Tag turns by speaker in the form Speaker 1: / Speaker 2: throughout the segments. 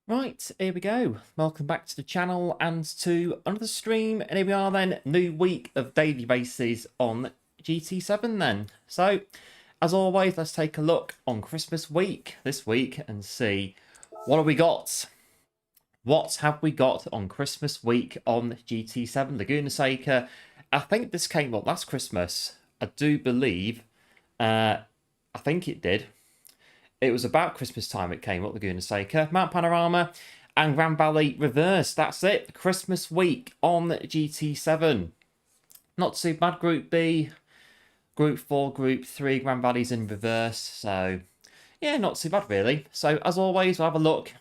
Speaker 1: Right, here we go. Welcome back to the channel and to another stream. And here we are then, new week of daily races on GT7 then. So, as always, let's take a look on Christmas week this week and see what have we got. What have we got on Christmas week on GT7? Laguna Seca. I think this came up last Christmas. I do believe. I think it did. It was about Christmas time it came up, Laguna Seca, Mount Panorama, and Grand Valley Reverse. That's it. Christmas week on GT7. Not too bad. Group B, Group 4, Group 3, Grand Valley's in reverse. So, yeah, not too bad, really. So, as always, we'll have a look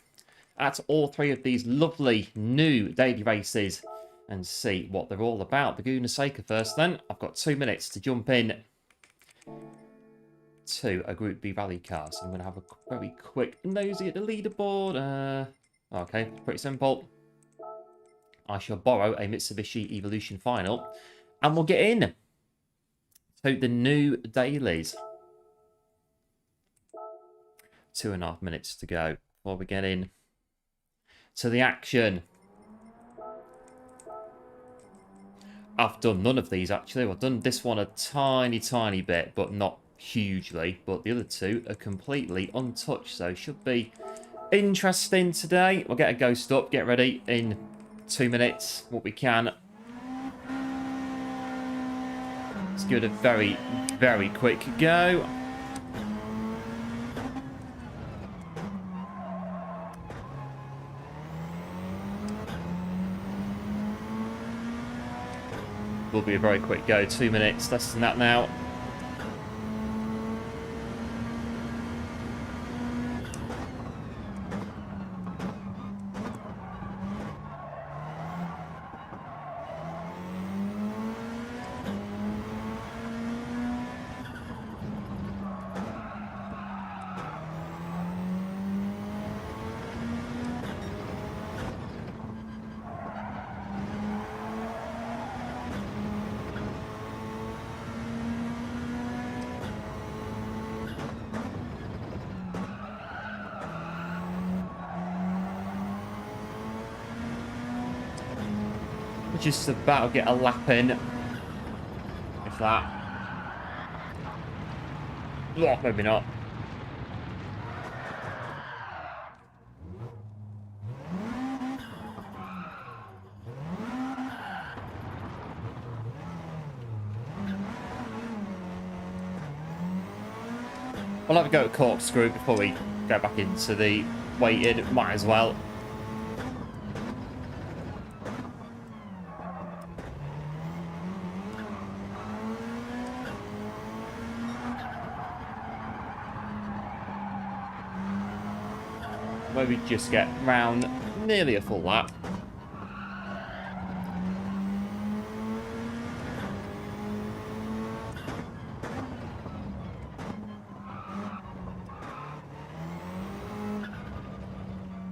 Speaker 1: at all three of these lovely new daily races and see what they're all about. Laguna Seca first, then. I've got 2 minutes to jump in to a Group B rally car. So I'm going to have a very quick nosy at the leaderboard. Okay, pretty simple. I shall borrow a Mitsubishi Evolution Final. And we'll get in to the new dailies. 2.5 minutes to go before we get in to the action. I've done none of these, actually. I've done this one a tiny bit, but not hugely, but the other two are completely untouched, so should be interesting today. We'll get a ghost up, get ready in 2 minutes, what we can. Let's give it a very quick go. Will be a very quick go, 2 minutes, less than that now. Just about to get a lap in. If that. Yeah, maybe not. I'll have a go at corkscrew before we go back into the weighted. Might as well. Where we just get round nearly a full lap.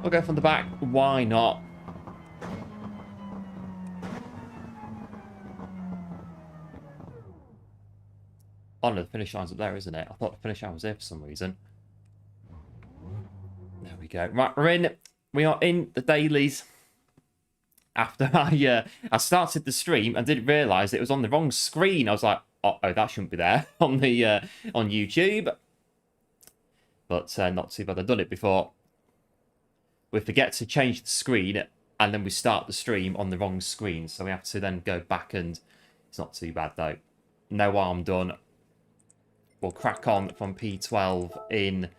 Speaker 1: We'll go from the back. Why not? Oh no, the finish line's up there, isn't it? I thought the finish line was there for some reason. There we go. Right, we're in. We are in the dailies. After I started the stream and didn't realise it was on the wrong screen. I was like, oh, that shouldn't be there on the on YouTube. But not too bad. I've done it before. We forget to change the screen and then we start the stream on the wrong screen. So we have to then go back, and it's not too bad though. No harm done. We'll crack on from P12 in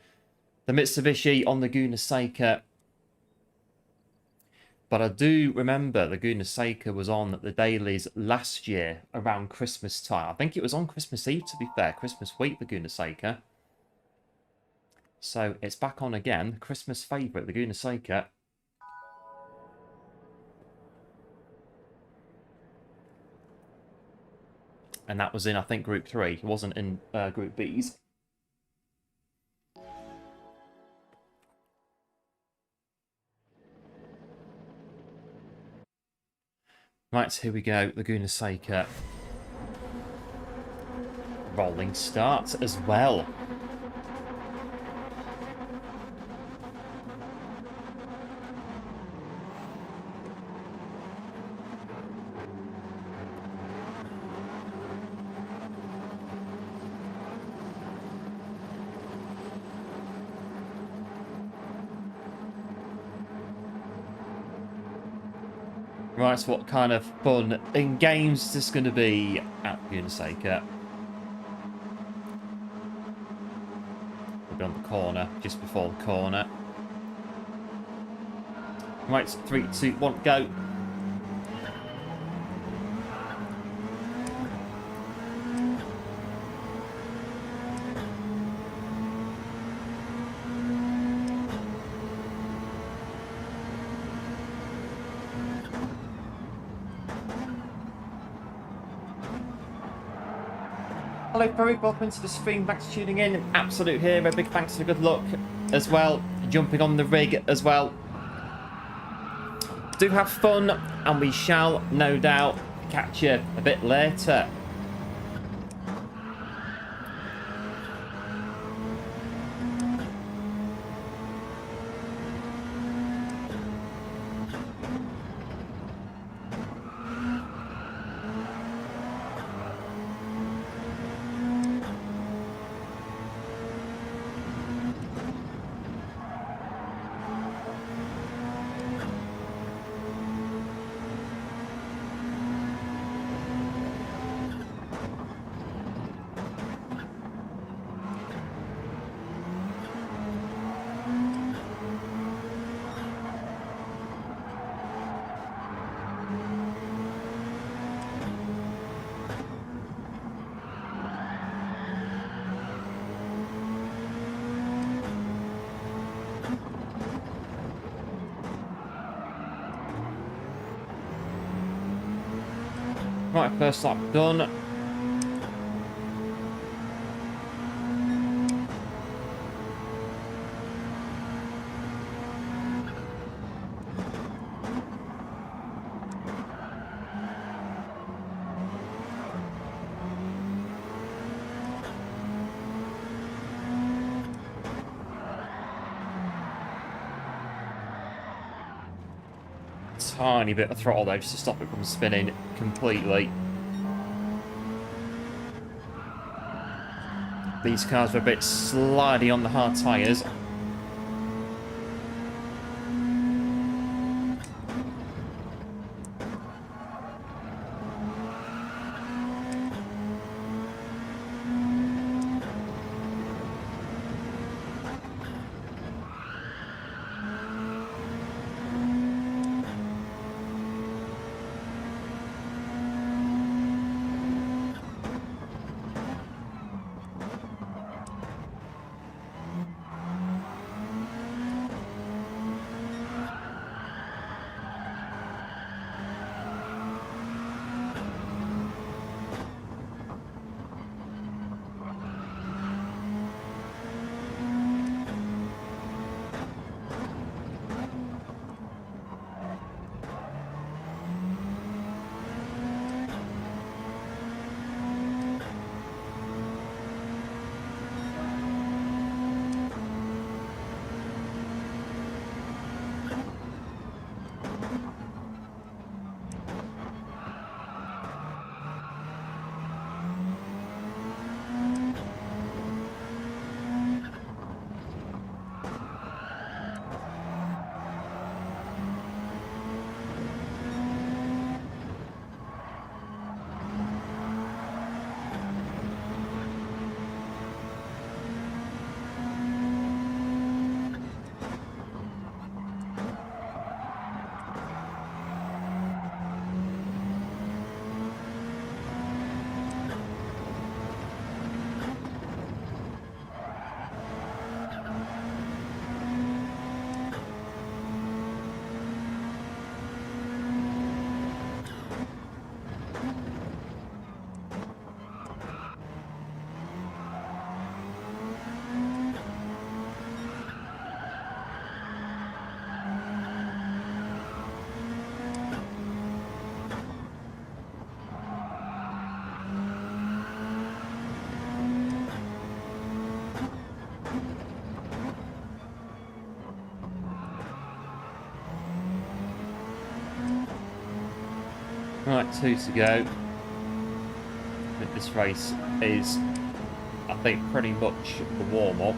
Speaker 1: the Mitsubishi on Laguna Seca. But I do remember Laguna Seca was on the dailies last year around Christmas time. I think it was on Christmas Eve, to be fair. Christmas week, Laguna Seca. So it's back on again. Christmas favourite, Laguna Seca. And that was in, I think, Group 3. It wasn't in Group B's. Right, here we go. Laguna Seca. Rolling start as well. Right, so what kind of fun in games is this going to be at Seca? We'll be on the corner, just before the corner. Right, 3, 2, 1, go. Hello, very welcome to the stream. Thanks for tuning in. Absolute hero. Big thanks for good luck as well. Jumping on the rig as well. Do have fun, and we shall no doubt catch you a bit later. Right, first lap done. Tiny bit of throttle though, just to stop it from spinning completely. These cars are a bit slidey on the hard tyres. Right, 2 to go. I think this race is, I think, pretty much the warm-up.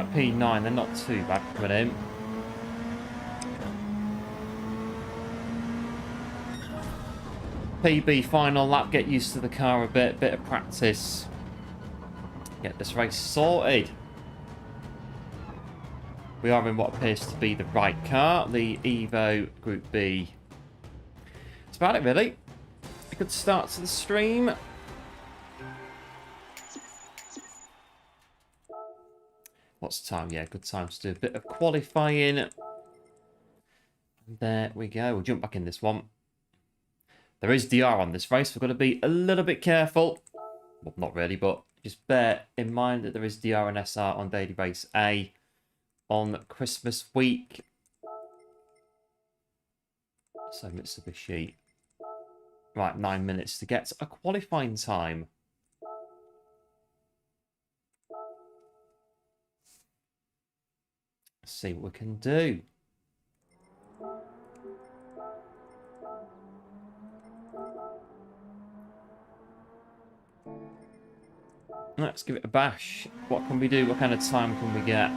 Speaker 1: Right, P9, they're not too bad coming in. PB final lap, get used to the car a bit of practice. Get this race sorted. We are in what appears to be the right car, the Evo Group B. That's about it, really. A good start to the stream. What's the time? Yeah, good time to do a bit of qualifying. There we go. We'll jump back in this one. There is DR on this race. We've got to be a little bit careful. Well, not really, but just bear in mind that there is DR and SR on daily race A on Christmas week. So Mitsubishi. Right, 9 minutes to get a qualifying time. Let's see what we can do. Let's give it a bash. What can we do? What kind of time can we get?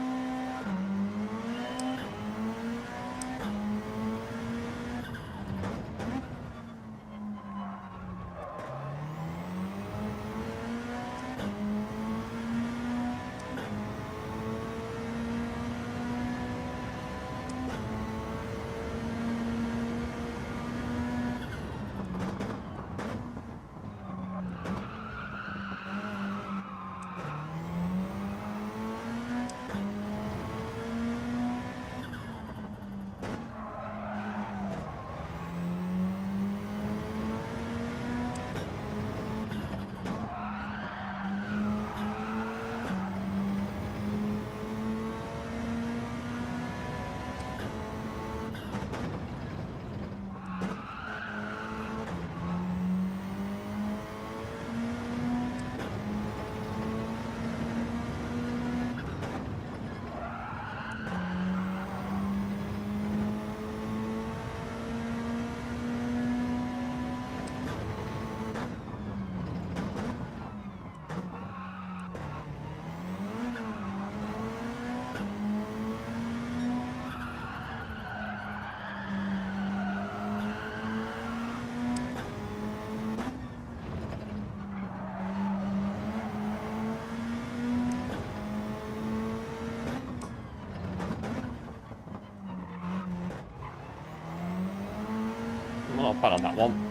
Speaker 1: Not bad on that one.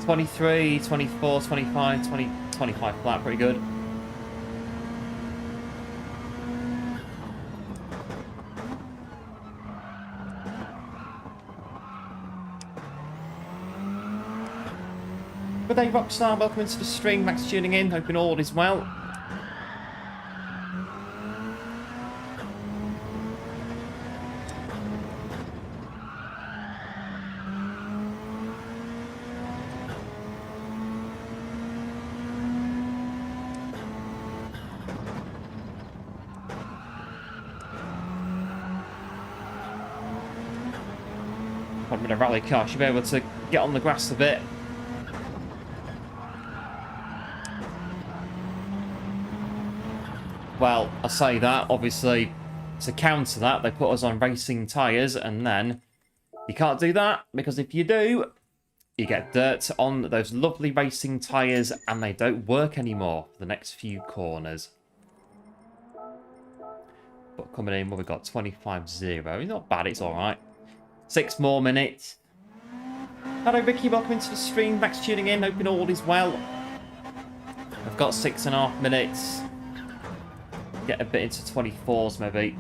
Speaker 1: 23, 24, 25, 20, 25 flat, pretty good. Good day, Rockstar. Welcome into the stream. Thanks for tuning in. Hoping all is well. I'm in a rally car. Should be able to get on the grass a bit. Well, I say that, obviously, to counter that, they put us on racing tyres, and then you can't do that, because if you do, you get dirt on those lovely racing tyres, and they don't work anymore for the next few corners. But coming in, well, we've got 25.0. Not bad, it's alright. 6 more minutes. Hello, Ricky, welcome into the stream. Thanks for tuning in, hoping all is well. I've got 6.5 minutes. Get a bit into 24s, maybe.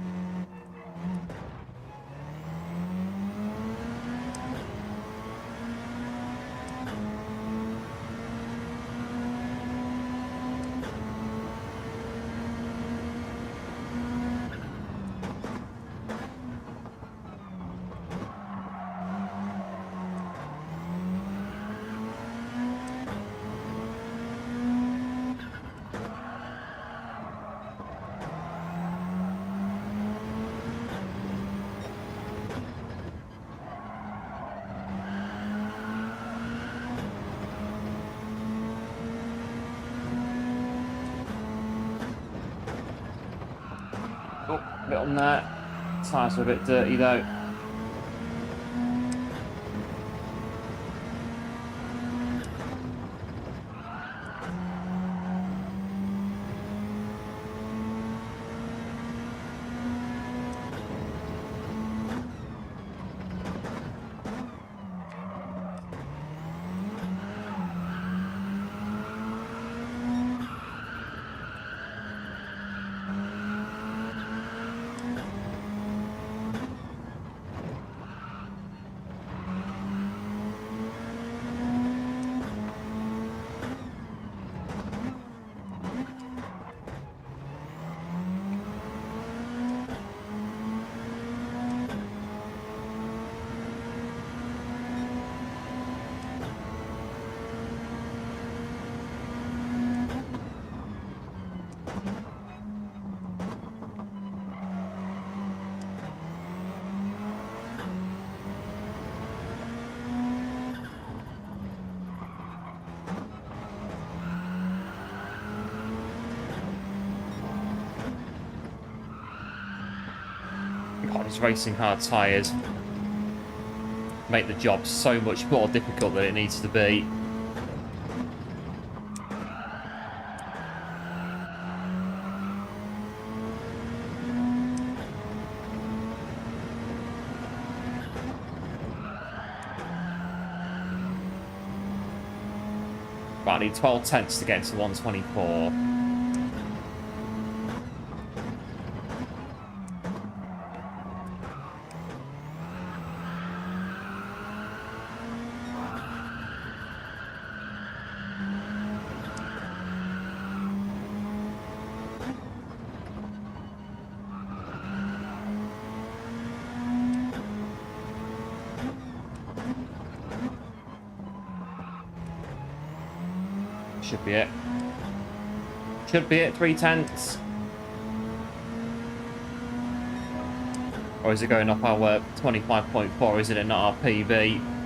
Speaker 1: bit on there. Tyres are a bit dirty though. God, these racing hard tyres make the job so much more difficult than it needs to be. Right, I need 12 tenths to get into 124. Should be it. Should be it, 3 tenths. Or is it going up our 25.4? Isn't it not our PB?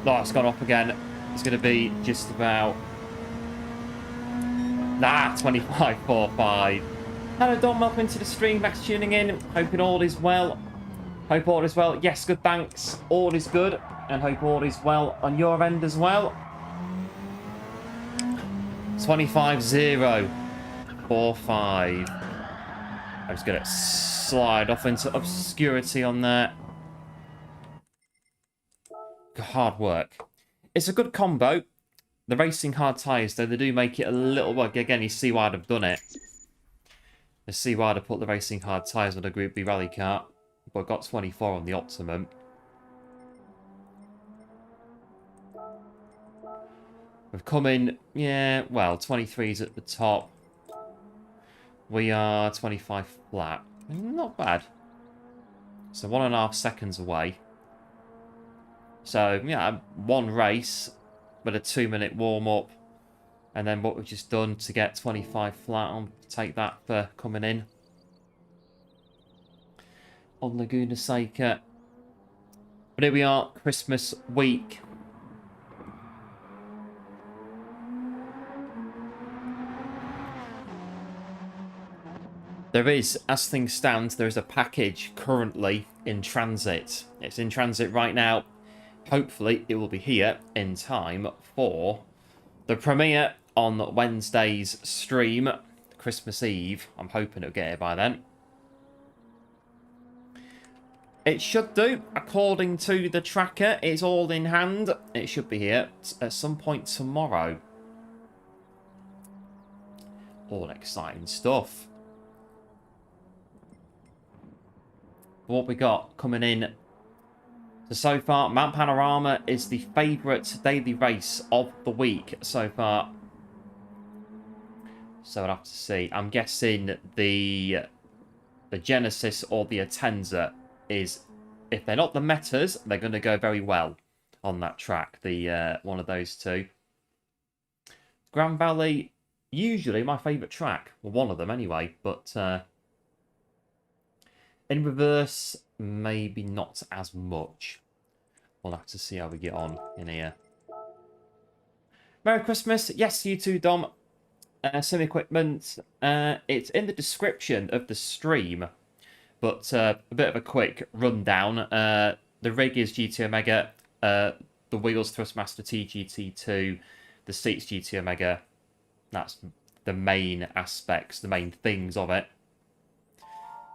Speaker 1: Oh, it's gone up again. It's going to be just about... 25.45. Hello, Don. Welcome to the stream. Thanks for tuning in. Hoping all is well. Hope all is well. Yes, good, thanks. All is good. And hope all is well on your end as well. 25.045. I'm just going to slide off into obscurity on there. Hard work. It's a good combo. The racing hard tyres, though, they do make it a little... Well, again, you see why I'd have done it. You see why I'd have put the racing hard tyres on a Group B rally car. But got 24 on the Optimum. We've come in... Yeah, well, 23's at the top. We are 25 flat. Not bad. So 1.5 seconds away. So, yeah, one race with a 2-minute warm-up. And then what we've just done to get 25 flat, I'll take that for coming in. On Laguna Seca. But here we are, Christmas week. there is, as things stand, there is a package currently in transit. It's in transit right now. Hopefully, it will be here in time for the premiere on Wednesday's stream, Christmas Eve. I'm hoping it'll get here by then. It should do, according to the tracker. It's all in hand. It should be here at some point tomorrow. All exciting stuff. What we got coming in. So far, Mount Panorama is the favourite daily race of the week so far. So I'll have to see. I'm guessing the Genesis or the Atenza is, if they're not the Metas, they're going to go very well on that track. The one of those two. Grand Valley, usually my favourite track. Well, one of them anyway. But in reverse, maybe not as much. We'll have to see how we get on in here. Merry Christmas. Yes, you too, Dom. Some equipment. It's in the description of the stream. But a bit of a quick rundown. The rig is GT Omega. The wheels Thrustmaster TGT2. The seats GT Omega. That's the main aspects, the main things of it.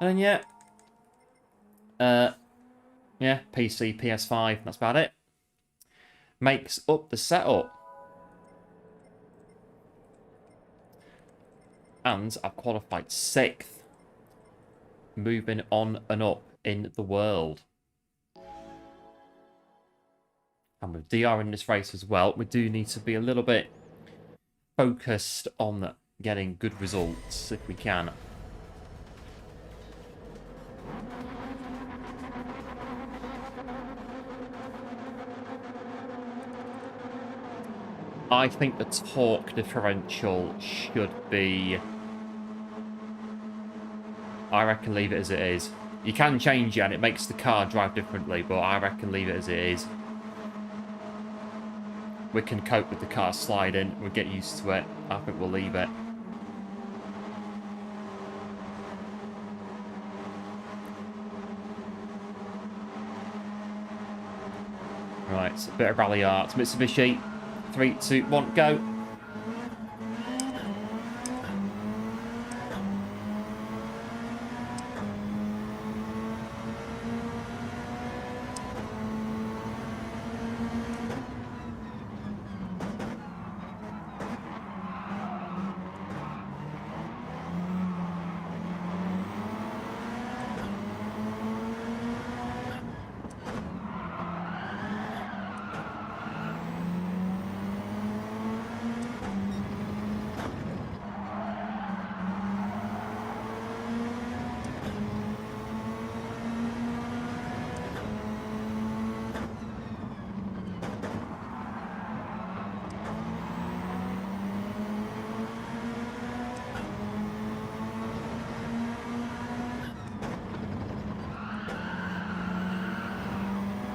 Speaker 1: And yeah. Yeah, PC, PS5, that's about it. Makes up the setup. And I've qualified 6th. Moving on and up in the world. And with DR in this race as well, we do need to be a little bit focused on getting good results if we can. I think the torque differential should be... I reckon leave it as it is. You can change it and it makes the car drive differently, but I reckon leave it as it is. We can cope with the car sliding. We'll get used to it. I think we'll leave it. Right, so a bit of rally art. Mitsubishi. 3, 2, 1, go.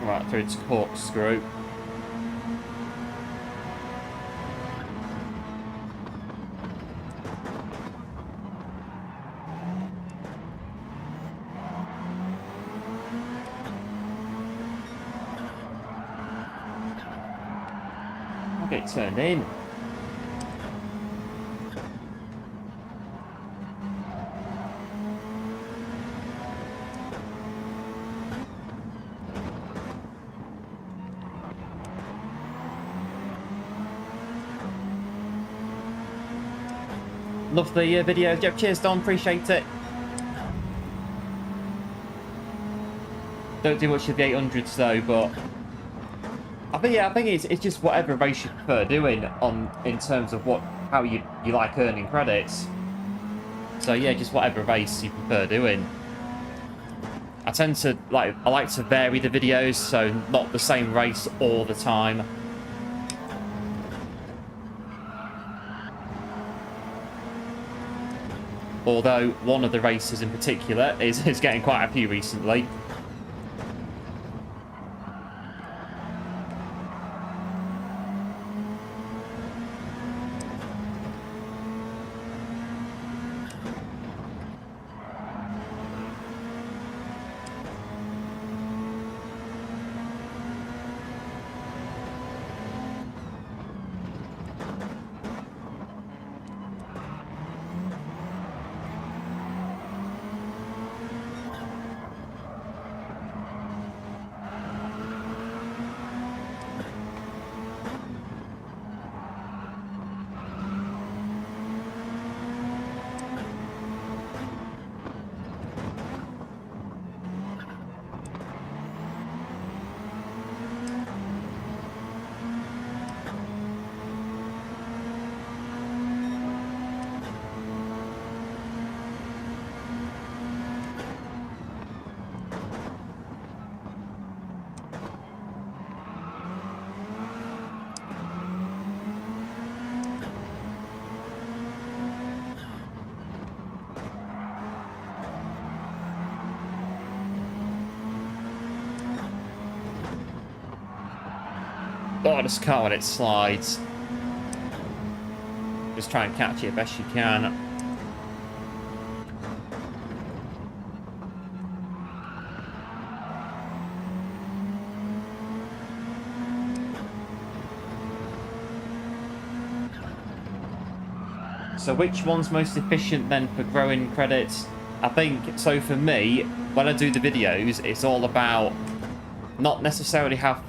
Speaker 1: Right, through to corkscrew. I'll get turned in. Love the video. Yep, cheers, Don. Appreciate it. Don't do much of the 800s though, but I think it's just whatever race you prefer doing in terms of how you like earning credits. So yeah, just whatever race you prefer doing. I like to vary the videos, so not the same race all the time. Although one of the races in particular is getting quite a few recently. Oh, this car when it slides. Just try and catch it best you can. So which one's most efficient then for growing credits? I think, so for me, when I do the videos, it's all about not necessarily how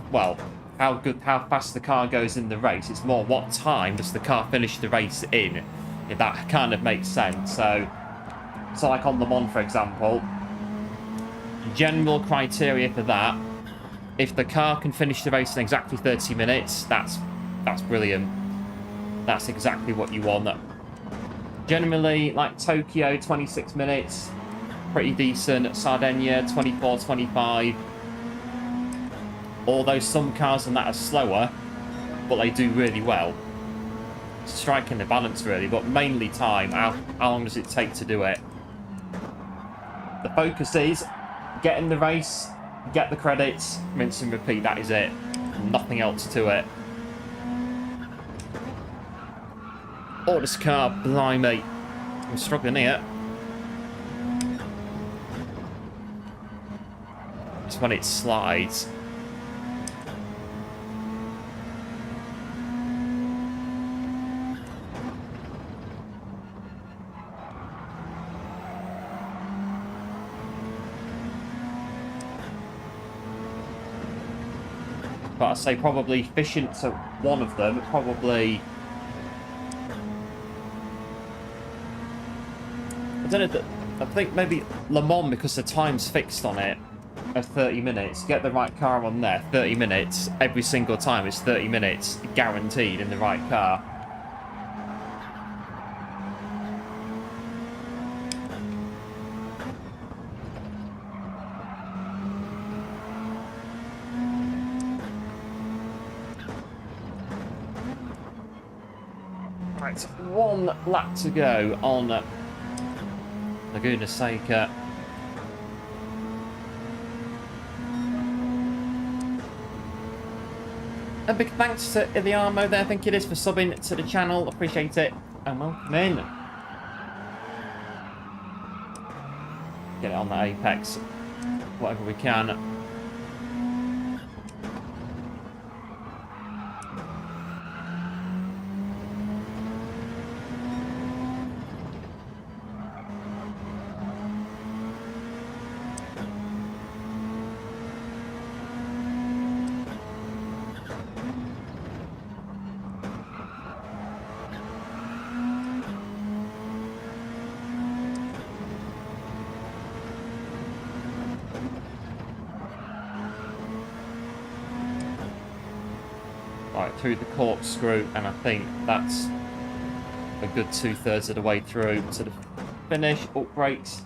Speaker 1: fast the car goes in the race. It's more what time does the car finish the race in, if that kind of makes sense. So like on Le Mans, for example, general criteria for that, if the car can finish the race in exactly 30 minutes, that's brilliant. That's exactly what you want. Generally, like Tokyo, 26 minutes, pretty decent. Sardinia, 24, 25. Although some cars on that are slower, but they do really well. Striking the balance, really, but mainly time. How long does it take to do it? The focus is get in the race, get the credits, rinse and repeat. That is it. Nothing else to it. Oh, this car, blimey. I'm struggling here. It's when it slides. But I'd say probably efficient to one of them, probably... I don't know, I think maybe Le Mans, because the time's fixed on it of 30 minutes. Get the right car on there, 30 minutes. Every single time it's 30 minutes, guaranteed in the right car. Right, one lap to go on Laguna Seca. A big thanks to Iliamo there, I think it is, for subbing to the channel. Appreciate it. And welcome in. Get it on the apex, whatever we can. Right, through the corkscrew, and I think that's a good 2/3 of the way through to the finish. Oh, brakes.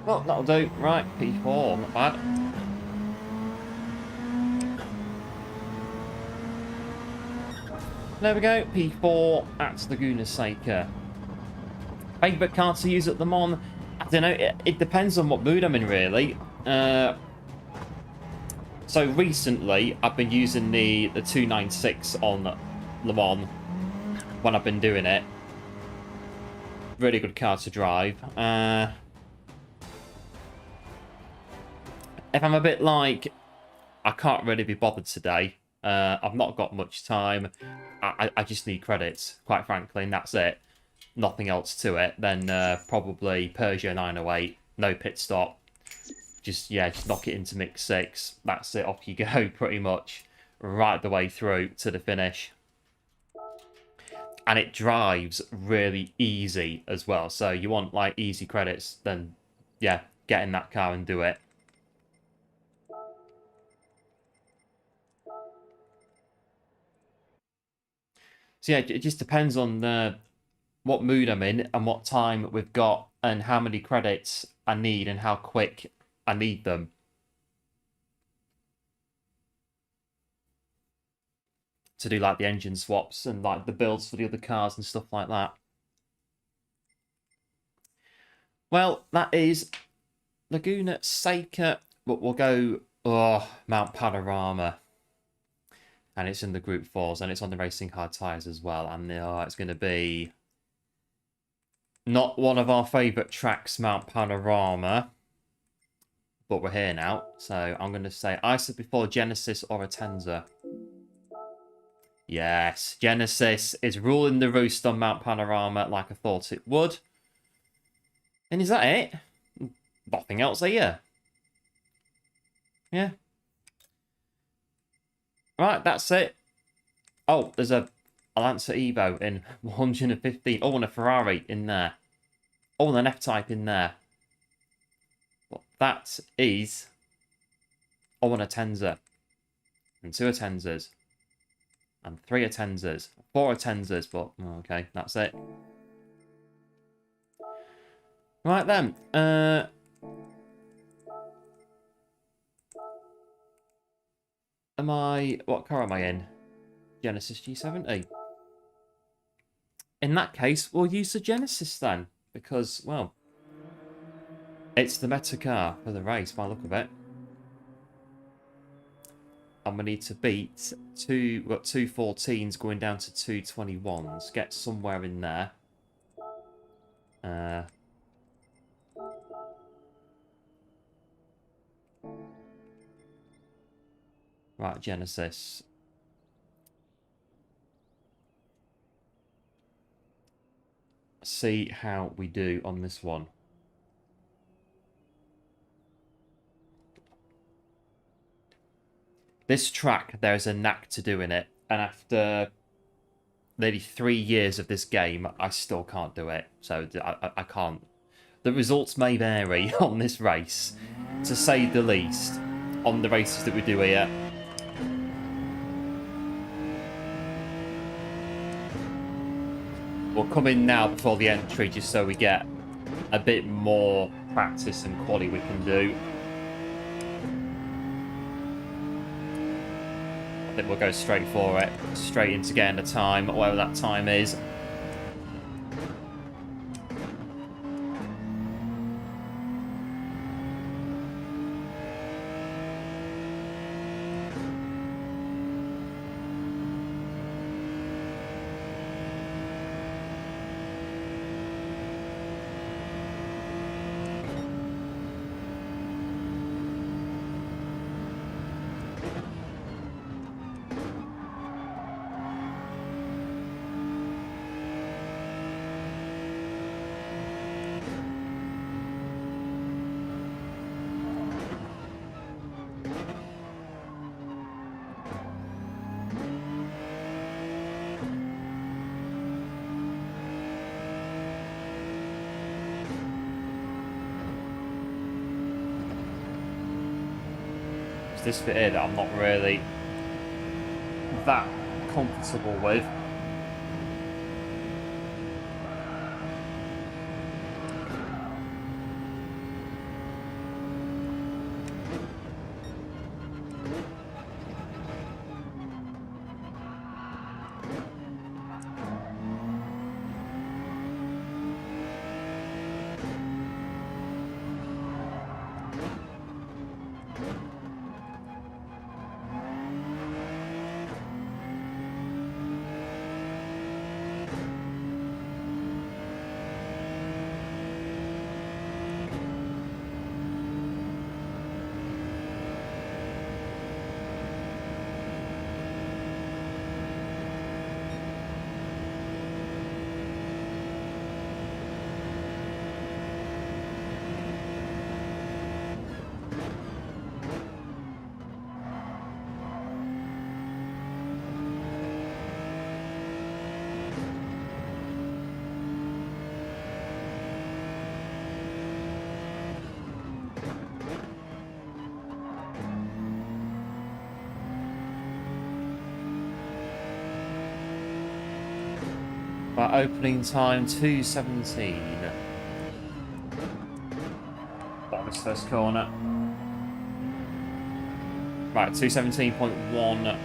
Speaker 1: Well, that'll do. Right, P4, not bad. There we go, P4 at Laguna Seca. Favourite car to use at the Mon? I don't know, it depends on what mood I'm in, really. So recently, I've been using the 296 on Le Mans when I've been doing it. Really good car to drive. If I'm a bit like, I can't really be bothered today, I've not got much time, I just need credits, quite frankly, and that's it. Nothing else to it, then probably Peugeot 908, no pit stop. Just knock it into mix 6. That's it, off you go, pretty much. Right the way through to the finish. And it drives really easy as well. So you want, like, easy credits, then, yeah, get in that car and do it. So yeah, it just depends on what mood I'm in and what time we've got and how many credits I need and how quick I need them. To do like the engine swaps and like the builds for the other cars and stuff like that. Well, that is Laguna, Seca, but we'll go Mount Panorama. And it's in the Group 4s, and it's on the racing hard tyres as well. And it's going to be not one of our favourite tracks, Mount Panorama. But we're here now. So I'm going to say, I said before, Genesis or Atenza. Yes, Genesis is ruling the roost on Mount Panorama like I thought it would. And is that it? Nothing else here. Yeah. Right, that's it. Oh, there's a Lancer Evo in 115. Oh, and a Ferrari in there. Oh, and an F-Type in there. But that is... Oh, and a Tenza. And 2 Atenzas. And 3 Atenzas. 4 Atenzas, but... Oh, okay, that's it. Right then. What car am I in? Genesis G70. In that case, we'll use the Genesis then. Because, well... It's the meta car for the race, by the look of it. And we need to beat we've got 2 14s going down to 2 21s. Get somewhere in there. Right, Genesis. See how we do on this one. This track, there's a knack to doing it. And after nearly 3 years of this game, I still can't do it. So I can't. The results may vary on this race, to say the least, on the races that we do here. We'll come in now before the entry, just so we get a bit more practice and quality we can do. I think we'll go straight for it. Straight into getting the time, whatever that time is. This bit here that I'm not really that comfortable with. By opening time 2:17. this first corner. Right, 217.1.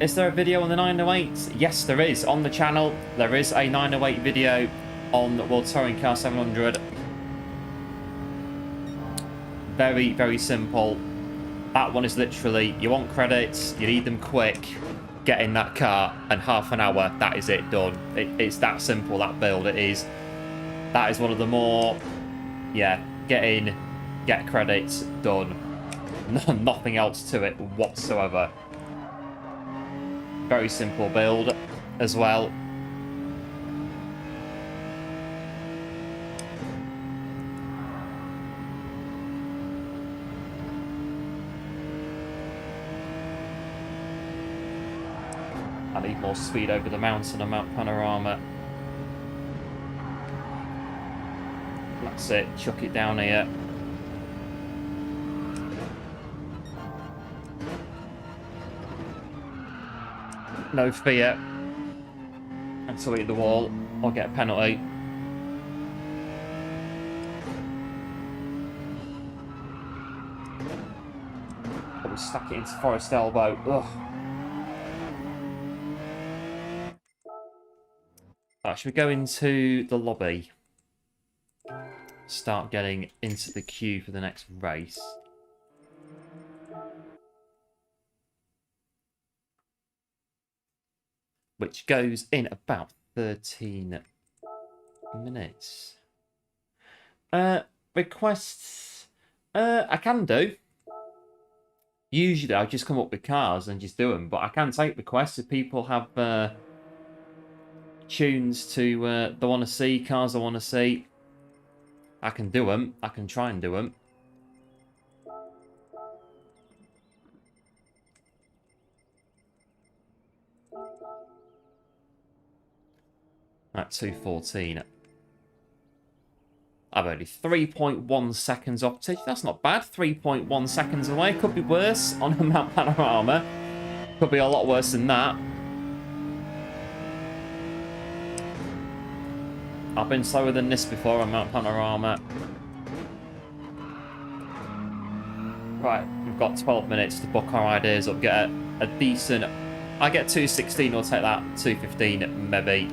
Speaker 1: Is there a video on the 908? Yes, there is. On the channel, there is a 908 video on the World Touring Car 700. Very, very simple. That one is literally, you want credits, you need them quick, get in that car, and half an hour, that is it, done. It's that simple, that build, it is. That is one of the more, yeah, get in, get credits, done. Nothing else to it whatsoever. Very simple build as well. I need more speed over the mountain and Mount Panorama. That's it, chuck it down here. No fear. Until we hit the wall, I'll get a penalty. Probably stack it into Forest Elbow. Ugh. Right, should we go into the lobby? Start getting into the queue for the next race. Which goes in about 13 minutes. Requests. I can do. Usually I just come up with cars and just do them, but I can take requests if people have tunes to they want to see, cars they want to see. I can do them. I can try and do them. At 2:14. I'm only 3.1 seconds off. That's not bad. 3.1 seconds away. Could be worse on a Mount Panorama. Could be a lot worse than that. I've been slower than this before on Mount Panorama. Right, we've got 12 minutes to book our ideas up. Get a decent... I get 2:16, I'll take that. 2:15 maybe.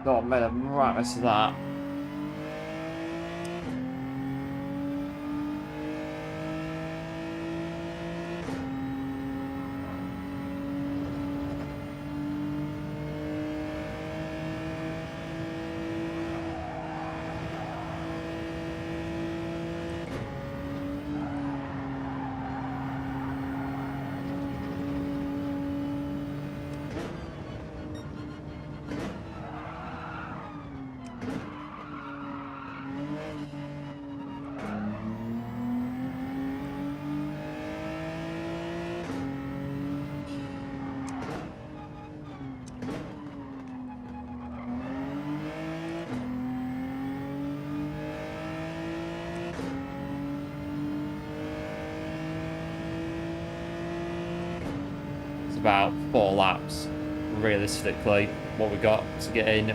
Speaker 1: Oh, I made a right mess of that. About 4 laps, realistically, what we got to get in.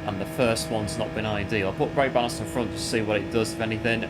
Speaker 1: And the first one's not been ideal. I'll put brake balance in front to see what it does, if anything.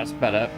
Speaker 1: That's better.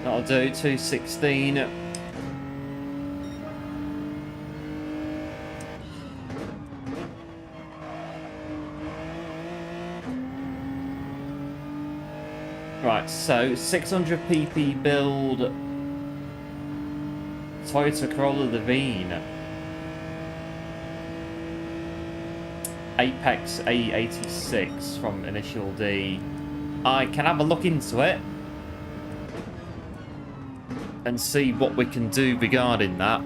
Speaker 1: That'll do, 216. Right, so 600 pp build Toyota Corolla the Veen. Apex A86 from Initial D. I can have a look into it and see what we can do regarding that.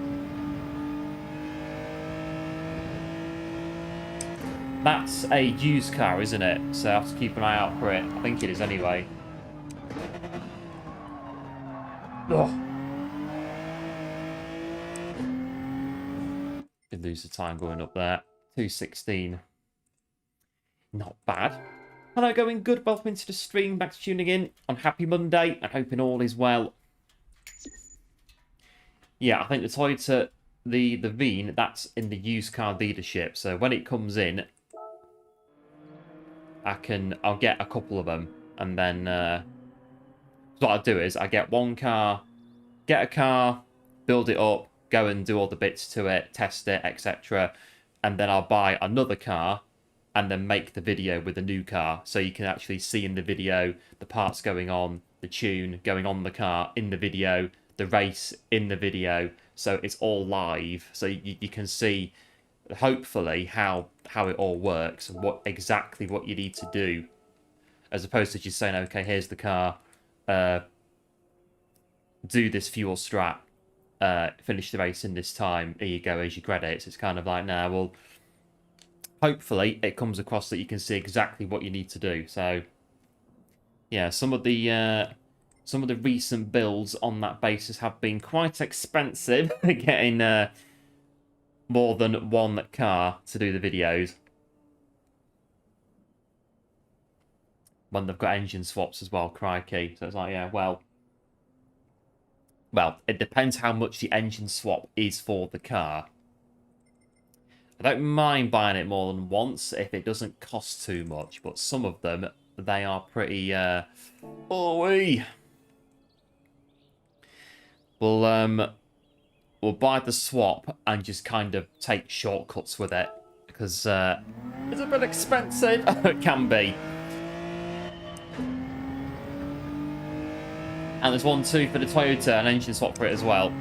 Speaker 1: That's a used car, isn't it? So I have to keep an eye out for it. I think it is anyway. Ugh. Did lose the time going up there. 216. Not bad. Hello, going good. Welcome into the stream. Back to tuning in on Happy Monday and hoping all is well. Yeah, I think the Toyota, the Veen, that's in the used car dealership. So when it comes in, I'll get a couple of them, and then what I do is I get one car, get a car, build it up, go and do all the bits to it, test it, etc. And then I'll buy another car and then make the video with the new car. So you can actually see in the video the parts going on, the tune going on the car in the video, the race in the video. So it's all live. So you can see, hopefully, how it all works and exactly what you need to do. As opposed to just saying, okay, here's the car, do this fuel strat, finish the race in this time, here you go, here's your credits. It's kind of like, nah, well, hopefully it comes across that you can see exactly what you need to do. So, yeah, some of the recent builds on that basis have been quite expensive, getting more than one car to do the videos. When they've got engine swaps as well, crikey. So it's like, yeah, well, it depends how much the engine swap is for the car. I don't mind buying it more than once if it doesn't cost too much, but some of them, they are pretty, oh-wee. We'll buy the swap and just kind of take shortcuts with it, because it's a bit expensive. It can be. And there's one too for the Toyota, an engine swap for it as well.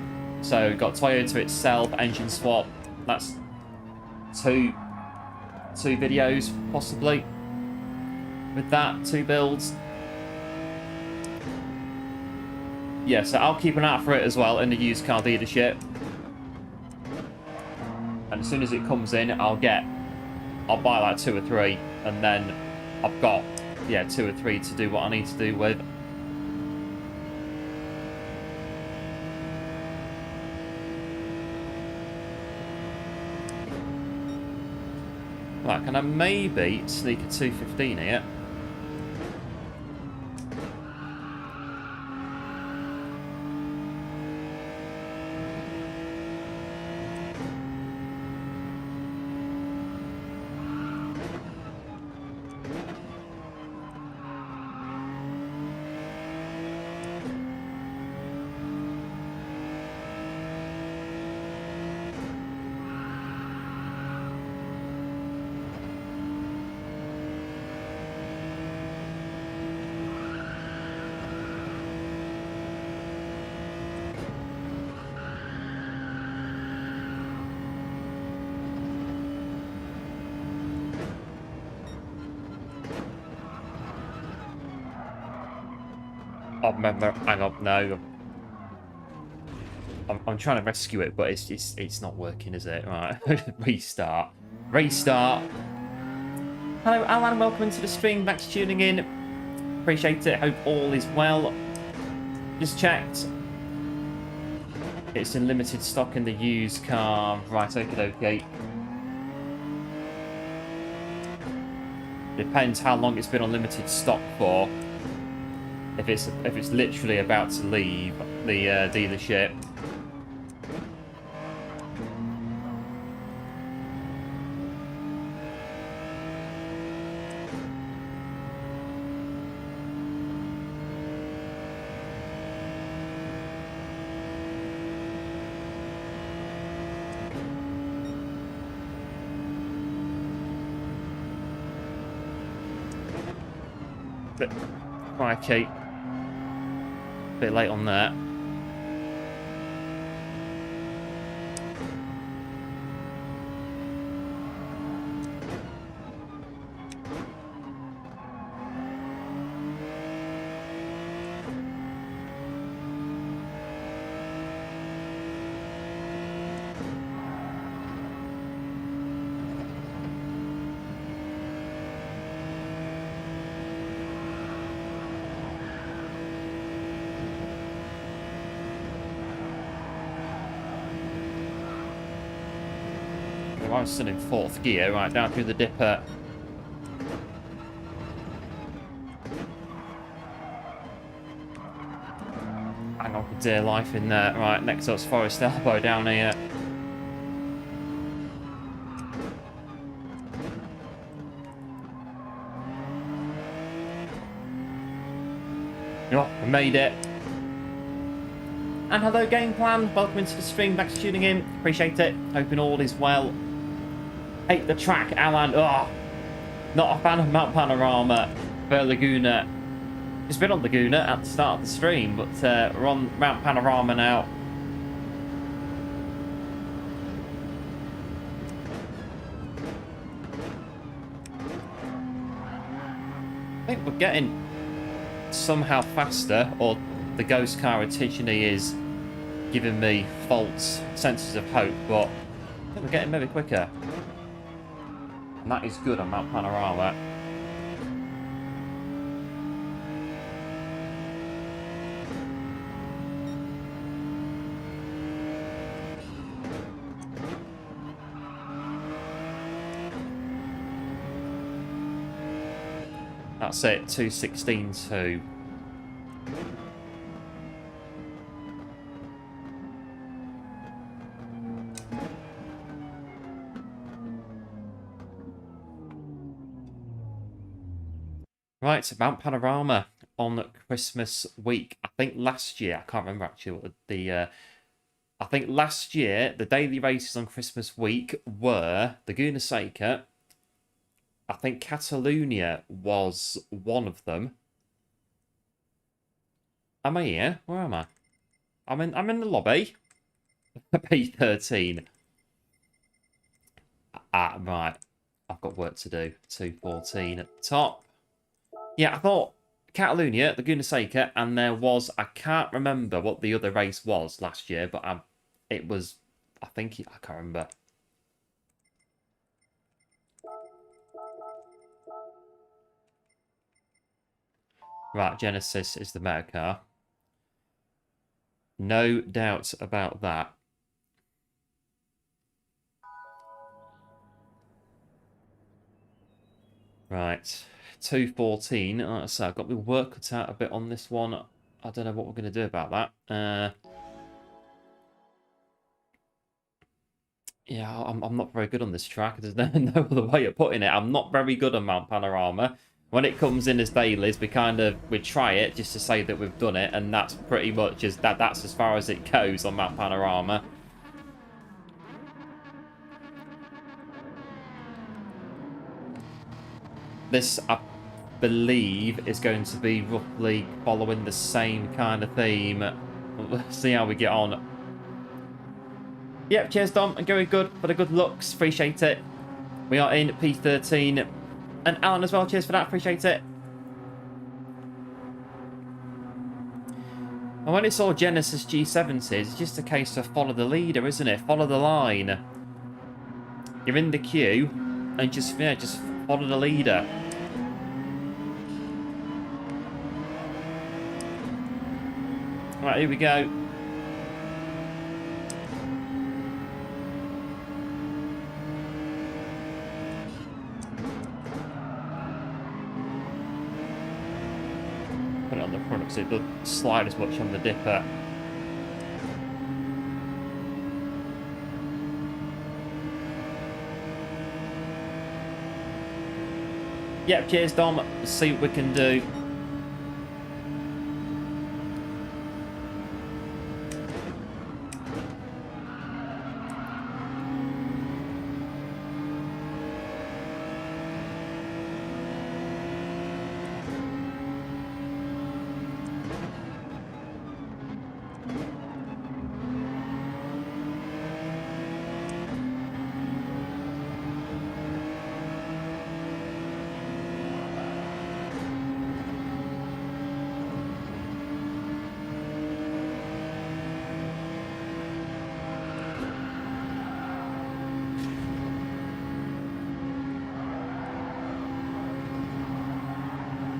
Speaker 1: So we've got Toyota itself, engine swap. That's two videos possibly with that, 2 builds. Yeah, so I'll keep an eye out for it as well in the used car dealership. And as soon as it comes in, I'll buy like 2 or 3, and then I've got 2 or 3 to do what I need to do with. Right, can I maybe sneak a 215 here? I remember, hang on, no. I'm trying to rescue it, but it's not working, is it? Right, restart. Restart. Hello, Alan. Welcome into the stream. Thanks for tuning in. Appreciate it. Hope all is well. Just checked. It's in limited stock in the used car. Right, okay. Depends how long it's been on limited stock for. If it's literally about to leave the dealership. But crikey. Bit late on that. I'm still in 4th gear, right, down through the dipper. Hang on for dear life in there. Right, next up's Forest Elbow down here. Oh, I made it. And hello, Game Plan. Welcome into the stream. Thanks for tuning in. Appreciate it. Hoping all is well. Hate the track, Alan. Oh, not a fan of Mount Panorama for Laguna. It's been on Laguna at the start of the stream, but we're on Mount Panorama now. I think we're getting somehow faster, or the ghost car originally is giving me false senses of hope, but I think we're getting maybe quicker. And that is good on Mount Panorama. That's it, 2:16.2. Right, Mount Panorama on Christmas week. I think last year, I can't remember actually what I think last year, the daily races on Christmas week were Laguna Seca. I think Catalonia was one of them. Am I here? Where am I? I'm in the lobby. P13. Ah, right. I've got work to do. 2:14 at the top. Yeah, I thought Catalonia, Laguna Seca, and there was, I can't remember what the other race was last year, but I can't remember. Right, Genesis is the meta car. No doubt about that. Right. 2:14. Like I say, I've got my work cut out a bit on this one. I don't know what we're going to do about that. Yeah, I'm not very good on this track. There's no other way of putting it. I'm not very good on Mount Panorama. When it comes in as dailies, we try it just to say that we've done it, and that's pretty much that's as far as it goes on Mount Panorama. This, I believe, is going to be roughly following the same kind of theme. Let's see how we get on. Yep, cheers, Dom. I'm going good for the good looks. Appreciate it. We are in P13. And Alan as well, cheers for that. Appreciate it. And when it's all Genesis G70s, it's just a case of follow the leader, isn't it? Follow the line. You're in the queue, and just follow the leader. Right, here we go. Put it on the front because it doesn't slide as much on the dipper. Yep, cheers Dom. Let's see what we can do.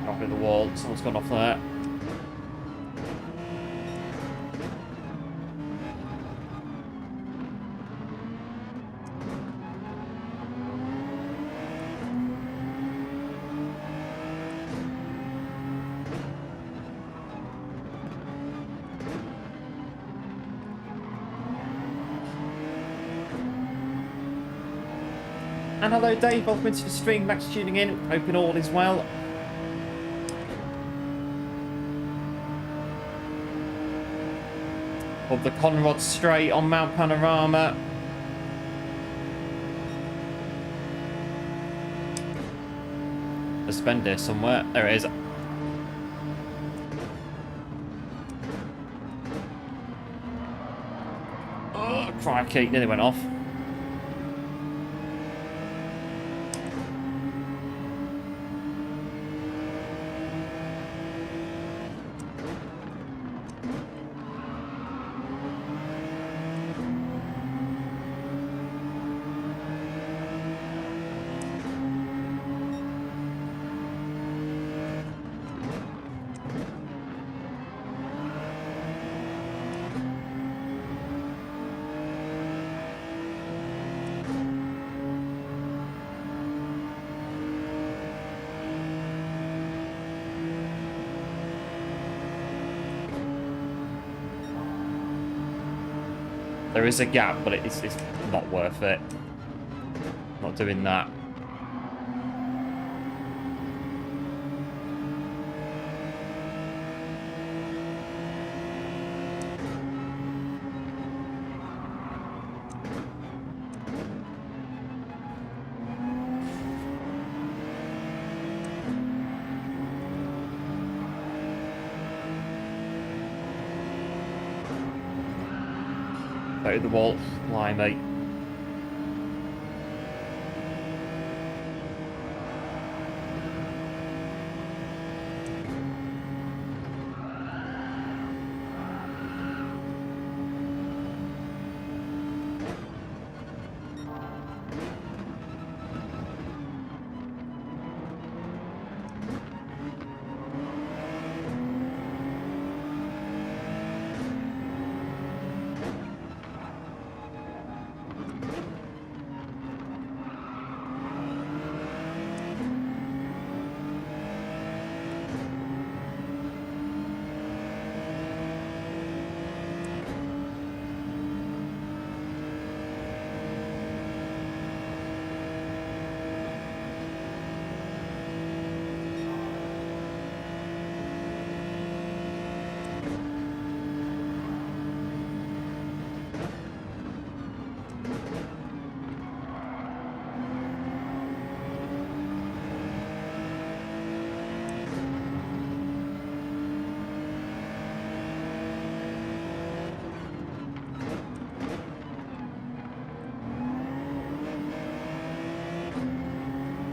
Speaker 1: Off the wall, someone's gone off there. And hello Dave, welcome to the stream, Max tuning in, hoping all is well. Of the Conrod straight on Mount Panorama. There's Spender somewhere. There it is. Oh, crikey, nearly went off. There is a gap, but it's not worth it. Not doing that. Out of the wall, fly mate.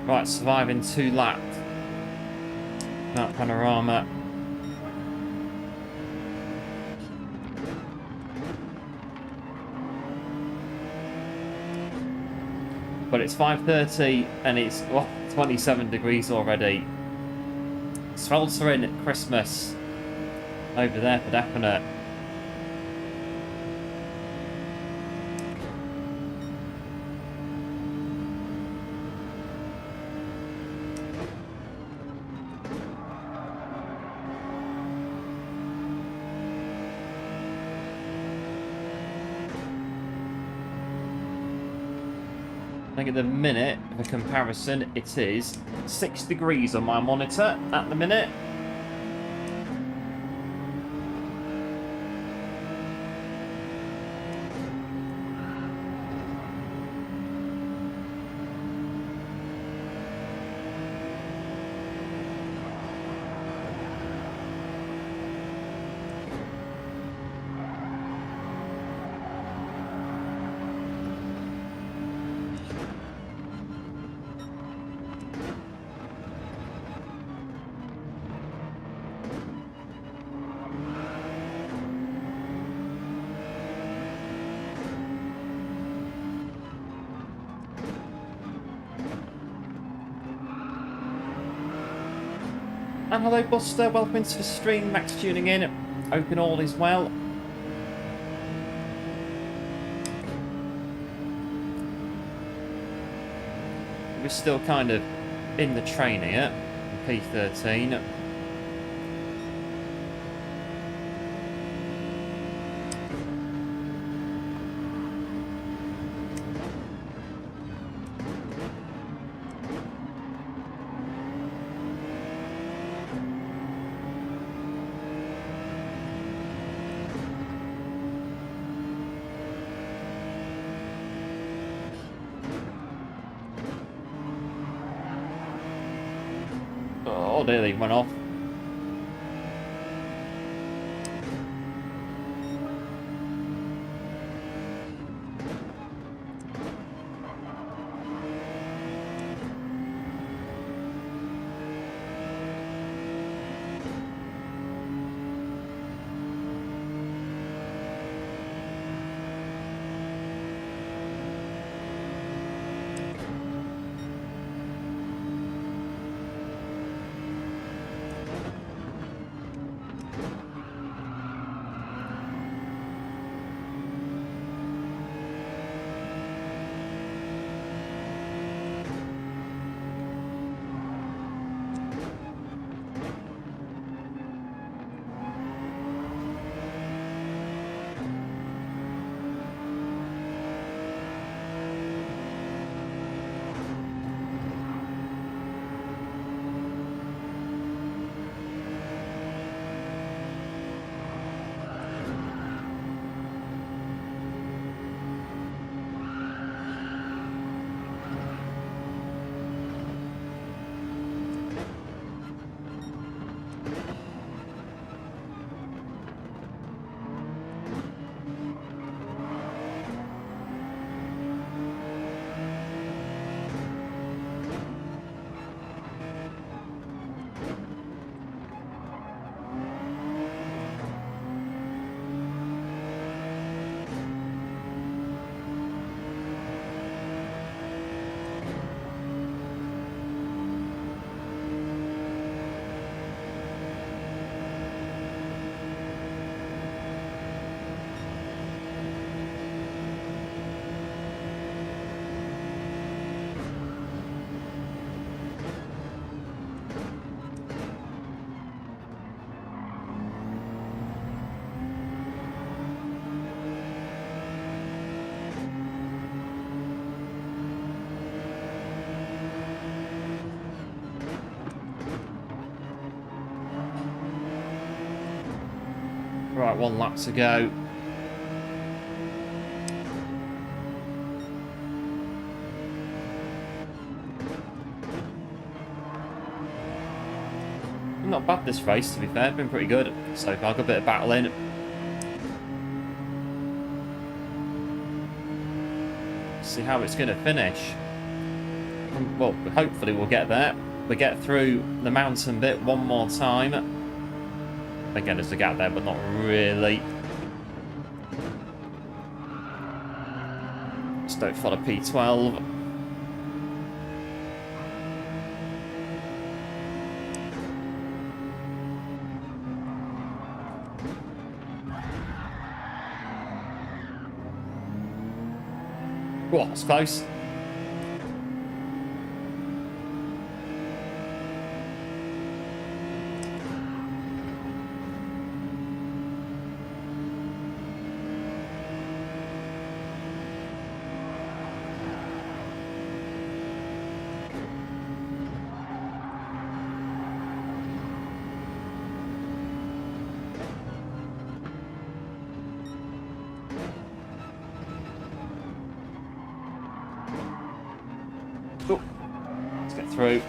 Speaker 1: Right, surviving 2 laps. That panorama. But it's 5:30 and it's 27 degrees already. Sweltering Christmas over there for definite. I think at the minute, for comparison, it is 6 degrees on my monitor at the minute. And hello Buster, welcome into the stream, Max tuning in, hoping all is well. We're still kind of in the train here, P13. Oh, nearly went off. Right, 1 lap to go. Not bad this race, to be fair. Been pretty good so far. Got a bit of battling. See how it's going to finish. Well, hopefully we'll get there. We'll get through the mountain bit one more time. Again, there's a gap there, but not really. Just don't follow P12. Oh, that's close. Oh, let's get through.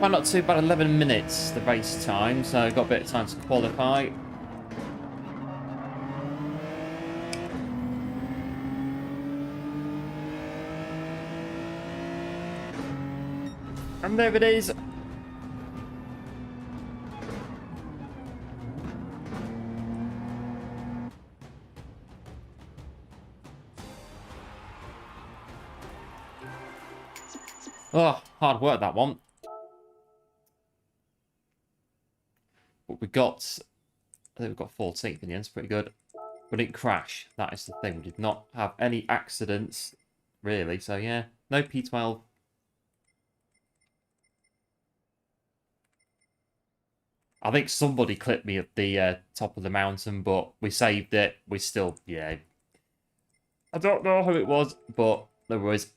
Speaker 1: Well, not too bad, 11 minutes, the race time, so got a bit of time to qualify. And there it is. Oh, hard work, that one. But we got, I think we got 14th in the end. It's pretty good. We didn't crash. That is the thing. We did not have any accidents, really. So, yeah, no P12. I think somebody clipped me at the top of the mountain, but we saved it. We still, yeah. I don't know who it was, but no worries.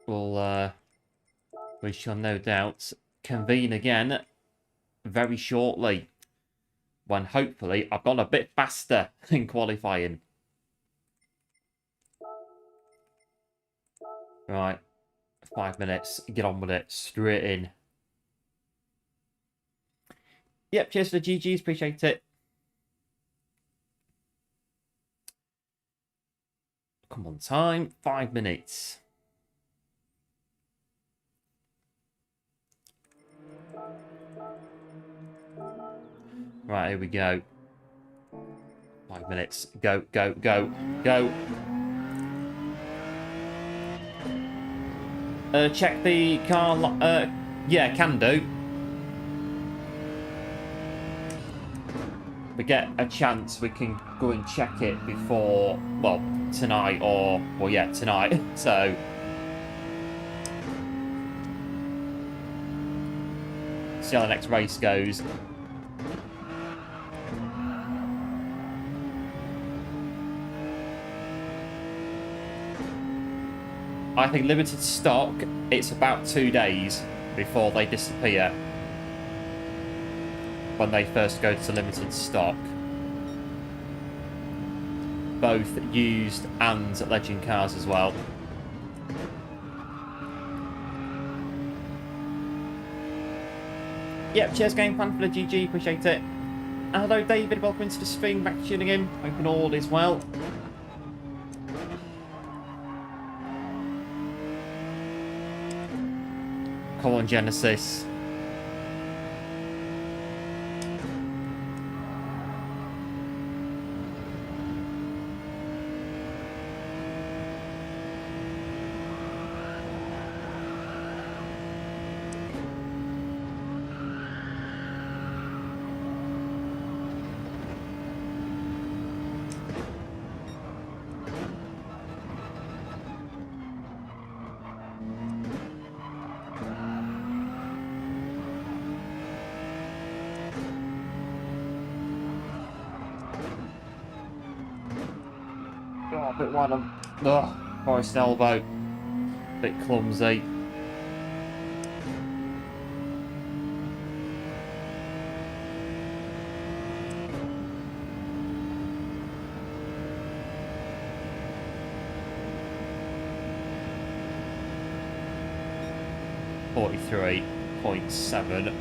Speaker 1: We shall no doubt convene again very shortly, when hopefully I've gone a bit faster in qualifying. Right, 5 minutes, get on with it, straight in. Yep, cheers for the GGs, appreciate it. Come on, time, 5 minutes. Right, here we go. 5 minutes. Go, go, go, go. Check the car. Yeah, can do. We get a chance, we can go and check it before, well, tonight or well, yeah, tonight. So. See how the next race goes. I think limited stock, it's about 2 days before they disappear. When they first go to limited stock. Both used and legend cars as well. Yep, cheers Game Fan for the GG, appreciate it. And hello David, welcome into the stream, back to tuning in. Hoping all is well. Come on, Genesis. Oh, a bit wide on. Ugh, forest elbow. Bit clumsy. 43.7.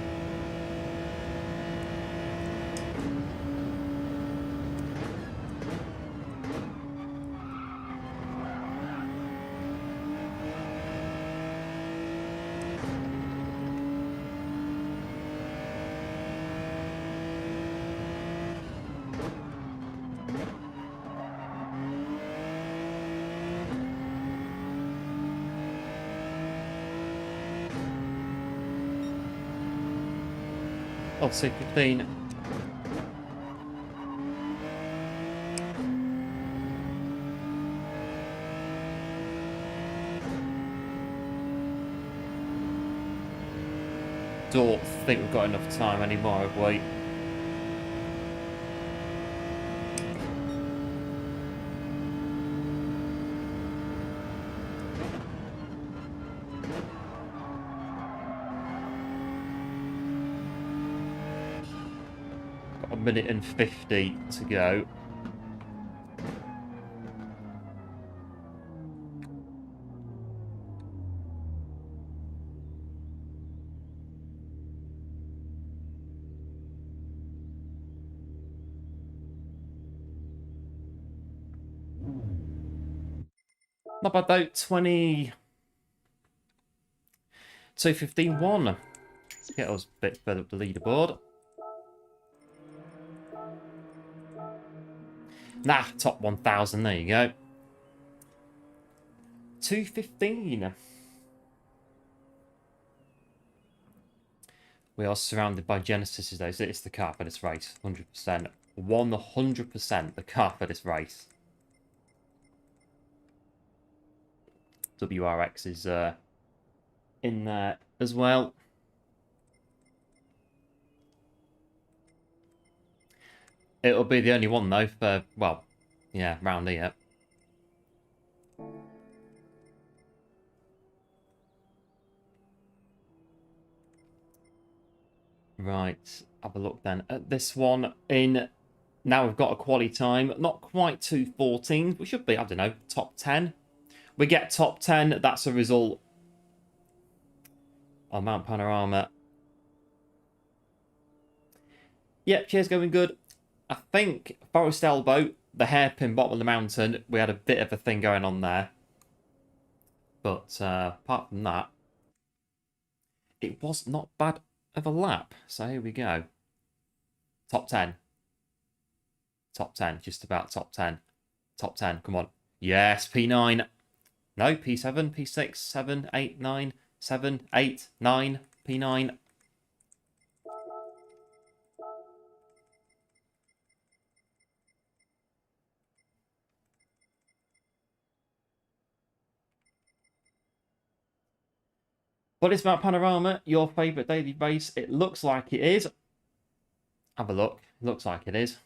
Speaker 1: Oh, 215. Don't think we've got enough time anymore, have we? Got 1:50 to go. Not bad though, 2:15.1. Let's get us a bit further up the leaderboard. Nah, top 1,000, there you go. 2:15. We are surrounded by Genesises though, so it's the car for this race, 100%. 100% the car for this race. WRX is in there as well. It'll be the only one though for, well, yeah, round here. Right, have a look then at this one. In now we've got a quali time, not quite 2:14. We should be, I don't know, top 10. We get top 10, that's a result on Mount Panorama. Yep, cheers, going good. I think Forest Elbow, the hairpin bottom of the mountain, we had a bit of a thing going on there. But apart from that, it was not bad of a lap. So here we go. Top 10. Top 10, just about top 10. Top 10, come on. Yes, P9. No, P7, P6, 7, 8, 9, 7, 8, 9, P9. But it's about Panorama, your favourite daily race. It looks like it is. Have a look. It looks like it is.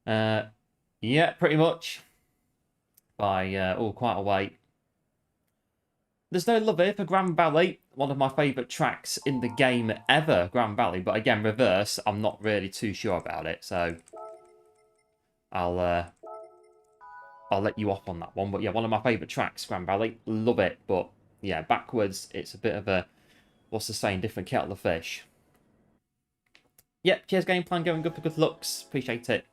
Speaker 1: Yeah, pretty much. By, quite a way. There's no love here for Grand Valley. One of my favourite tracks in the game ever, Grand Valley. But again, reverse, I'm not really too sure about it. So, I'll let you off on that one. But yeah, one of my favourite tracks, Grand Valley. Love it. But yeah, backwards, it's a bit of a, what's the saying, different kettle of fish. Yep, cheers, game plan going good for good looks. Appreciate it.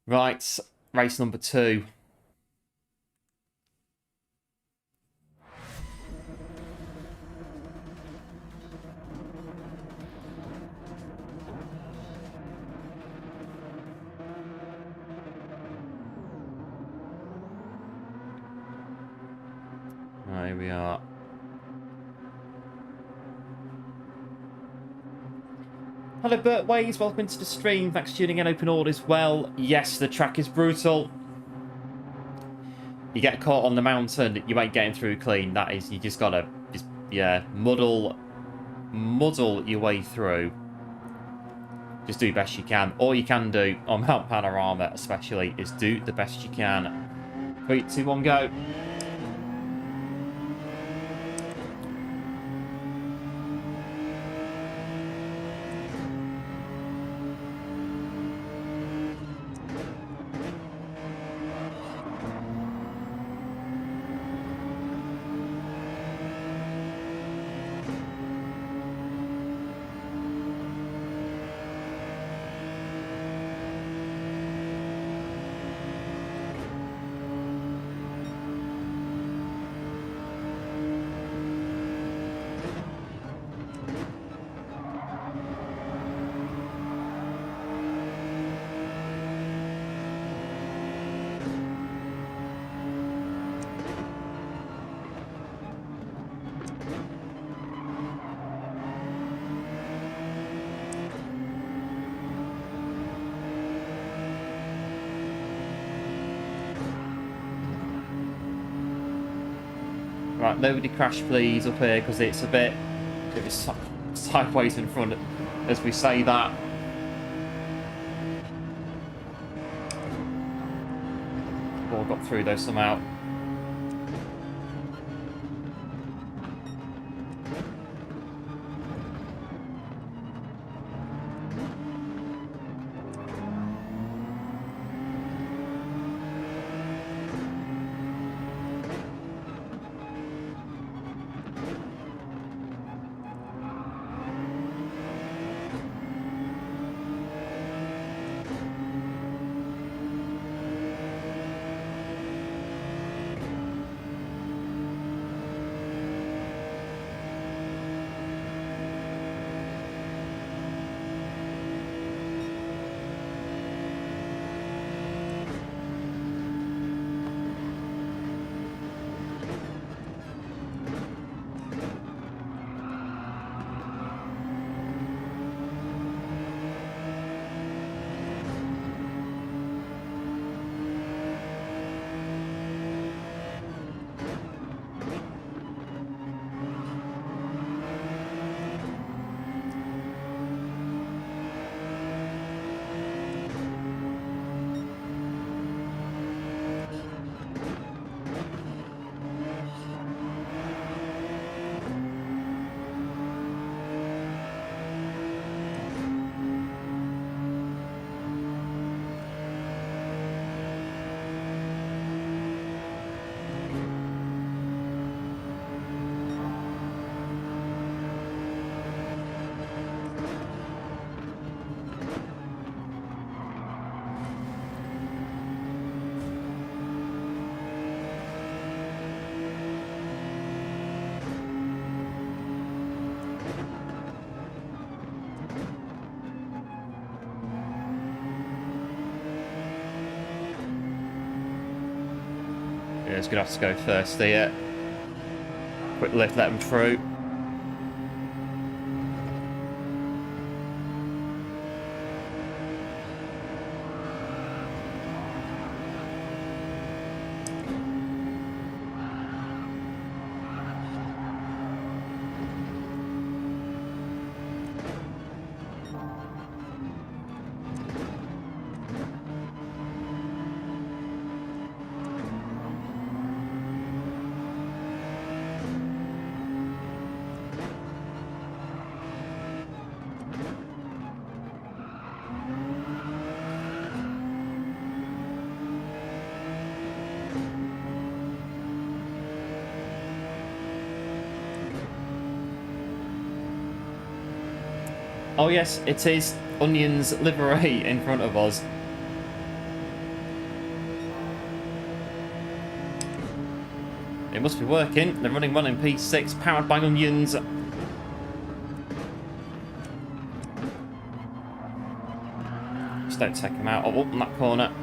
Speaker 1: Right, race number 2. Here we are. Hello, Bert Ways. Welcome into the stream. Thanks for tuning in. Open orders. Well, yes, the track is brutal. You get caught on the mountain, you ain't getting through clean. That is, you just gotta, yeah, muddle your way through. Just do the best you can. All you can do on Mount Panorama, especially, is do the best you can. 3, 2, 1, go. Right, nobody crash please up here because it's a bit sideways in front as we say that. All got through though somehow. Yeah, it's gonna have to go first here. Quick lift, let them through. Oh yes, it is Onion's livery in front of us. It must be working. They're running one in P6, powered by Onions. Just don't take them out. Oh, in that corner.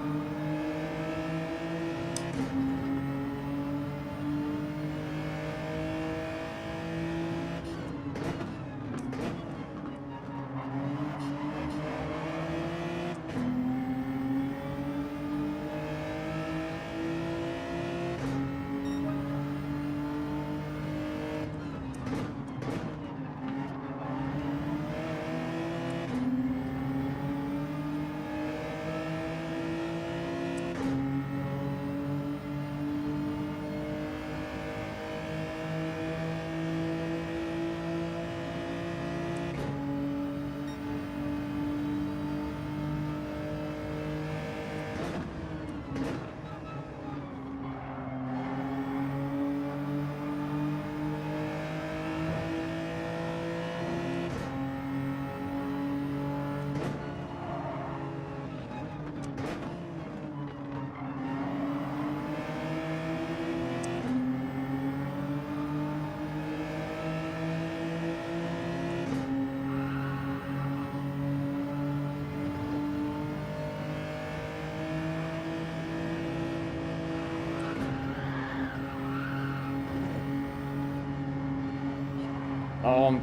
Speaker 1: Oh, I'm a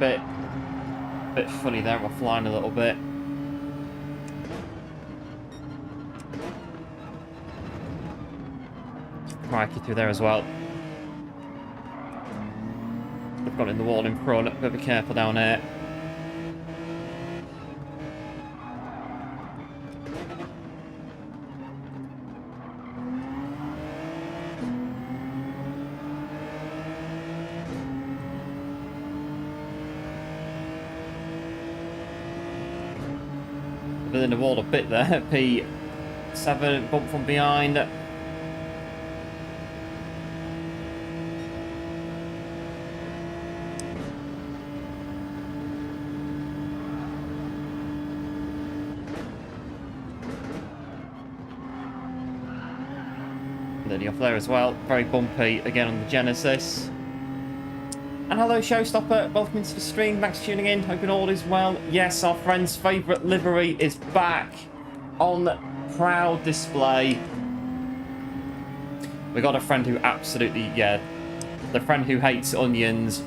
Speaker 1: bit funny there, we're flying a little bit. Crikey through there as well. We've got in the wall in front. Better be careful down here. Within the wall a bit there. P7 bump from behind. Nearly off there as well. Very bumpy again on the Genesis. And hello Showstopper, welcome into the stream. Thanks for tuning in, hoping all is well. Yes, our friend's favourite livery is back on proud display. We got a friend who absolutely, yeah, the friend who hates onions.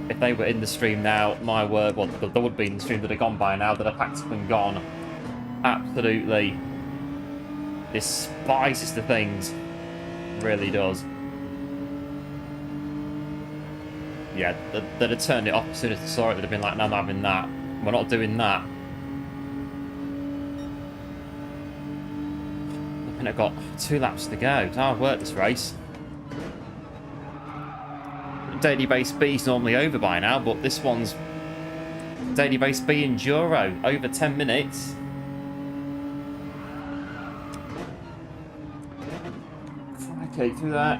Speaker 1: If they were in the stream now, my word, well, they would be in the stream that have gone by now, that have packed up and gone. Absolutely despises the things. Really does. Yeah, they'd have turned it off as soon as they saw it. They'd have been like, no, I'm having that. We're not doing that. I think I've got 2 laps to go. It's hard work, this race. Daily base B's normally over by now, but this one's daily base B Enduro, over 10 minutes. Okay, through that.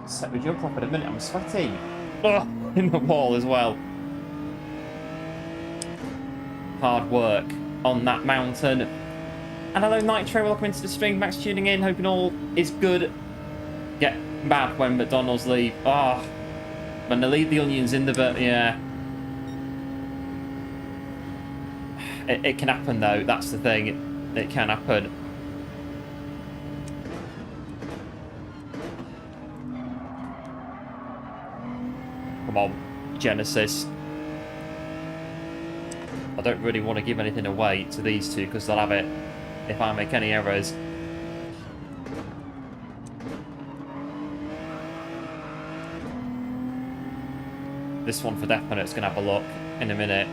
Speaker 1: Set the jump up in a minute, I'm sweaty. Ugh, in the wall as well. Hard work on that mountain. And hello Nitro, welcome into the stream. Max tuning in, hoping all is good. Get bad when McDonald's leave. Ah, oh, when they leave the onions in the bit, yeah. It can happen though, that's the thing. It can happen. Come on, Genesis. I don't really want to give anything away to these two because they'll have it if I make any errors. This one for definite is going to have a look in a minute.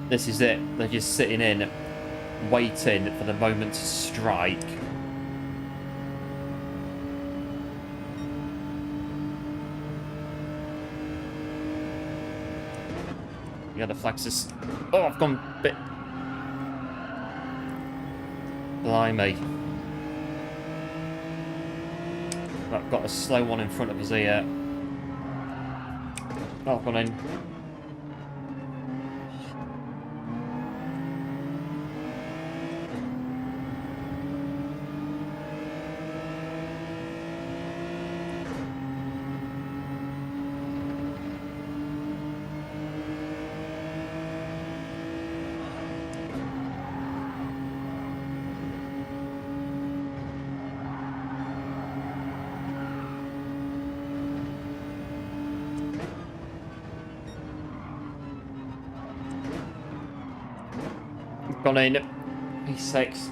Speaker 1: This is it. They're just sitting in, waiting for the moment to strike. Yeah, the flags just... Oh, I've gone a bit... Blimey. I've got a slow one in front of us here. Oh, I've gone in. Gone in, P6.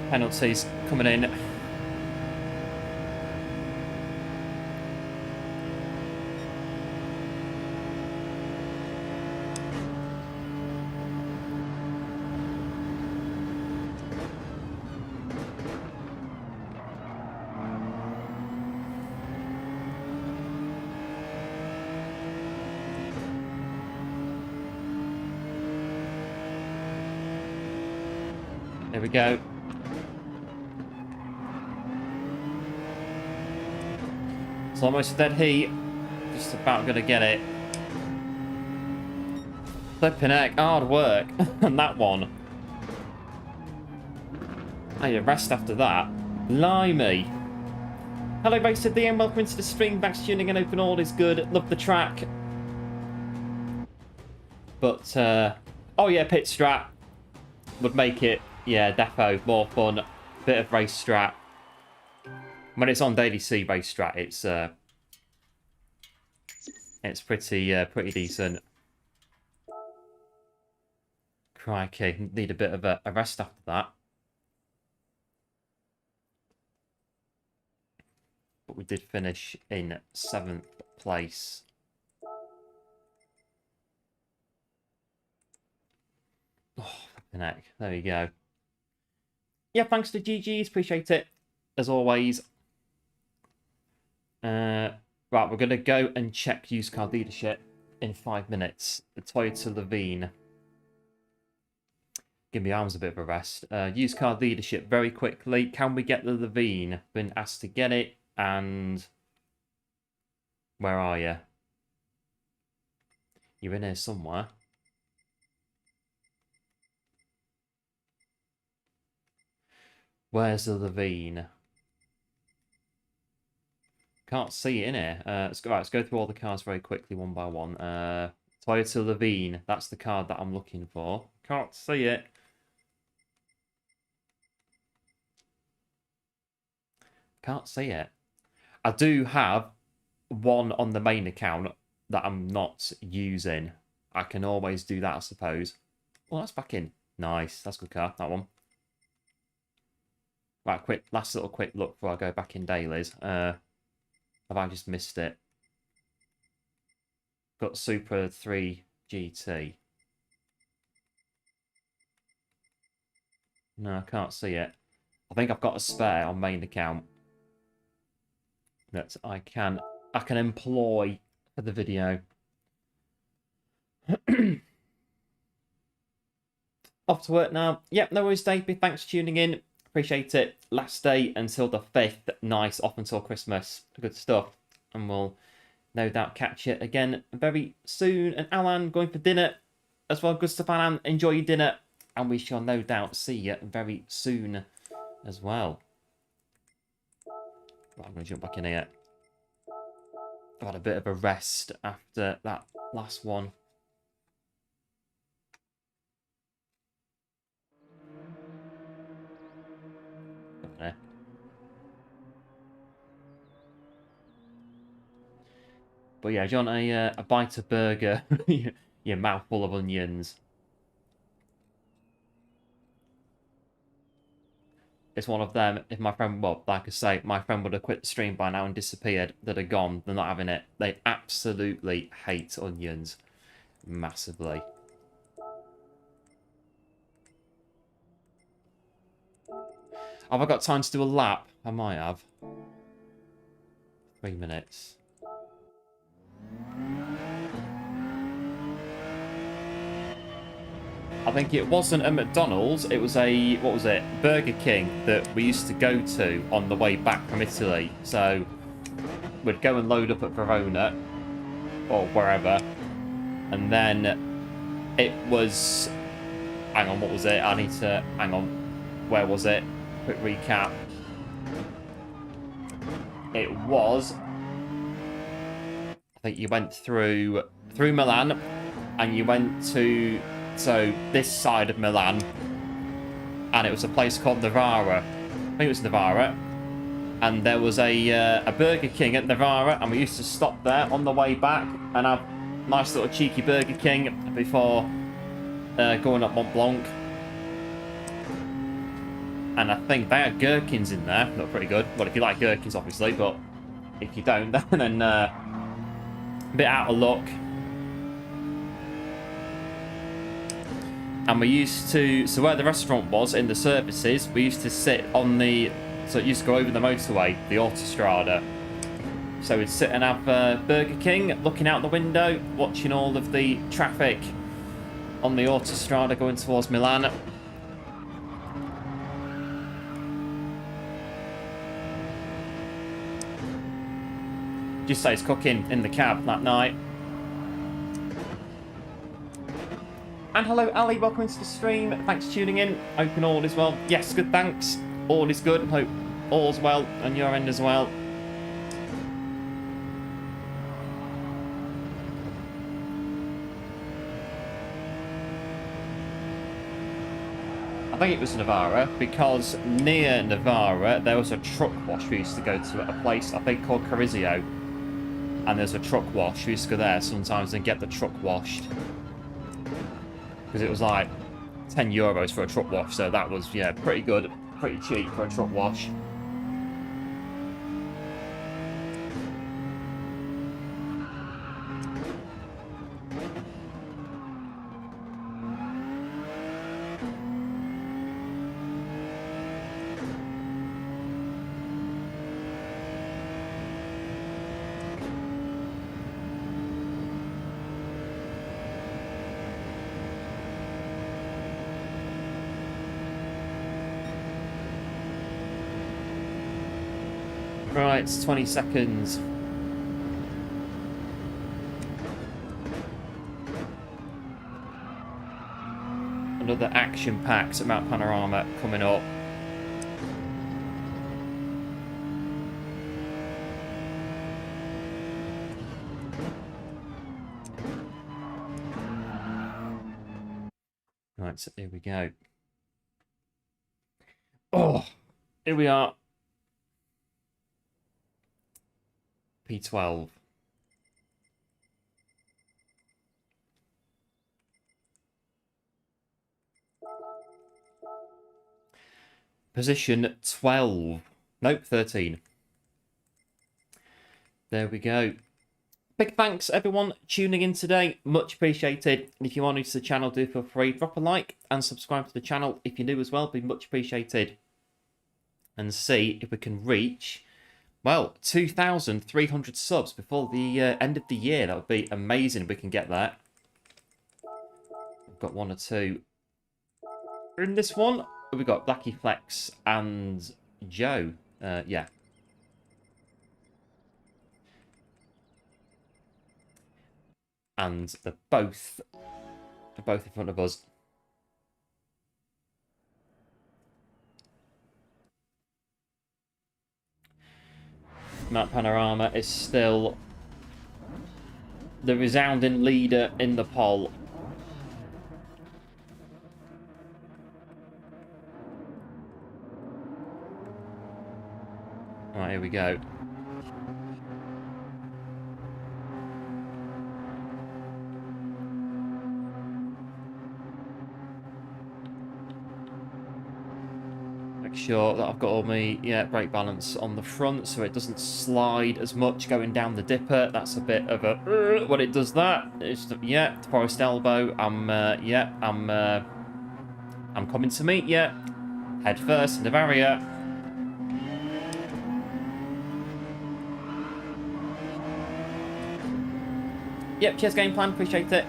Speaker 1: Penalties coming in. Here we go. It's almost dead heat. Just about gonna get it. Flipping heck, hard work on that one. I need a rest after that. Blimey. Hello, Racer DM. Welcome into the stream. Thanks for tuning in. Open all is good. Love the track. But, oh yeah, pit strat would make it, yeah, defo, more fun. Bit of race strat. When it's on Daily C race strat, it's pretty decent. Crikey, need a bit of a rest after that. But we did finish in 7th place. Oh, flipping heck. There you go. Yeah, thanks to GG's. Appreciate it, as always. Right, we're going to go and check used car dealership in 5 minutes. The Toyota Levine. Give my arms a bit of a rest. Used car dealership, very quickly. Can we get the Levine? Been asked to get it, and... Where are you? You're in here somewhere. Where's the Levine? Can't see it in here. Let's go through all the cars very quickly, one by one. Toyota Levine. That's the card that I'm looking for. Can't see it. Can't see it. I do have one on the main account that I'm not using. I can always do that, I suppose. Well, that's back in. Nice. That's a good car, that one. Right, last little quick look before I go back in dailies. Have I just missed it? Got Supra 3 GT. No, I can't see it. I think I've got a spare on main account that I can employ for the video. Off to work now. Yep, no worries, Davey. Thanks for tuning in. Appreciate it. Last day until the 5th. Nice. Off until Christmas. Good stuff. And we'll no doubt catch it again very soon. And Alan, going for dinner as well. Good stuff, Alan. Enjoy your dinner. And we shall no doubt see you very soon as well. Right, I'm going to jump back in here. I've had a bit of a rest after that last one. There. But yeah, do you want a bite of burger? Your mouth full of onions. It's one of them. If my friend, well, like I say, my friend would have quit the stream by now and disappeared, they'd have gone. They're not having it. They absolutely hate onions. Massively. Have I got time to do a lap? I might have. 3 minutes. I think it wasn't a McDonald's, it was a, what was it, Burger King that we used to go to on the way back from Italy. So we'd go and load up at Verona or wherever, and then it was, hang on, what was it? I need to, hang on, where was it? Quick recap. It was, I think you went through Milan, and you went to, so this side of Milan, and it was a place called Novara. I think it was Novara, and there was a Burger King at Novara, and we used to stop there on the way back and have a nice little cheeky Burger King before going up Mont Blanc. And I think they had gherkins in there. Not pretty good. Well, if you like gherkins, obviously, but if you don't, then a bit out of luck. And we used to, so where the restaurant was in the services, we used to sit on the, so it used to go over the motorway, the Autostrada. So we'd sit and have Burger King, looking out the window, watching all of the traffic on the Autostrada going towards Milan. Just say it's cooking in the cab that night. And hello, Ali. Welcome to the stream. Thanks for tuning in. Hoping all is well. Yes, good, thanks. All is good. Hope all's well on your end as well. I think it was Navara, because near Navara there was a truck wash we used to go to at a place I think called Corizio, and there's a truck wash. We used to go there sometimes and get the truck washed because it was like €10 for a truck wash, so that was, yeah, pretty good, pretty cheap for a truck wash. Right, it's 20 seconds. Another action-packed Mount Panorama coming up. Right, so here we go. Oh, here we are. P12. Position 12. Nope, 13. There we go. Big thanks everyone tuning in today. Much appreciated. And if you are new to the channel, do feel free, drop a like and subscribe to the channel if you're new as well. Be much appreciated. And see if we can reach, well, 2,300 subs before the end of the year. That would be amazing if we can get that. We've got one or two in this one. We've got Blackie Flex and Joe. Yeah. And they're both in front of us. Mount Panorama is still the resounding leader in the poll. Right, here we go. Make sure that I've got all my brake balance on the front so it doesn't slide as much going down the dipper. That's a bit of a when it does that. It's the forest elbow. I'm coming to meet you. Head first in the barrier. Yep, cheers game plan, appreciate it.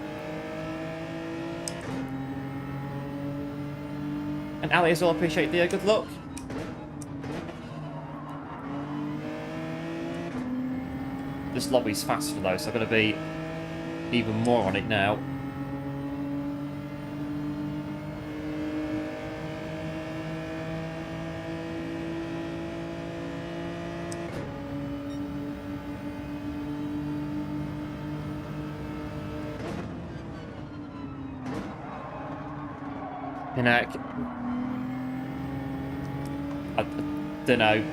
Speaker 1: And Ali as well, appreciate the good luck. This lobby's faster though, so I'm going to be even more on it now. Pinnock. I don't know.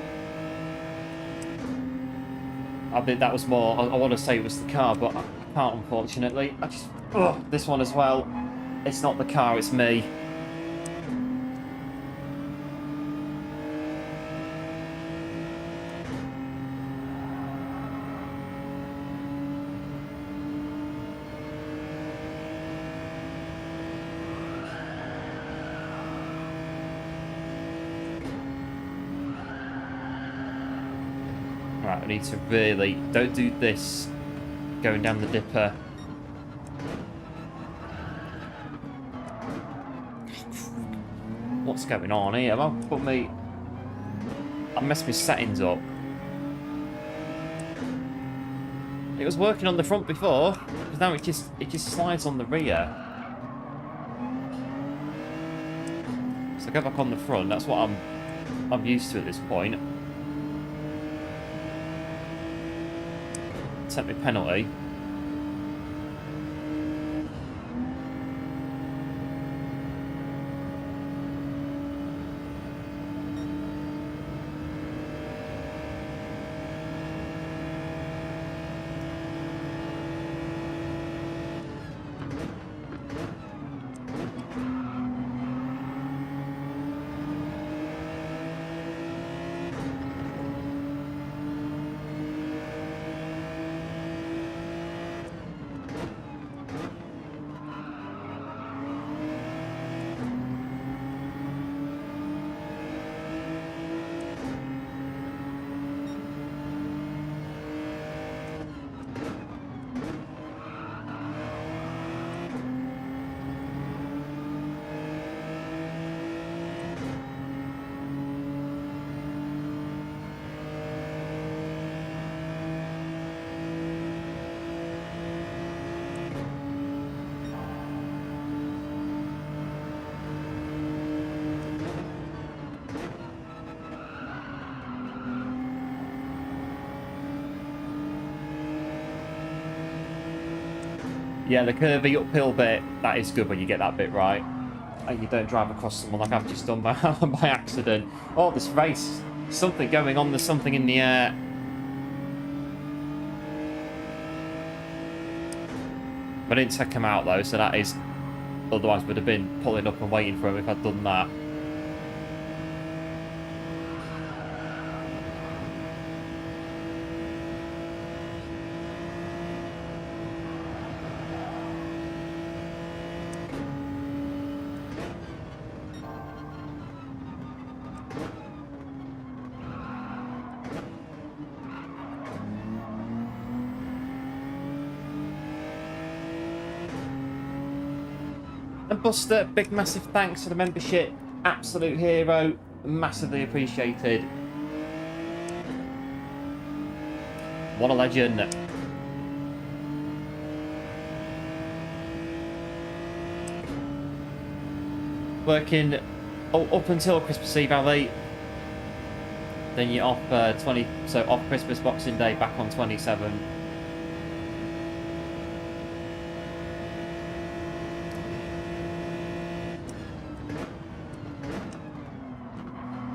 Speaker 1: I think that was more. I want to say it was the car, but I can't, unfortunately. I just. This one as well. It's not the car, it's me. Right, I need to really... Don't do this going down the dipper. What's going on here? I've put me... I messed my settings up. It was working on the front before, because now it just slides on the rear. So go back on the front. That's what I'm used to at this point. Sent me penalty. Yeah, the curvy uphill bit, that is good when you get that bit right. And you don't drive across someone like I've just done by, by accident. Oh, this race. Something going on, there's something in the air. I didn't take him out though, so that is... Otherwise would have been pulling up and waiting for him if I'd done that. And Buster, big massive thanks for the membership. Absolute hero. Massively appreciated. What a legend. Working up until Christmas Eve, Ali. Then you're off 20, so off Christmas Boxing Day, back on 27.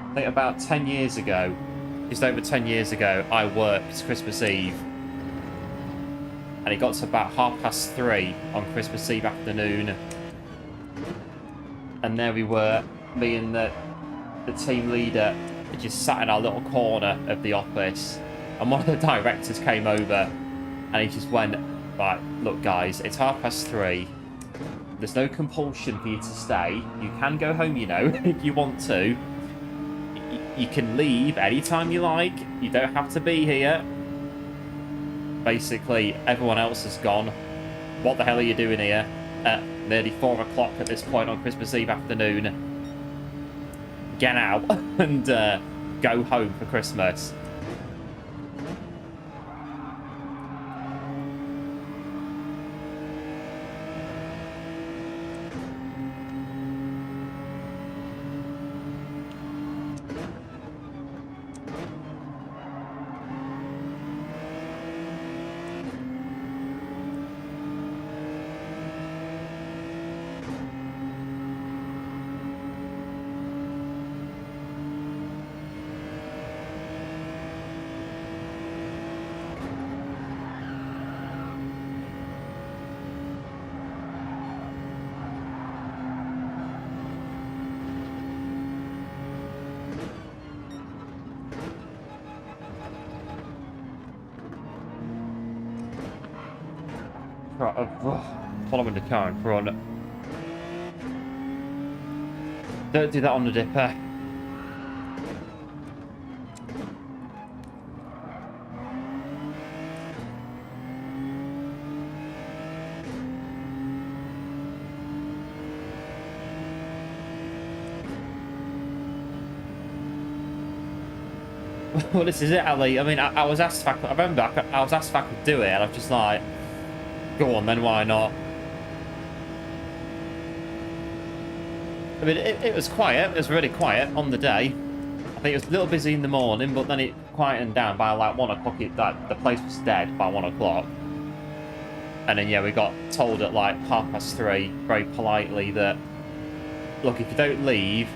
Speaker 1: I think about 10 years ago, just over 10 years ago, I worked Christmas Eve. And it got to about 3:30 on Christmas Eve afternoon. And there we were, me and the team leader, just sat in our little corner of the office. And one of the directors came over and he just went, right, look guys, it's 3:30. There's no compulsion for you to stay. You can go home, you know, if you want to. You can leave anytime you like. You don't have to be here. Basically, everyone else has gone. What the hell are you doing here at nearly 4 o'clock at this point on Christmas Eve afternoon? Get out and go home for Christmas. Following the car in front. Don't do that on the dipper. Well, this is it, Ali. I mean, I was asked if I could, I remember I was asked if I could do it, and I'm just like, go on then, why not? I mean, it was quiet. It was really quiet on the day. I think it was a little busy in the morning, but then it quietened down by like 1 o'clock. The place was dead by 1 o'clock. And then, yeah, we got told at like 3:30, very politely, that, look, if you don't leave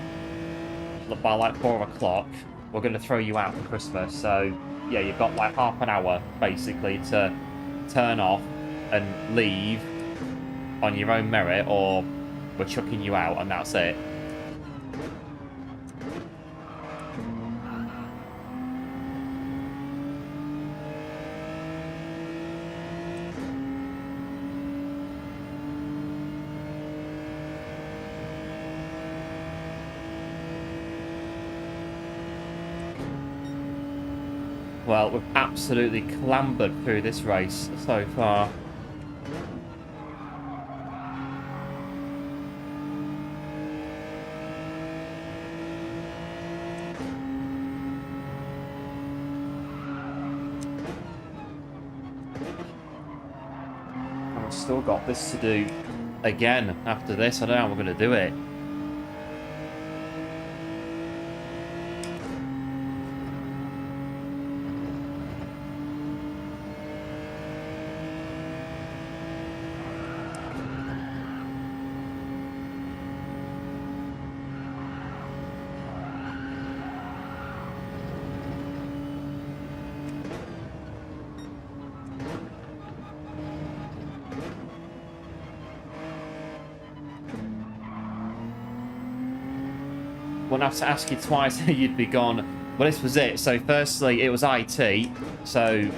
Speaker 1: by like 4 o'clock, we're going to throw you out for Christmas. So, yeah, you've got like half an hour, basically, to turn off and leave on your own merit, or we're chucking you out, and that's it. Well, we've absolutely clambered through this race so far. And we've still got this to do again after this. I don't know how we're going to do it. Wouldn't have to ask you twice you'd be gone. Well, this was it. So firstly, it was IT, so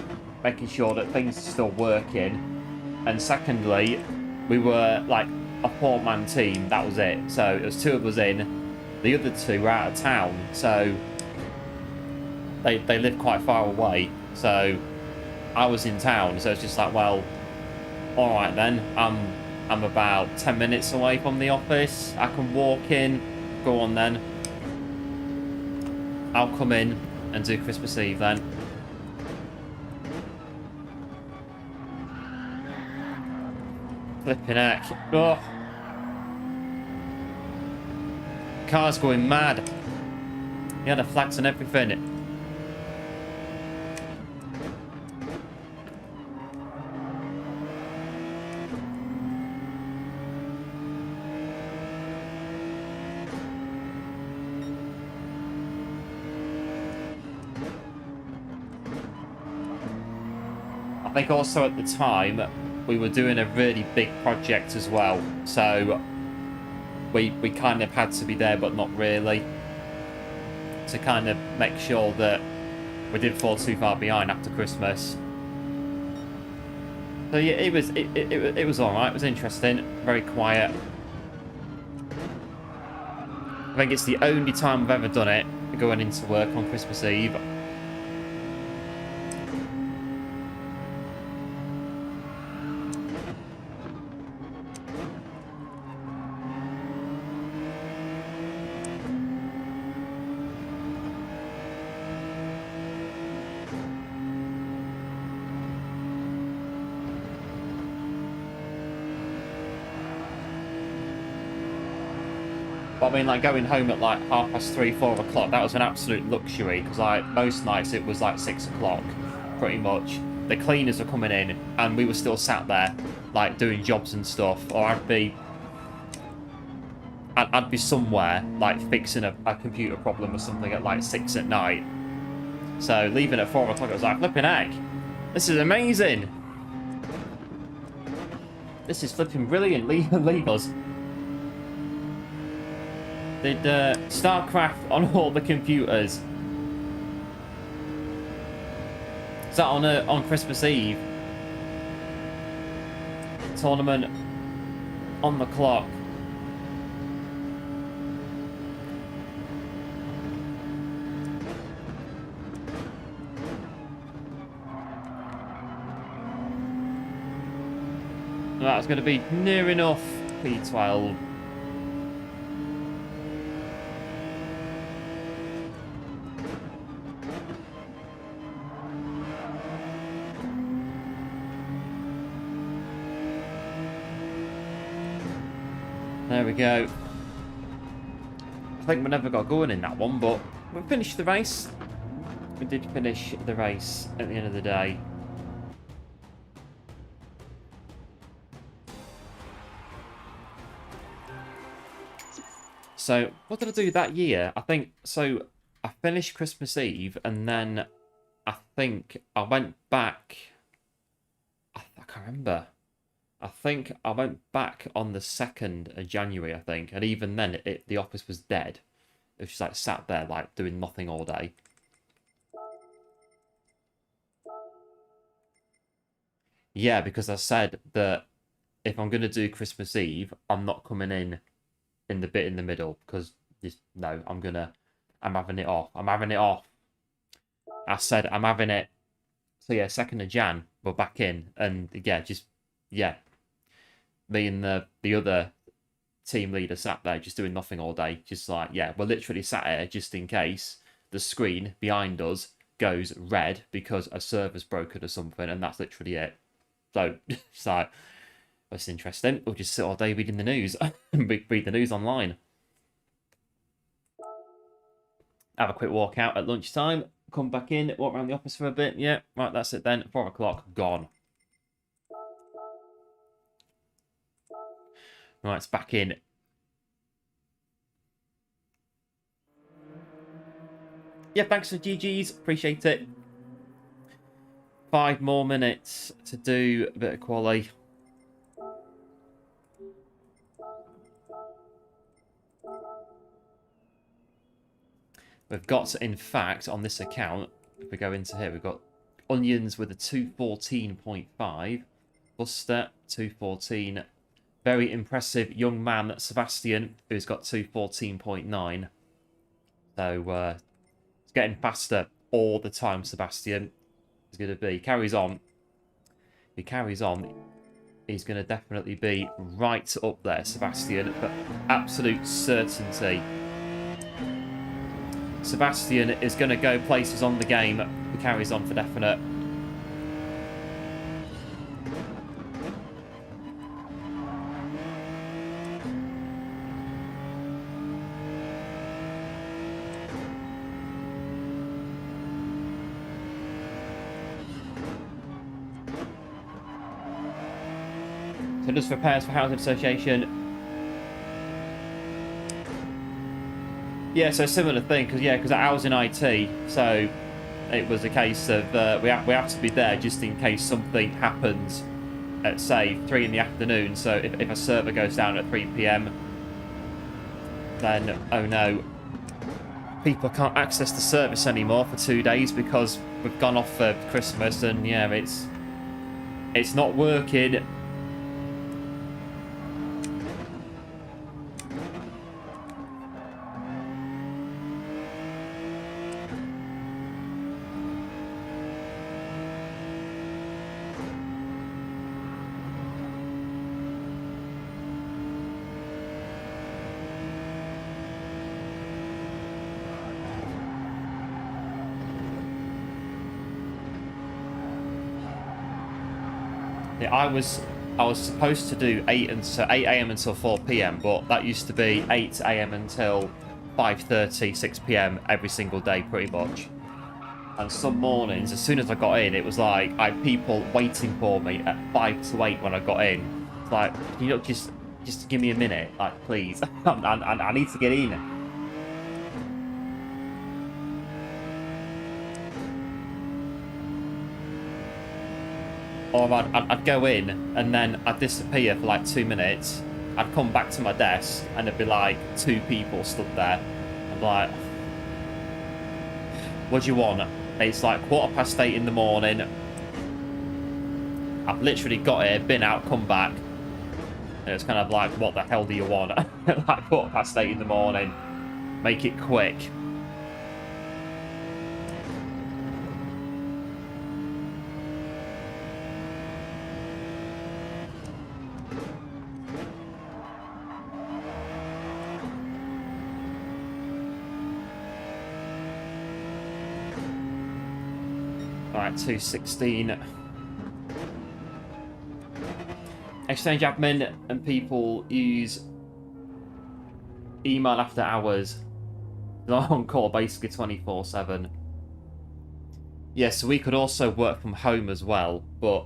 Speaker 1: making sure that things are still working. And secondly, we were like a 4-man team. That was it. So it was 2 of us in. The other 2 were out of town. So they live quite far away. So I was in town. So it's just like, well, all right then. I'm about 10 minutes away from the office. I can walk in. Go on then. I'll come in and do Christmas Eve then. Flipping heck. Oh. Car's going mad. He had the flags and everything. I think also at the time we were doing a really big project as well, so we kind of had to be there, but not really, to kind of make sure that we didn't fall too far behind after Christmas. So yeah, it was all right. It was interesting, very quiet. I think it's the only time I've ever done it, going into work on Christmas Eve. But I mean, like, going home at like 3:30, 4 o'clock, that was an absolute luxury, because like most nights it was like 6 o'clock, pretty much. The cleaners were coming in, and we were still sat there, like, doing jobs and stuff, or I'd be somewhere, like, fixing a computer problem or something at like 6 at night. So leaving at 4 o'clock, I was like, flipping heck, this is amazing. This is flipping brilliant. Leave us. Did StarCraft on all the computers. Is that on Christmas Eve? Tournament on the clock. That's going to be near enough P12. There we go. I think we never got going in that one, but we finished the race. We did finish the race at the end of the day. So, what did I do that year? I think, so I finished Christmas Eve, and then I think I went back. I can't remember. I think I went back on the 2nd of January, I think. And even then, the office was dead. It was just like sat there, like doing nothing all day. Yeah, because I said that if I'm going to do Christmas Eve, I'm not coming in the bit in the middle. Because, no, I'm having it off. I'm having it off. I said I'm having it. So yeah, 2nd of Jan, we're back in. And yeah. Me and the other team leader sat there just doing nothing all day. Just like, yeah, we're literally sat here just in case the screen behind us goes red because a server's broken or something, and that's literally it. So it's like, that's interesting. We'll just sit all day reading the news. Read the news online. Have a quick walk out at lunchtime. Come back in, walk around the office for a bit. Yeah, right, that's it then. 4 o'clock, gone. Right, it's back in. Yeah, thanks for GG's. Appreciate it. 5 more minutes to do a bit of quali. We've got, in fact, on this account, if we go into here, we've got Onions with a 214.5. Buster, 214. Very impressive young man, Sebastian, who's got 214.9. So, it's getting faster all the time, Sebastian. He's going to be. Carries on. If he carries on, he's going to definitely be right up there, Sebastian, for absolute certainty. Sebastian is going to go places on the game. He carries on for definite. So just repairs for Housing Association. Yeah, so similar thing, because I was in IT, so it was a case of we have to be there just in case something happens at, say, 3 in the afternoon. So if a server goes down at 3 PM, then, oh no, people can't access the service anymore for 2 days because we've gone off for Christmas, and yeah, it's not working. I was supposed to do 8 AM until 4 PM, but that used to be 8 AM until 5:30, 6 PM every single day, pretty much. And some mornings, as soon as I got in, it was like I had people waiting for me at 5 to 8 when I got in. It's like, can you not just give me a minute, like, please? I need to get in. Or I'd go in, and then I'd disappear for like 2 minutes. I'd come back to my desk, and there'd be like 2 people stood there. I'm like, what do you want? It's like 8:15 in the morning. I've literally got here, been out, come back. And it's kind of like, what the hell do you want? Like 8:15 in the morning. Make it quick. Alright, 2:16. Exchange admin and people use email after hours. On call basically 24/7. Yeah, so we could also work from home as well, but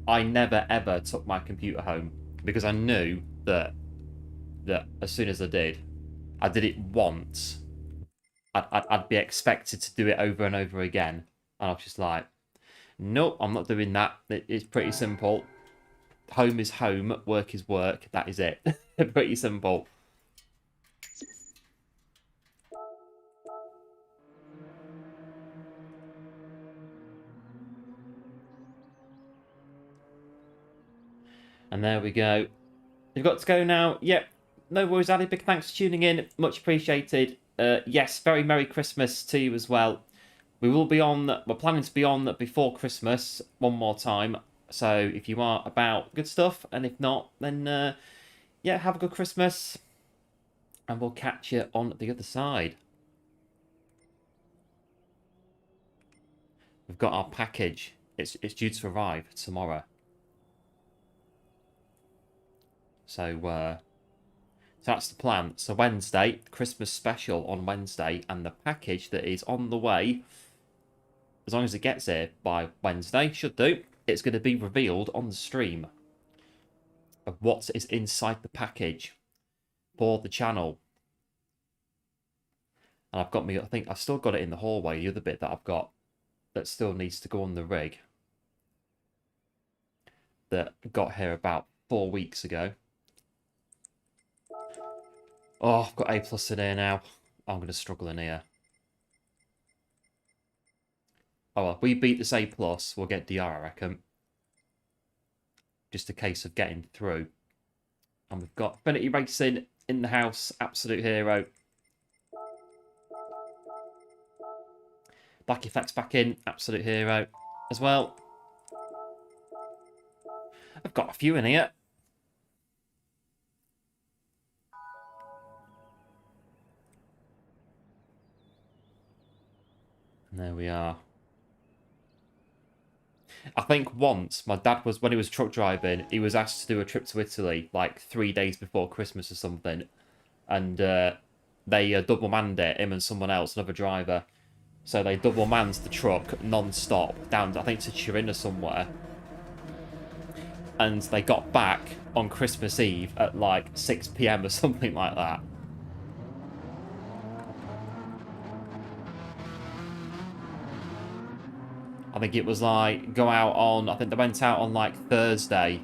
Speaker 1: I never ever took my computer home because I knew that as soon as I did it once, I'd be expected to do it over and over again, and I was just like, nope, I'm not doing that. It's pretty simple. Home is home, work is work. That is it. Pretty simple. And there we go. You've got to go now. Yep. No worries, Ali. Big thanks for tuning in. Much appreciated. Yes, very Merry Christmas to you as well. We will be on. We're planning to be on before Christmas one more time. So if you are about, good stuff. And if not, then yeah, have a good Christmas. And we'll catch you on the other side. We've got our package. It's due to arrive tomorrow. So that's the plan. So Wednesday, Christmas special on Wednesday, and the package that is on the way, as long as it gets here by Wednesday, should do, it's going to be revealed on the stream of what is inside the package for the channel. And I've got me, I think I've still got it in the hallway, the other bit that I've got that still needs to go on the rig that got here about 4 weeks ago. Oh, I've got A+ in here now. I'm going to struggle in here. Oh, well, if we beat this A+, we'll get DR, I reckon. Just a case of getting through. And we've got Affinity Racing in the house. Absolute hero. Black Effects back in. Absolute hero as well. I've got a few in here. And there we are. I think once my dad was, when he was truck driving, he was asked to do a trip to Italy like 3 days before Christmas or something, and they double manned it, him and someone else, another driver. So they double manned the truck non-stop down, I think, to Turin or somewhere, and they got back on Christmas Eve at like 6 PM or something like that. I think it was like, go out on, I think they went out on like Thursday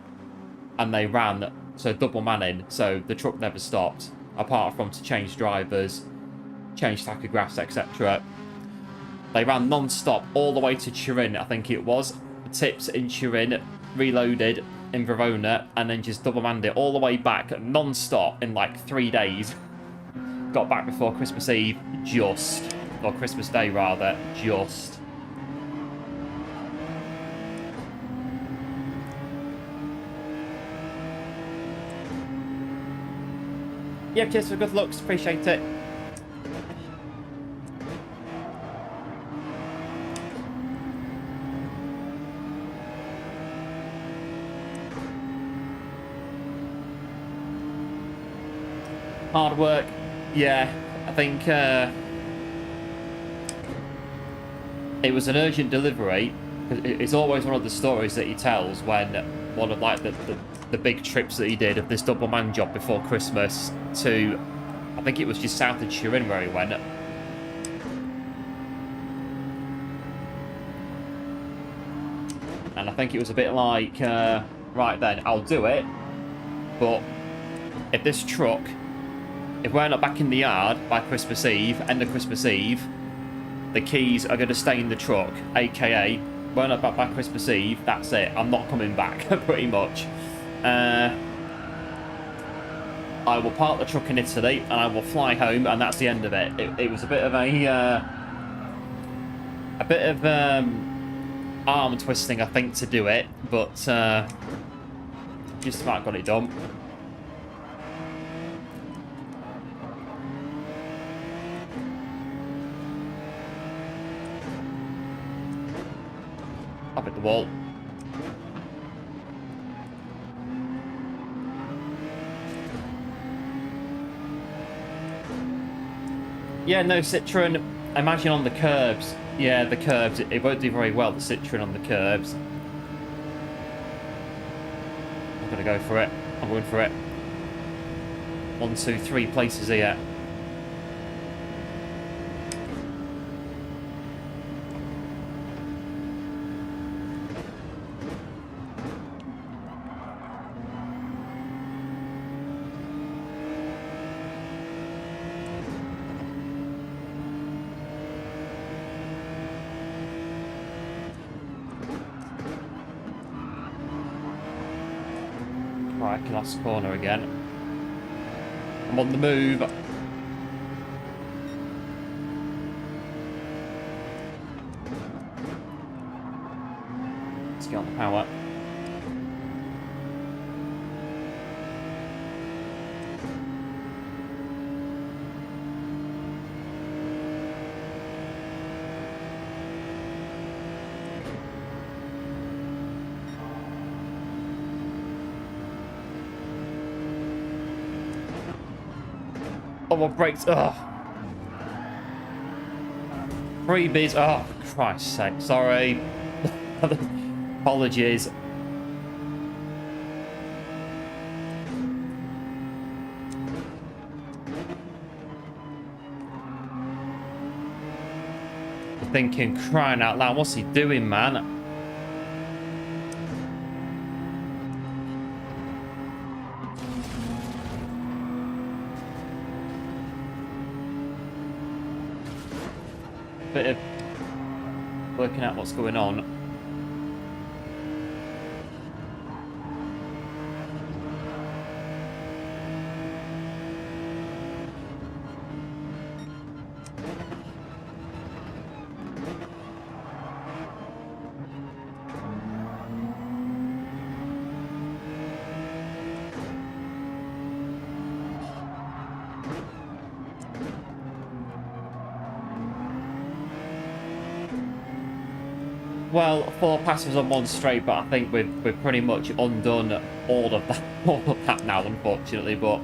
Speaker 1: and they ran, so double manning, so the truck never stopped, apart from to change drivers, change tachographs, etc. They ran non-stop all the way to Turin, I think it was, tips in Turin, reloaded in Verona, and then just double manned it all the way back non-stop in like 3 days. Got back before Christmas Eve, just, or Christmas Day rather, just. Yeah, cheers for good looks. Appreciate it. Hard work. Yeah, I think it was an urgent delivery. It's always one of the stories that he tells when one of like the big trips that he did of this double man job before Christmas to, I think it was just south of Turin where he went. And I think it was a bit like, right then, I'll do it, but if this truck, if we're not back in the yard by Christmas Eve, end of Christmas Eve, the keys are going to stay in the truck, aka, we're not back by Christmas Eve, that's it, I'm not coming back, pretty much. I will park the truck in Italy and I will fly home, and that's the end of it. It was a bit of arm twisting, I think, to do it, but just about got it done. Up at the wall. Yeah, no, Citroen, I imagine on the curbs. Yeah, the curbs, it won't do very well, the Citroen on the curbs. I'm going to go for it. I'm going for it. 1, 2, 3 places here. Right, last corner again. I'm on the move. Let's get on the power. Oh, what brakes? Oh. Freebies. Oh, Christ's sake. Sorry. Apologies. Thinking, crying out loud, what's he doing, man? Bit of working out what's going on. Well, 4 passes on 1 straight, but I think we've pretty much undone all of that now, unfortunately. But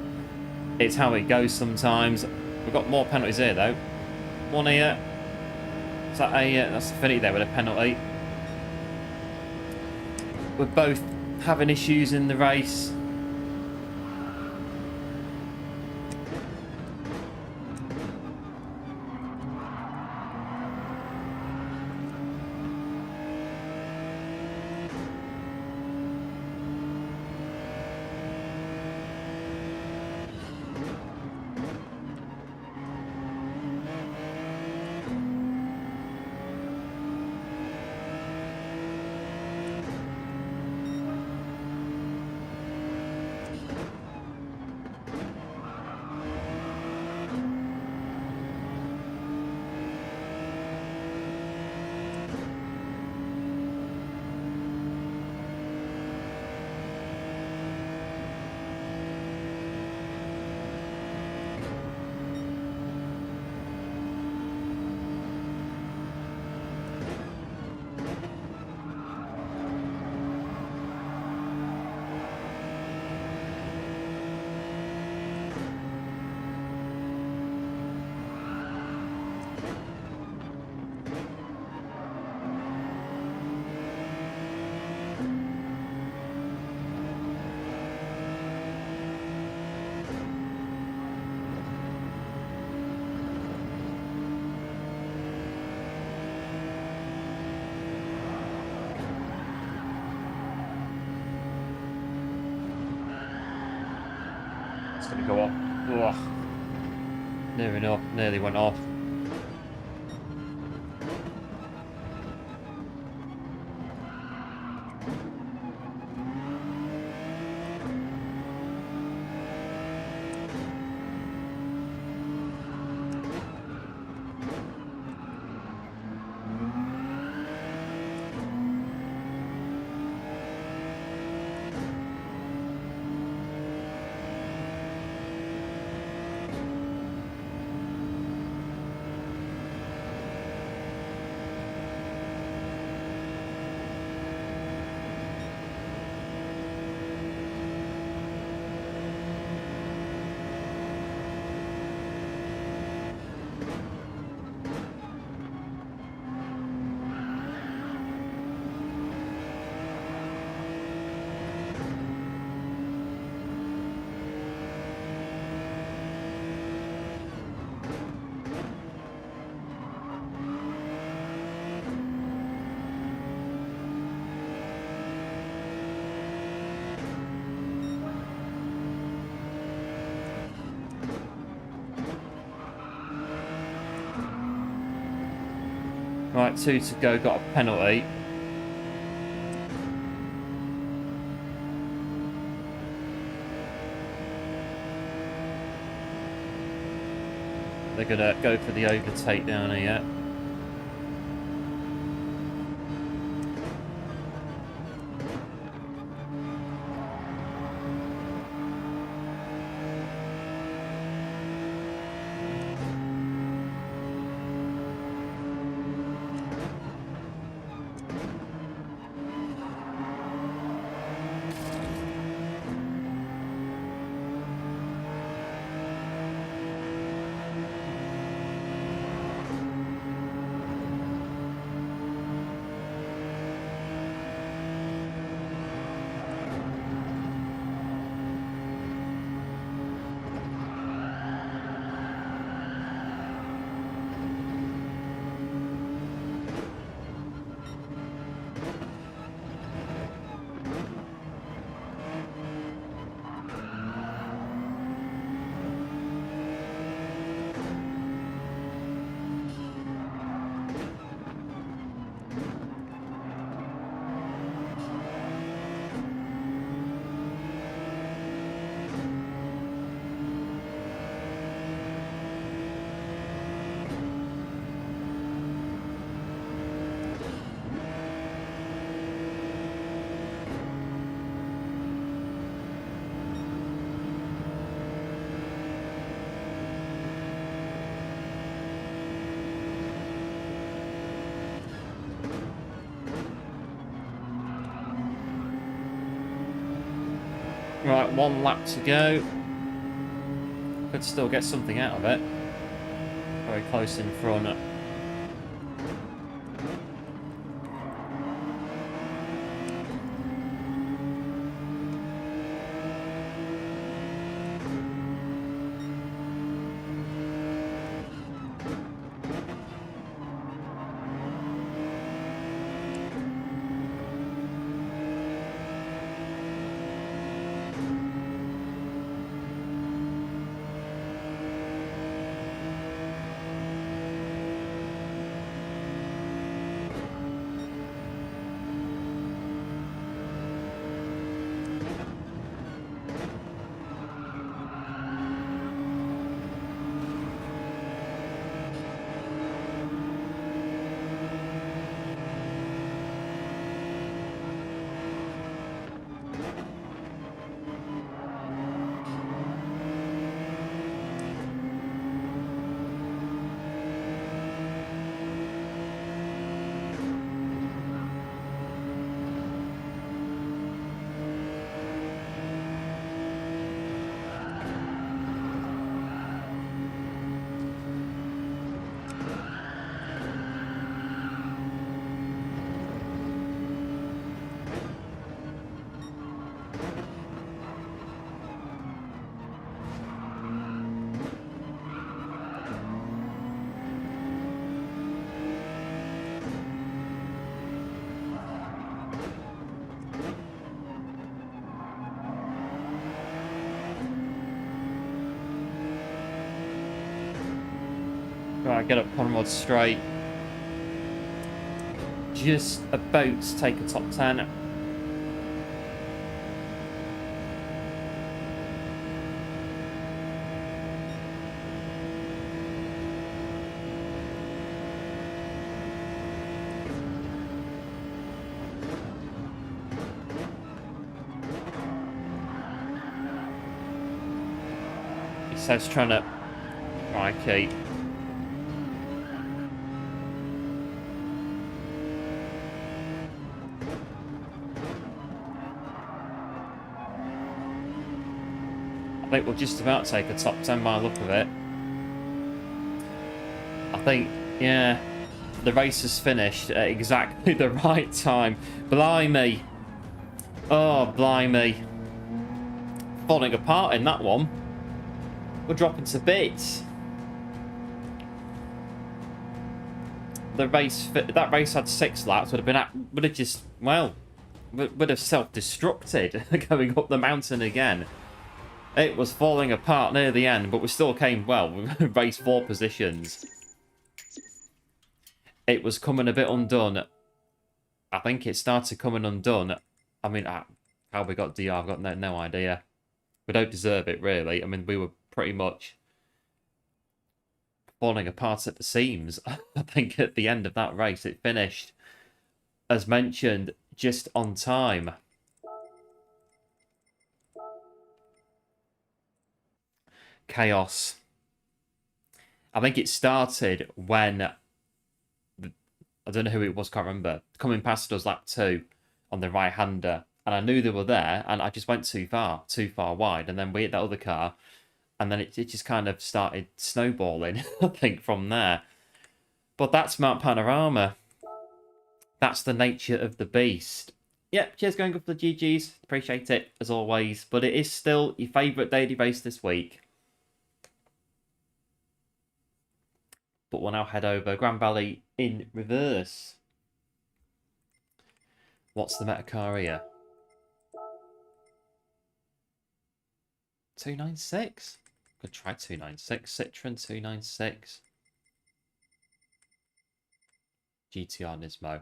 Speaker 1: it's how it goes sometimes. We've got more penalties here, though. 1 here. Is that that's Affinity there with a penalty. We're both having issues in the race. It's going to go off. Ugh. Near enough. Nearly went off. Right, 2 to go, got a penalty. They're going to go for the overtake down here. Right, 1 lap to go. Could still get something out of it. Very close in front. Right, get up Conrod straight. Just about to take a top 10. He says trying to... Crikey. I think we'll just about take a top 10 by the look of it. I think, yeah, the race has finished at exactly the right time. Blimey. Oh, blimey. Falling apart in that one. We're dropping to bits. That race had 6 laps. Would have just, well, would have self-destructed going up the mountain again. It was falling apart near the end, but we still came, well, we raced 4 positions. it was coming a bit undone. I think it started coming undone. I mean, how we got DR, I've got no idea. We don't deserve it, really. I mean, we were pretty much falling apart at the seams. I think at the end of that race, it finished, as mentioned, just on time. Chaos. I think it started when, I don't know who it was, can't remember, coming past us lap 2 on the right-hander, and I knew they were there, and I just went too far wide, and then we hit that other car, and then it just kind of started snowballing, I think, from there. But that's Mount Panorama. That's the nature of the beast. Yep, cheers going good for the GGs. Appreciate it, as always. But it is still your favourite daily race this week. But we'll now head over Grand Valley in reverse. What's the meta car here? 296? Could try 296. Citroen 296. GTR Nismo.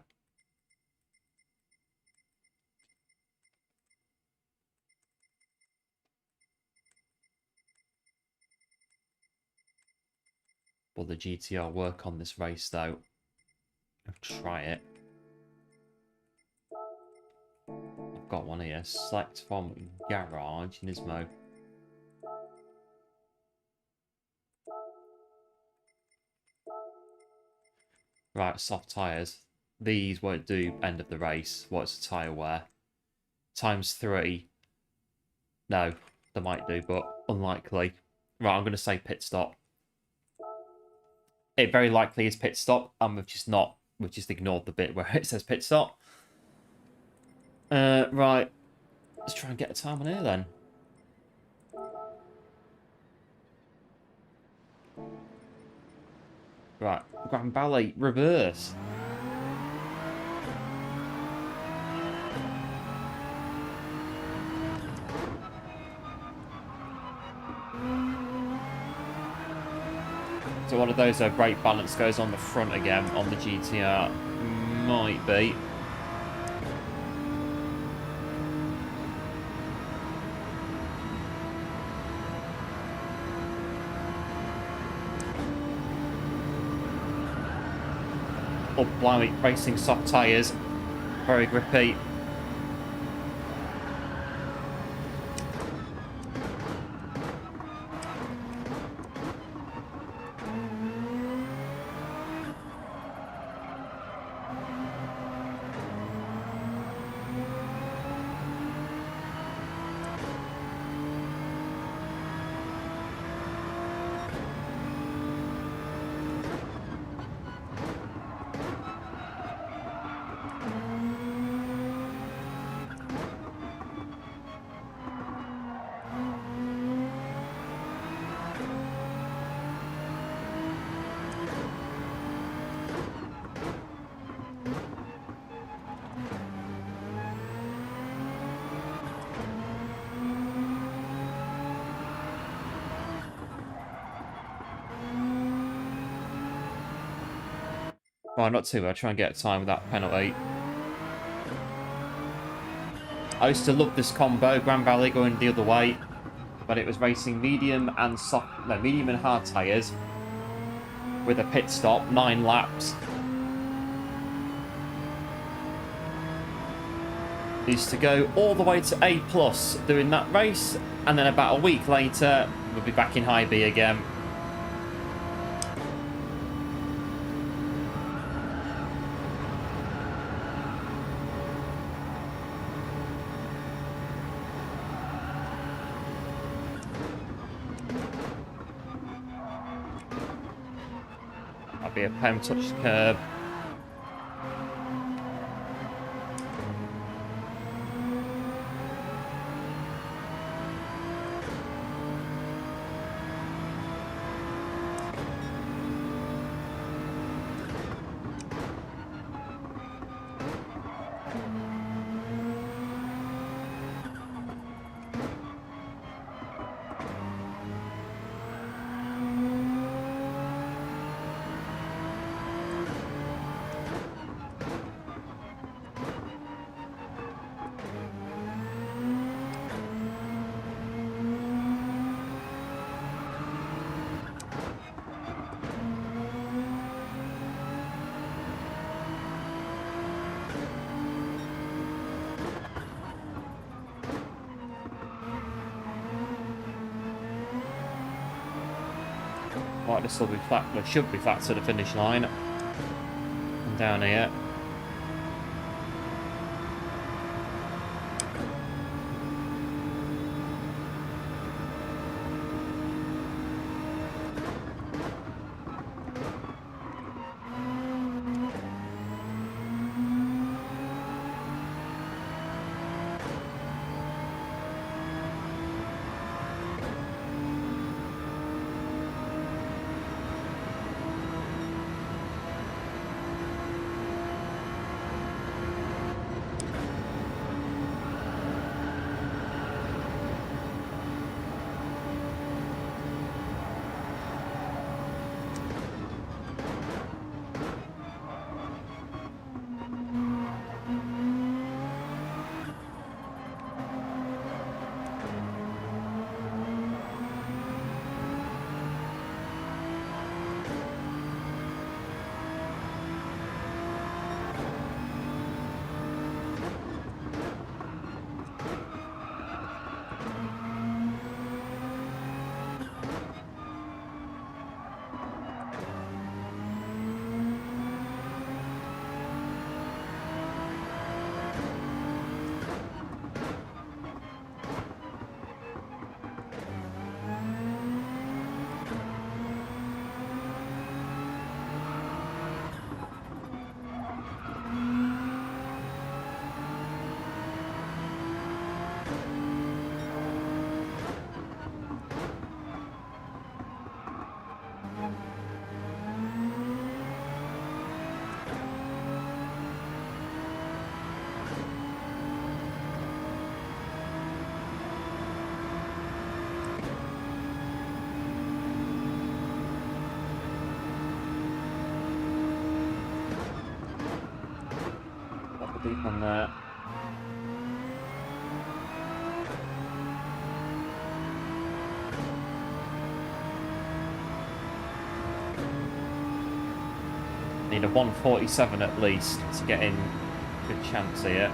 Speaker 1: Will the GTR work on this race, though? I'll try it. I've got one here. Select from Garage Nismo. Right, soft tyres. These won't do end of the race. What's the tyre wear? ×3. No, they might do, but unlikely. Right, I'm going to say pit stop. It very likely is pit stop, and we've just ignored the bit where it says pit stop. Right, let's try and get a time on here then. Right, Grand Valley, reverse. So one of those brake balance goes on the front again on the GTR. Might be. Oh, blimey, racing soft tyres. Very grippy. Oh, not too bad. Try and get a time with that penalty. I used to love this combo, Grand Valley going the other way, but it was racing medium and hard tyres with a pit stop, 9 laps. Used to go all the way to A+ doing that race, and then about a week later, we'll be back in high B again. That'd be a pen touch curb. Right, this will be flat. Well, it should be flat to the finish line. And down here. Deep on there. Need a 147 at least to get in good chance here.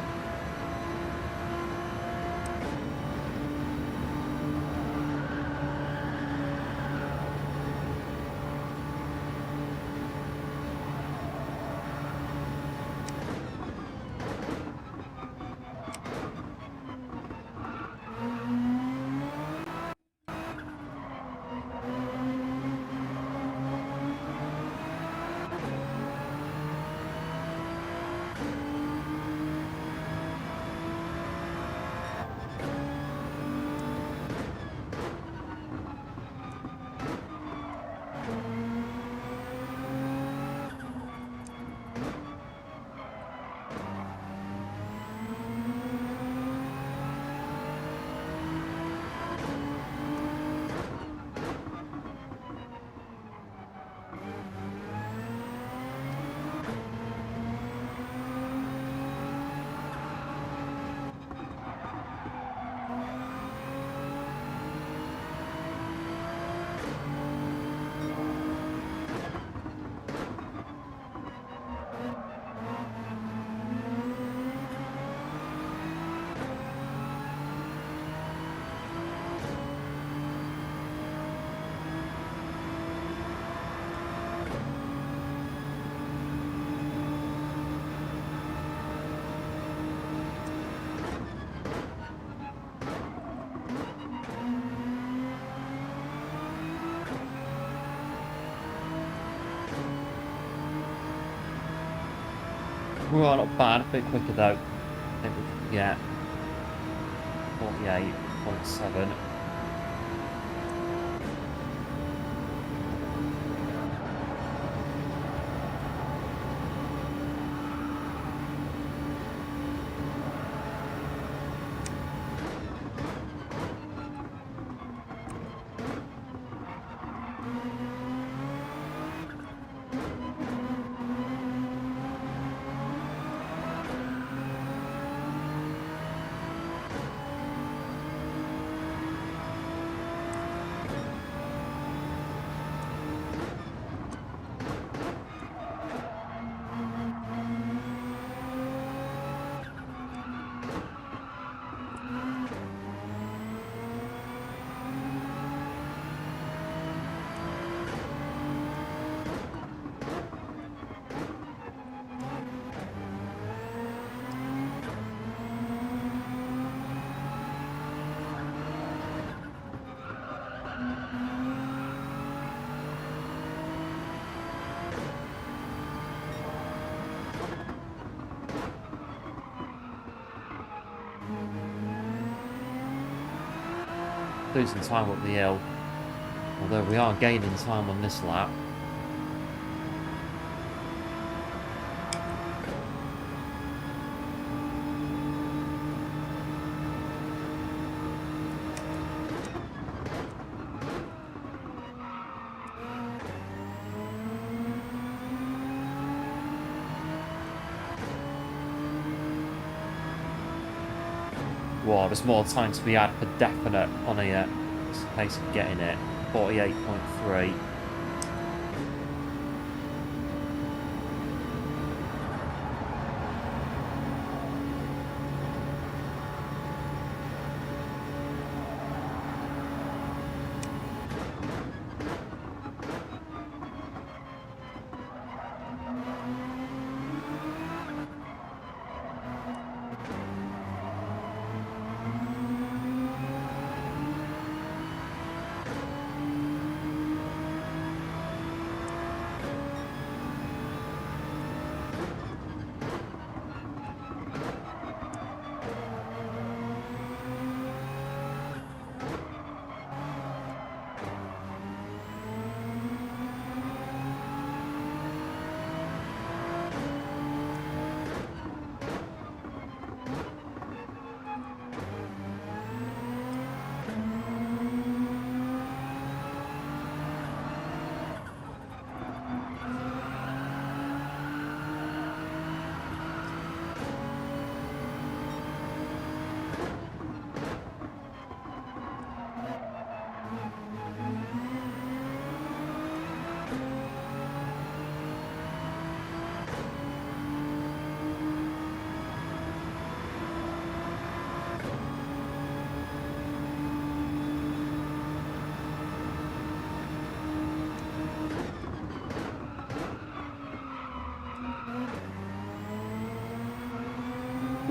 Speaker 1: Well, not bad, a bit quicker though. I think we can get 48.7. losing time up the hill. Although we are gaining time on this lap. Well, there's more time to be had for definite on a pace of getting it. 48.3.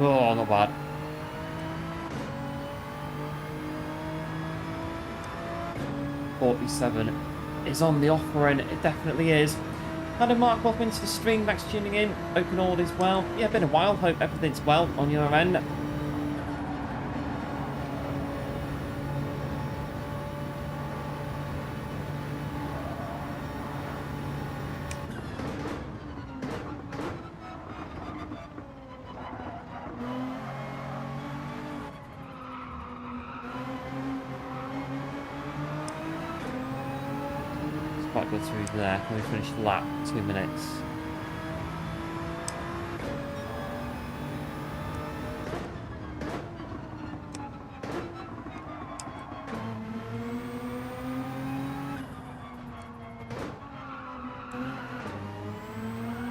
Speaker 1: Oh, not bad. $47 is on the offer, and it definitely is. Hello, Mark. Welcome into the stream. Thanks for tuning in. Hoping all is well. Yeah, been a while. Hope everything's well on your end. Quite good through there. When we finish the lap, 2 minutes.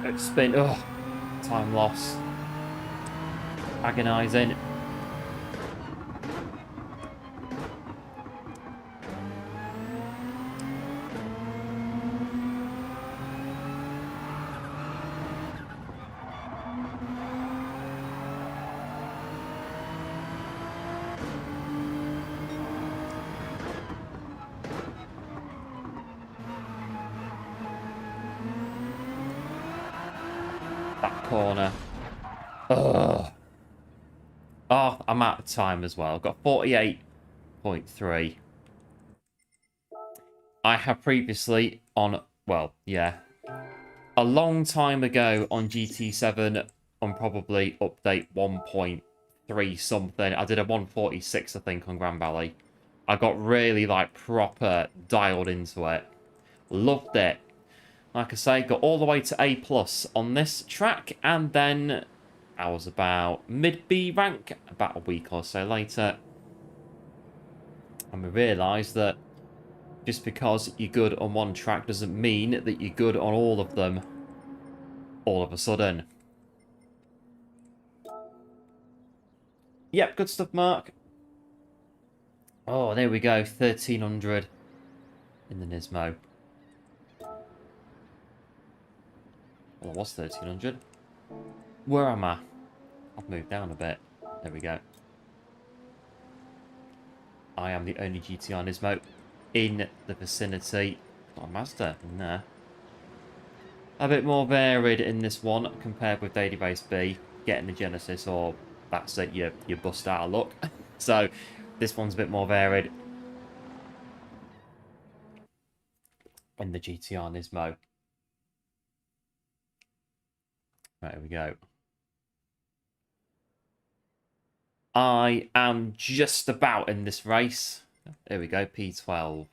Speaker 1: It's been time loss. Agonising. Corner. Oh, I'm out of time as well. I've got 48.3. I have previously on, well, yeah, a long time ago on GT7 on probably update 1.3 something. I did a 146, I think, on Grand Valley. I got really, like, proper dialed into it. Loved it. Like I say, got all the way to A+ on this track, and then I was about mid-B rank about a week or so later. And we realised that just because you're good on one track doesn't mean that you're good on all of them all of a sudden. Yep, good stuff, Mark. Oh, there we go, 1300 in the Nismo. Well, it was 1300. Where am I? I've moved down a bit. There we go. I am the only GTR Nismo in the vicinity. Got a Mazda in there. A bit more varied in this one compared with Database B. Getting the Genesis, or that's it, you bust out of luck. So this one's a bit more varied. on the GTR Nismo. Right, here we go. I am just about in this race. There we go, P12.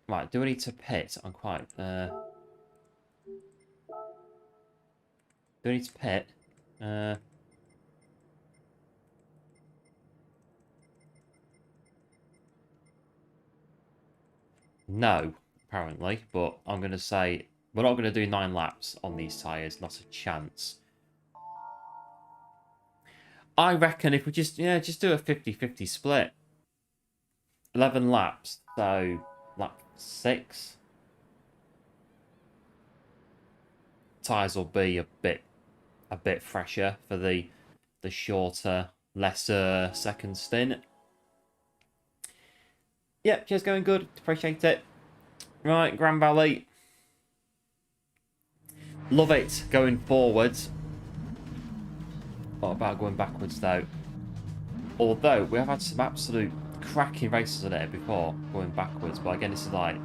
Speaker 1: Right, do I need to pit? I'm quite... do I need to pit? No, apparently. But I'm going to say... We're not going to do 9 laps on these tyres. Not a chance. I reckon if we just do a 50-50 split. 11 laps. So, lap 6. Tyres will be a bit fresher for the shorter, lesser second stint. Yep, just going good. Appreciate it. Right, Grand Valley. Love it going forwards. What about going backwards though? Although we have had some absolute cracking races on it before going backwards, but again, this is like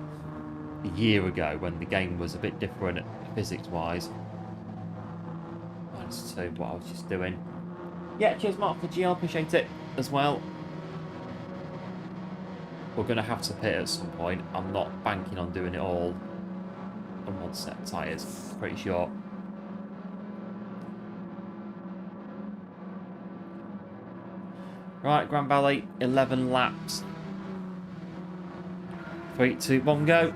Speaker 1: a year ago when the game was a bit different physics-wise. -2, what I was just doing. Yeah, cheers Mark for GL, appreciate it as well. We're going to have to pit at some point. I'm not banking on doing it all on one set of tyres, pretty sure. Right, Grand Valley, 11 laps. 3, 2, 1, go.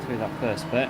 Speaker 1: Through that first bit.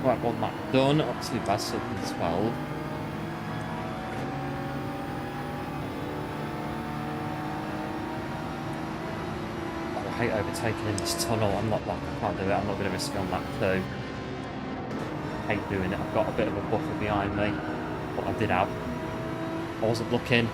Speaker 1: Right, one lap done. Not too bad, so 12. I hate overtaking in this tunnel. I'm not like, I can't do it. I'm not going to risk it on lap 2. Hate doing it. I've got a bit of a buffer behind me. But I did have. I wasn't looking.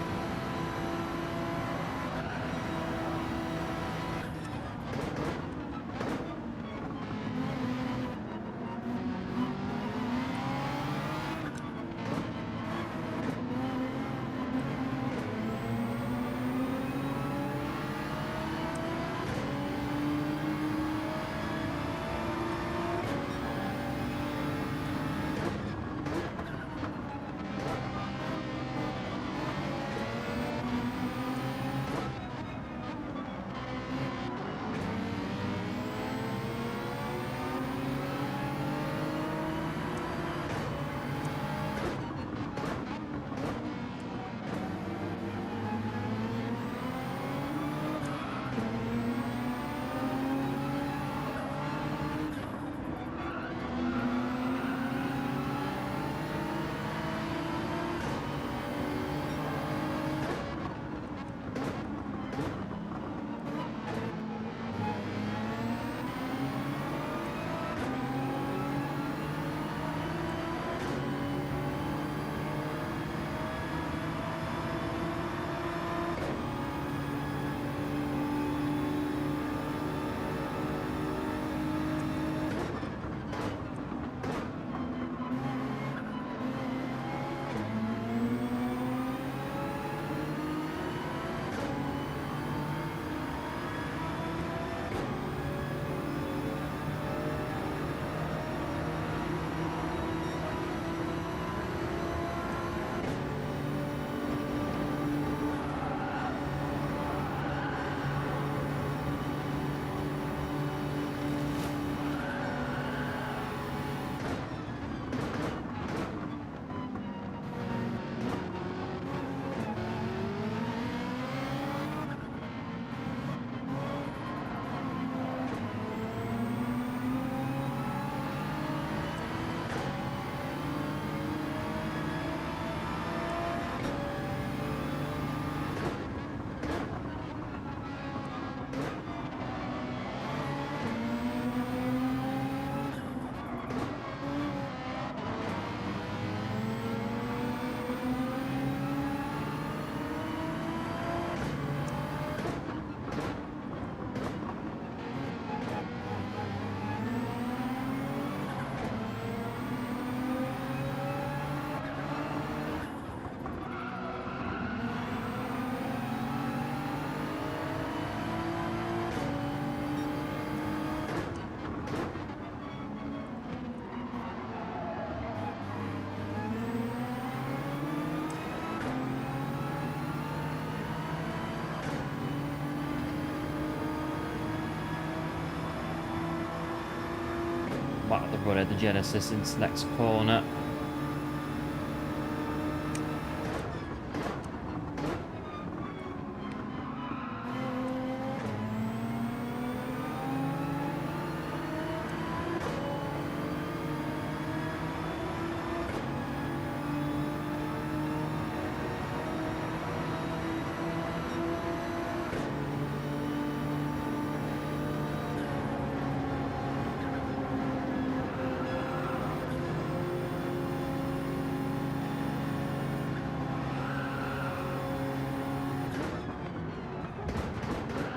Speaker 1: out of the run of the Genesis into the next corner.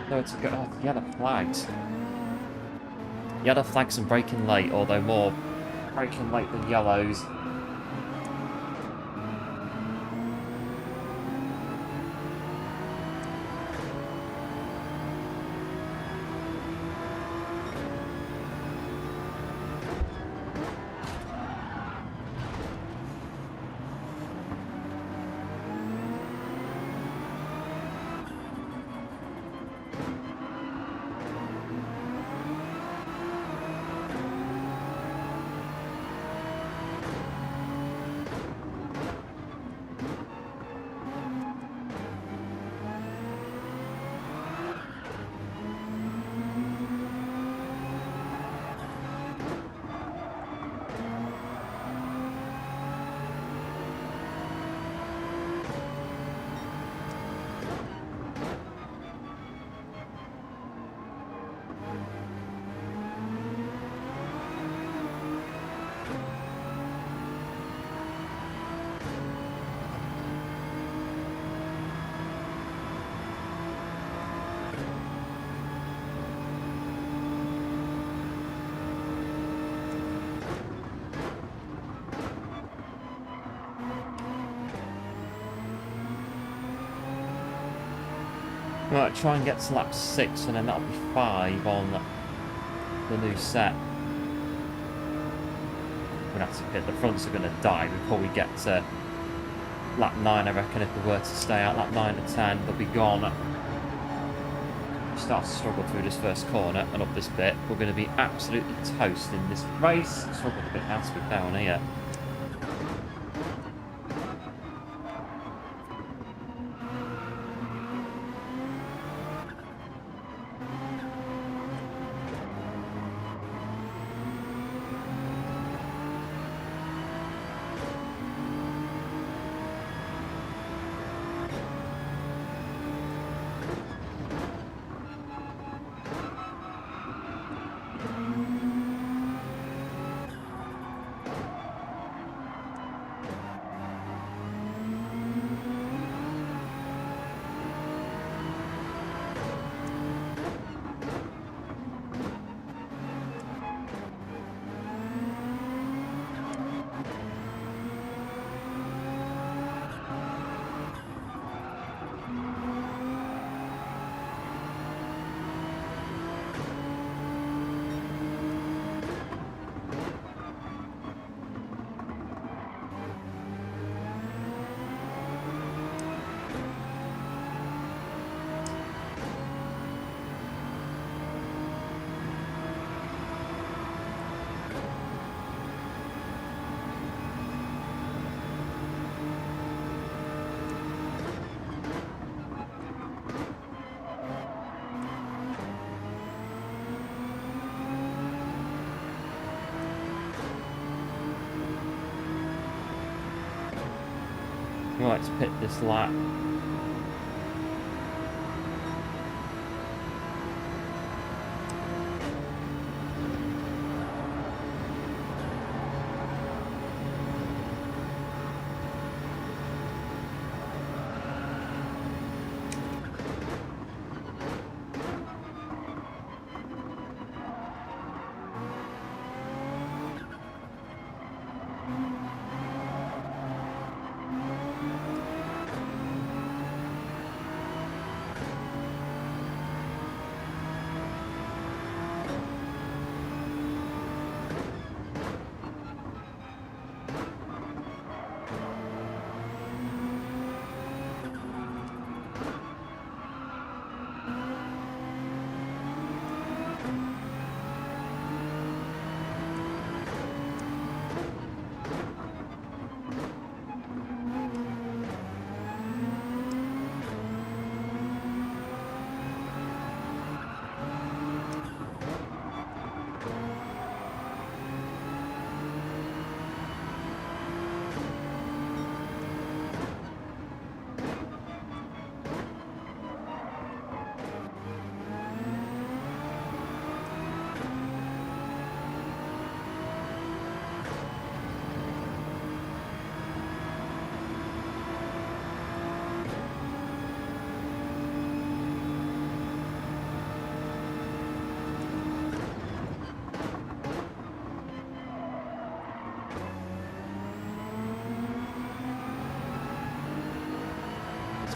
Speaker 1: No, it's good. Oh, yellow flags. Yellow flags and braking late, although more braking late than yellows. Right, try and get to lap 6 and then that'll be 5 on the new set. We're gonna have to hit, the fronts are gonna die before we get to lap 9, I reckon. If we were to stay out lap 9 to 10, they'll be gone. Start to struggle through this first corner and up this bit. We're going to be absolutely toast in this race. Struggled a bit now to be down here. Right, to pit this lap.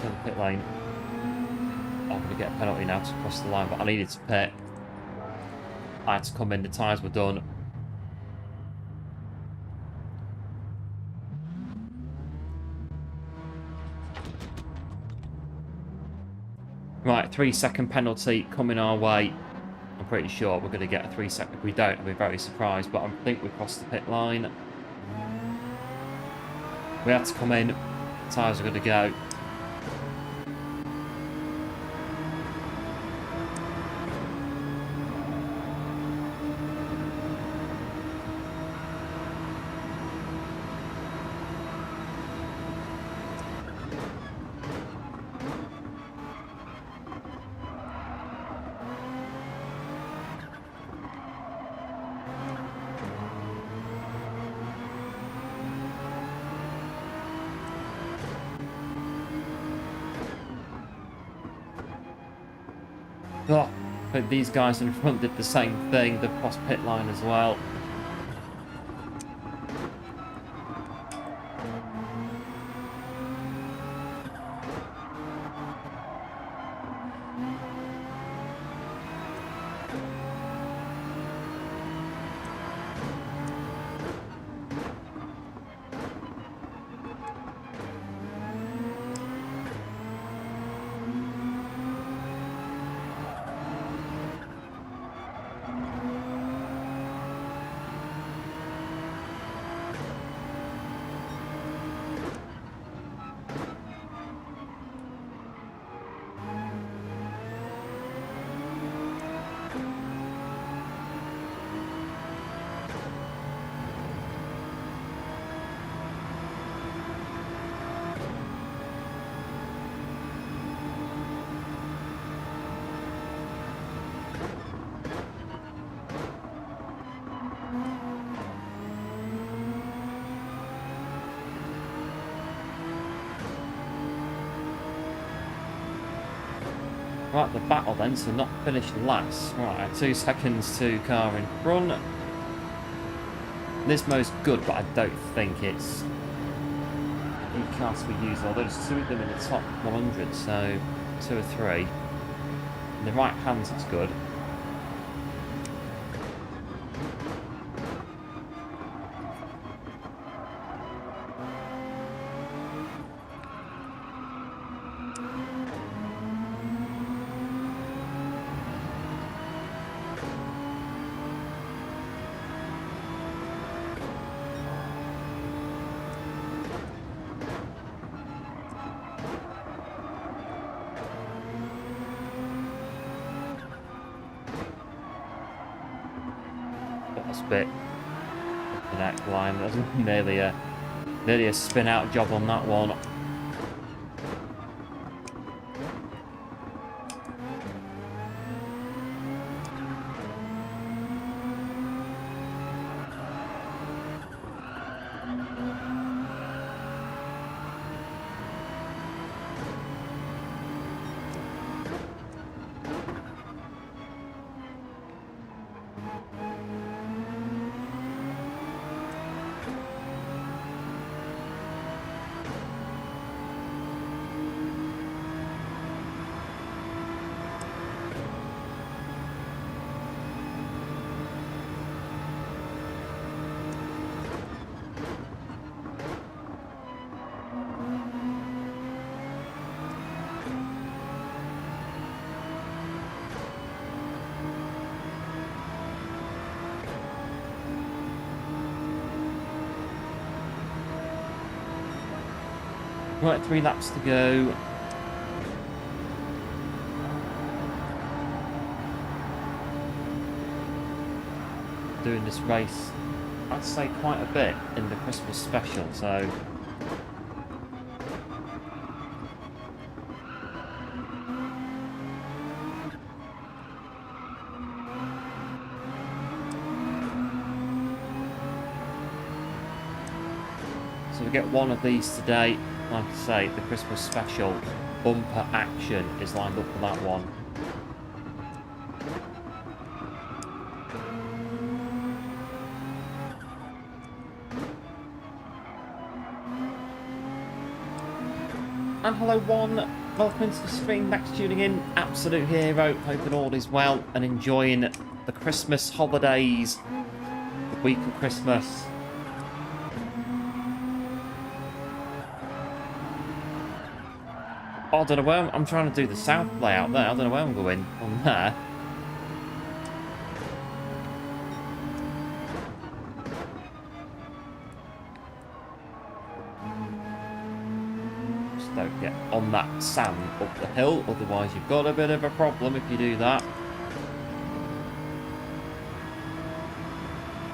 Speaker 1: to the pit lane. I'm going to get a penalty now to cross the line, but I needed to pit. I had to come in, the tyres were done. Right, 3-second penalty coming our way. I'm pretty sure we're going to get a 3-second. If we don't, I'll be very surprised, but I think we crossed the pit line. We had to come in. Tyres are going to go. Oh, but these guys in front did the same thing. They've crossed pit line as well. Right, the battle then, so not finished last. Right, 2 seconds to car in front. Nismo's good, but I don't think it's a car to be used. Although there's 2 of them in the top 100, so 2 or 3. In the right hands, it's good. Bit the neck line. That was nearly a spin out job on that one. Right, 3 laps to go. Doing this race, I'd say quite a bit in the Christmas special, so we get one of these today. Like I say, the Christmas special bumper action is lined up for that one. and hello one. Welcome into the stream. Thanks for tuning in. Absolute hero. Hoping all is well and enjoying the Christmas holidays. The week of Christmas. Oh, I don't know where I'm trying to do the south layout there. I don't know where I'm going on there. Just don't get on that sand up the hill, otherwise you've got a bit of a problem if you do that.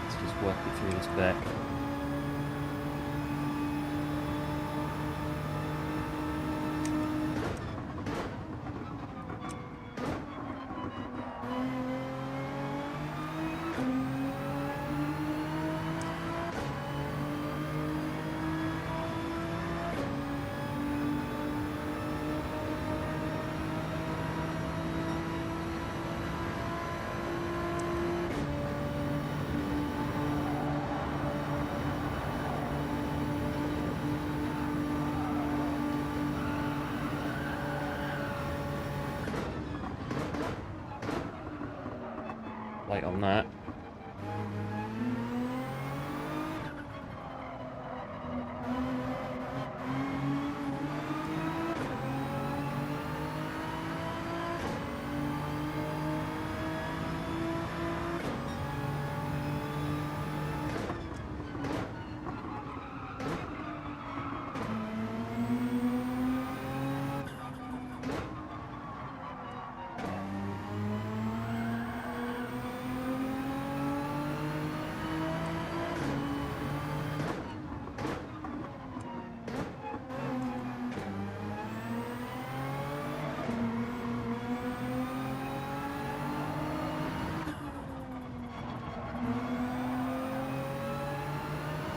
Speaker 1: Let's just work it through this bit. Light on that.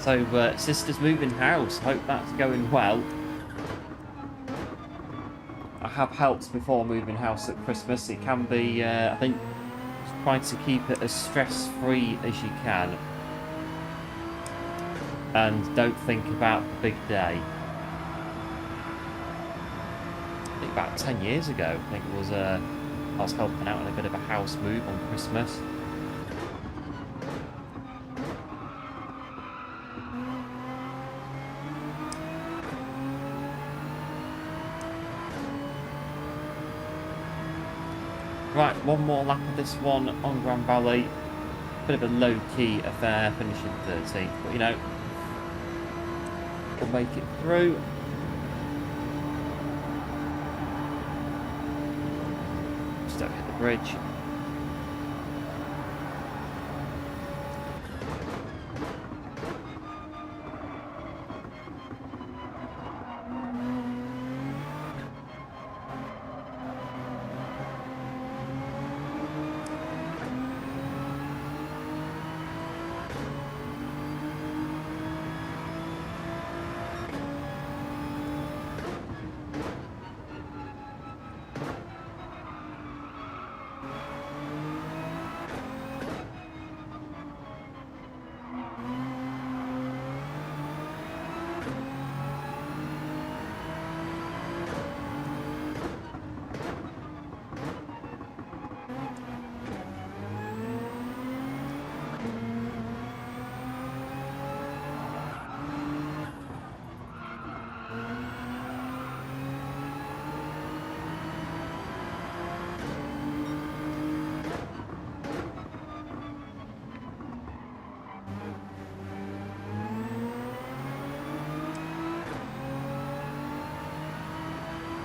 Speaker 1: So, sister's moving house. Hope that's going well. I have helped before moving house at Christmas. It can be, I think, trying to keep it as stress-free as you can. And don't think about the big day. I think about 10 years ago, I think it was, I was helping out in a bit of a house move on Christmas. Right, one more lap of this one on Grand Valley. Bit of a low-key affair, finishing 13th, but you know, we'll make it through. Just don't hit the bridge.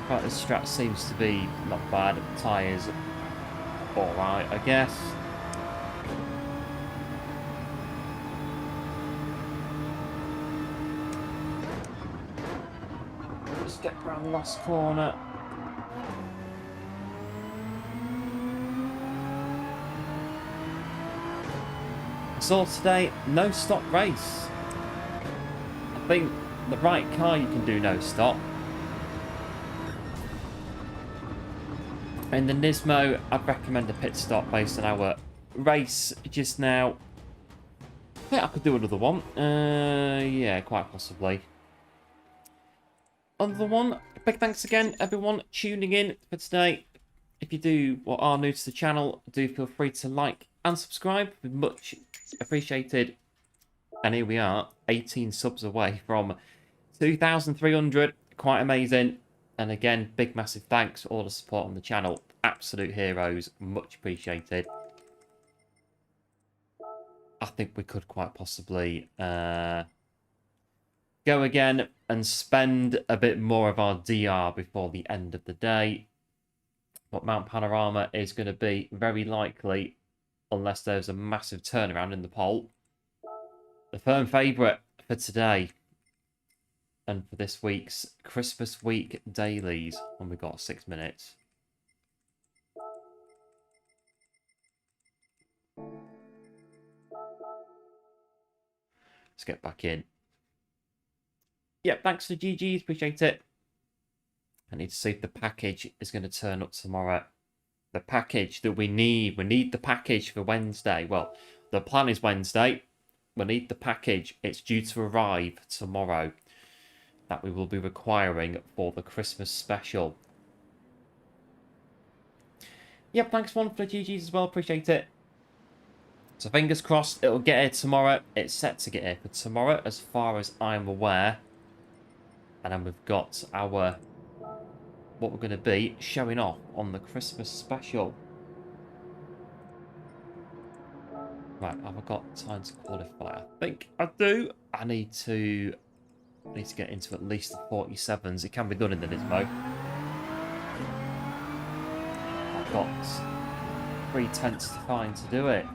Speaker 1: Right, this strat seems to be not bad. The tyres are alright, I guess. Just get around the last corner. So today, no stop race. I think the right car you can do no stop. In the Nismo, I'd recommend a pit stop based on our race just now. I think I could do another one. Yeah, quite possibly. Another one, big thanks again, everyone, tuning in for today. If you do or are new to the channel, do feel free to like and subscribe. Much appreciated. And here we are, 18 subs away from 2,300. Quite amazing. And again, big massive thanks for all the support on the channel. Absolute heroes. Much appreciated. I think we could quite possibly go again and spend a bit more of our DR before the end of the day. But Mount Panorama is going to be very likely, unless there's a massive turnaround in the poll, the firm favourite for today and for this week's Christmas week dailies. And we've got 6 minutes. Let's get back in. Yep, thanks to GG's, appreciate it. I need to see if the package is going to turn up tomorrow. The package that we need the package for Wednesday. Well, the plan is Wednesday. We need the package. It's due to arrive tomorrow. That we will be requiring for the Christmas special. Yep, thanks one for the GG's as well. Appreciate it. So fingers crossed it'll get here tomorrow. It's set to get here for tomorrow as far as I'm aware. And then we've got our... what we're going to be showing off on the Christmas special. Right, have I got time to qualify? I think I do. I need to get into at least the 47s. It can be done in the Nismo. I've got 3/10 to find to do it.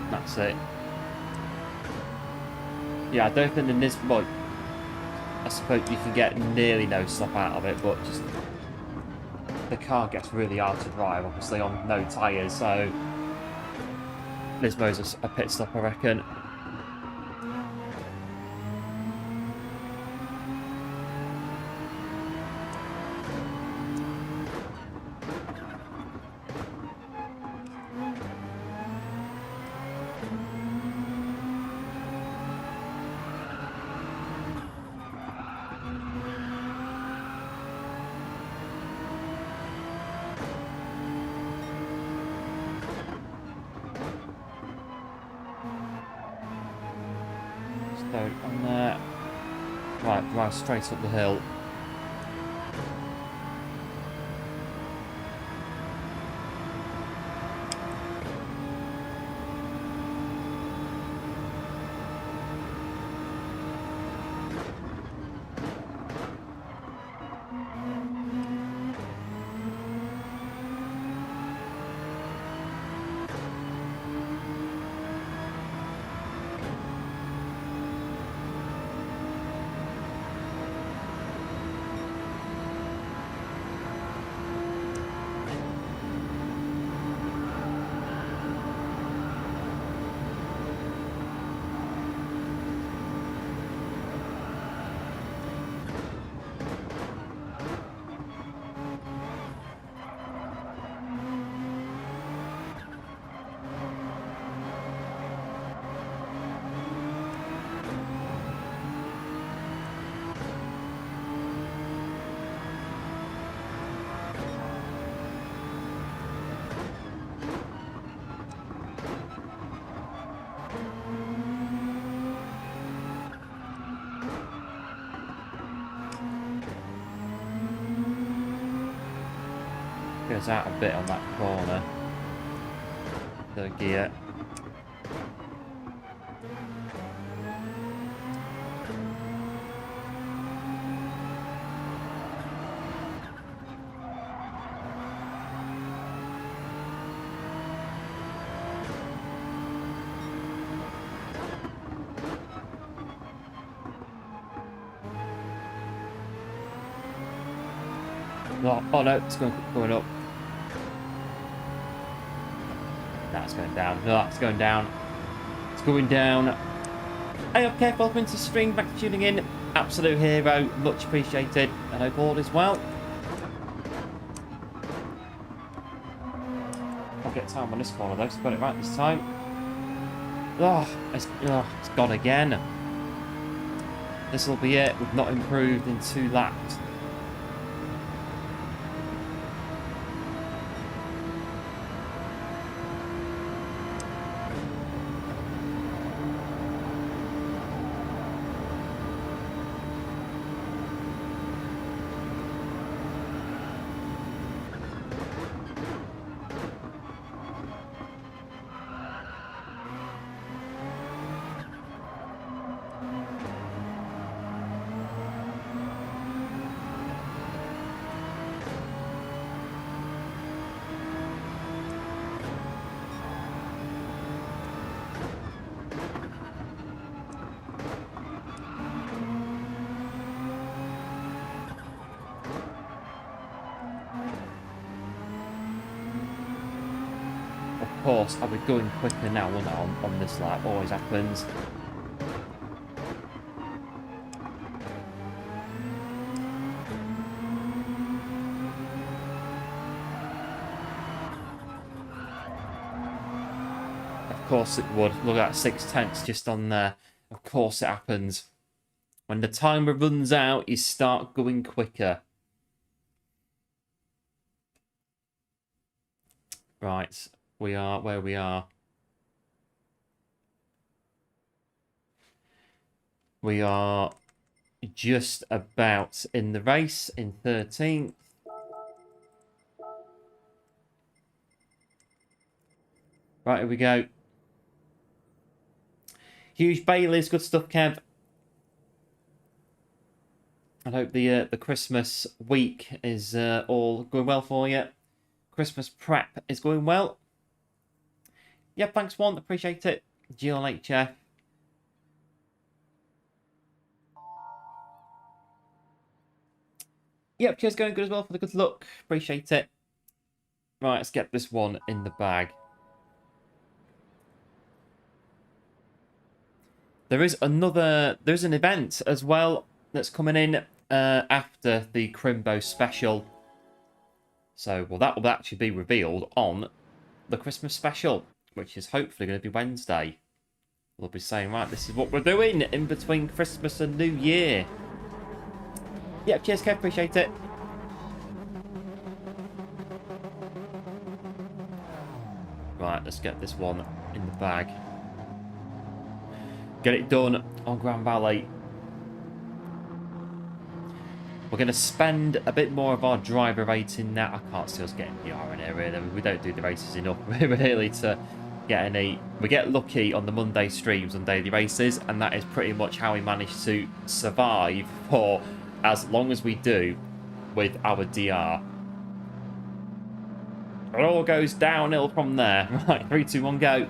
Speaker 1: That's it. Yeah, I don't think in this mod, I suppose you can get nearly no stop out of it, but just the car gets really hard to drive, obviously on no tyres, so Nismo's a pit stop, I reckon. On there. Right, drive straight up the hill. Goes out a bit on that corner. The gear. Oh no, it's going up. No, it's going down. No, it's going down. It's going down. Hey, okay, welcome to stream. Back to tuning in. Absolute hero. Much appreciated. And I hope all is well. I'll get time on this corner though, so got it right this time. Oh, it's gone again. This will be it. We've not improved in 2 laps. Of course, I'll be going quicker now, won't I, on this lap? Always happens. Of course it would. Look at that 6/10 just on there. Of course it happens. When the timer runs out, you start going quicker. Right, we are where we are. We are just about in the race in 13th. Right, here we go. Huge Baileys, good stuff, Kev. I hope the Christmas week is all going well for you. Christmas prep is going well. Yeah, thanks, one. Appreciate it. GLHF. Yep, cheers, going good as well for the good luck. Appreciate it. Right, let's get this one in the bag. There's an event as well that's coming in after the Crimbo special. So, well, that will actually be revealed on the Christmas special, which is hopefully going to be Wednesday. We'll be saying, right, this is what we're doing in between Christmas and New Year. Yeah, cheers, Kev, appreciate it. Right, let's get this one in the bag. Get it done on Grand Valley. We're going to spend a bit more of our driver rating now. I can't see us getting PR in here, really. We don't do the races enough, really, to get any. We get lucky on the Monday streams on daily races, and that is pretty much how we manage to survive for as long as we do with our DR. It all goes downhill from there. Right, 3, 2, 1, go.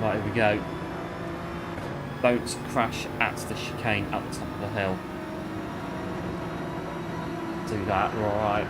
Speaker 1: Right, here we go. Don't crash at the chicane at the top of the hill. Do that, we're alright.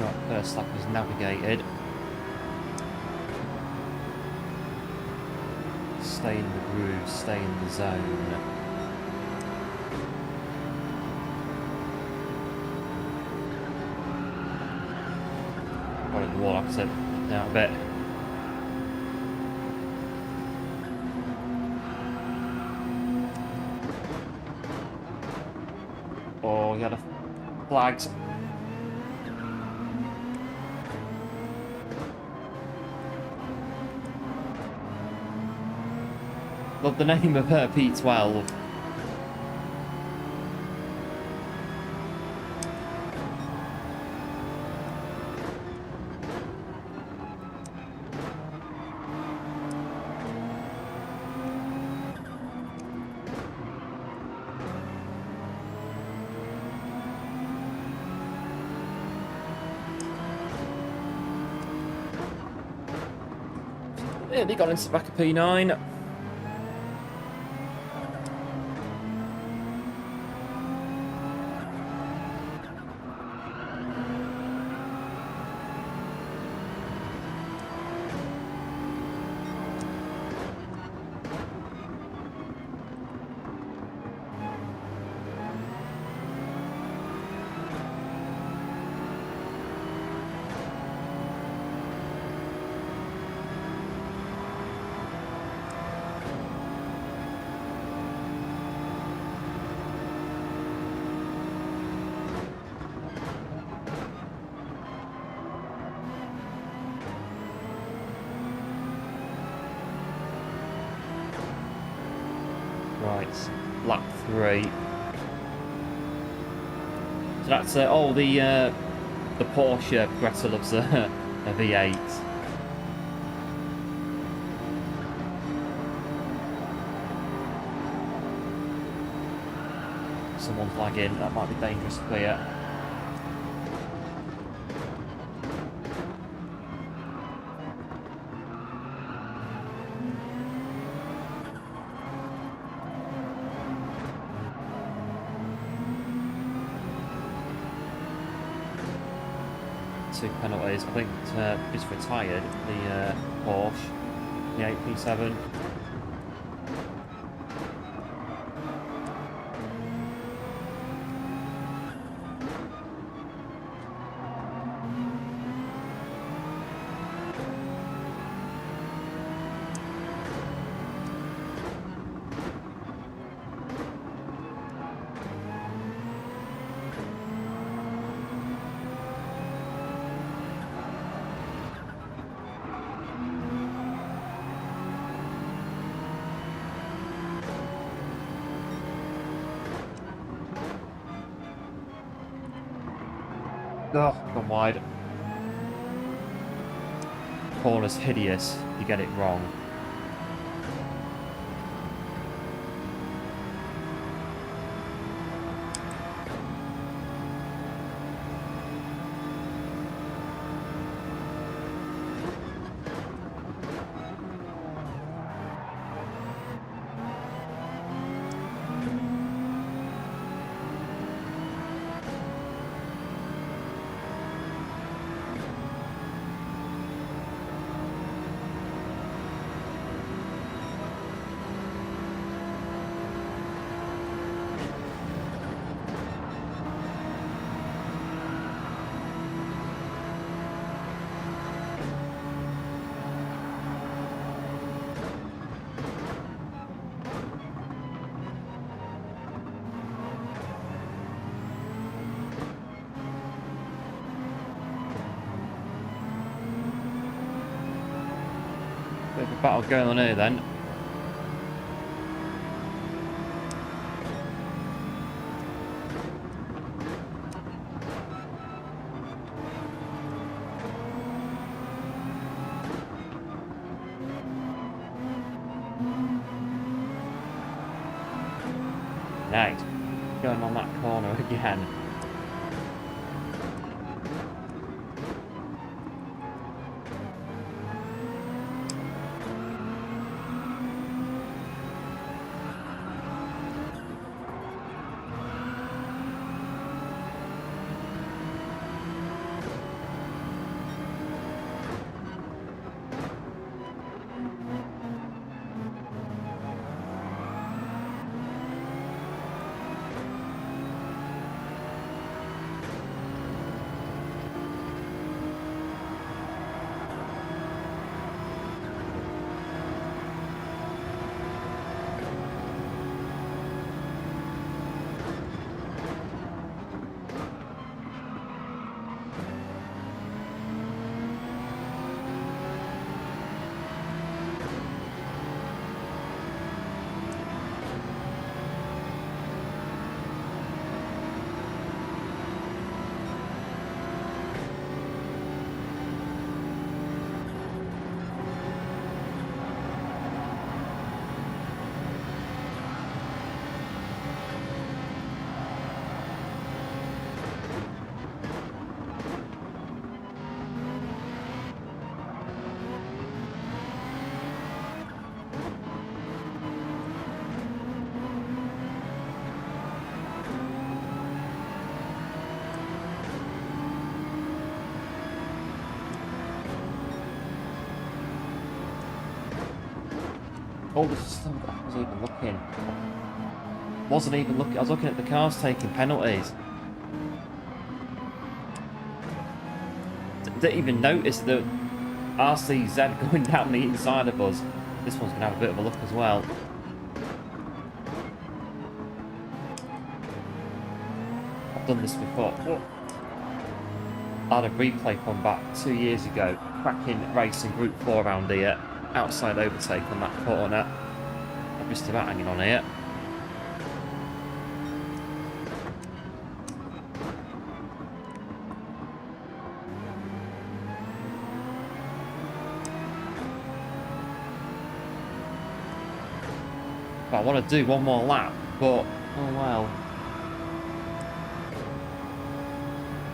Speaker 1: Right, first lap is navigated. Stay in the groove, stay in the zone. Got in the wall opposite, down a bit. Oh, you had a flags. Love the name of her P12. Yeah, they got into the back of P9. Right, lap 3. So that's oh the Porsche Greta loves a V8. Someone's lagging. That might be dangerous clear. Two penalties. I think it's retired, the Porsche, the 8P7. Oh, gone wide. Corner's hideous. You get it wrong. Bit of a battle going on here then. Nice. Going on that corner again. Oh, this is still, I wasn't even looking. Wasn't even looking. I was looking at the cars taking penalties. Didn't even notice the RCZ going down the inside of us. This one's going to have a bit of a look as well. I've done this before. I had a replay come back 2 years ago. Cracking racing Group 4 around here. Outside overtake on that corner. I'm just about hanging on here. I want to do one more lap, but oh well.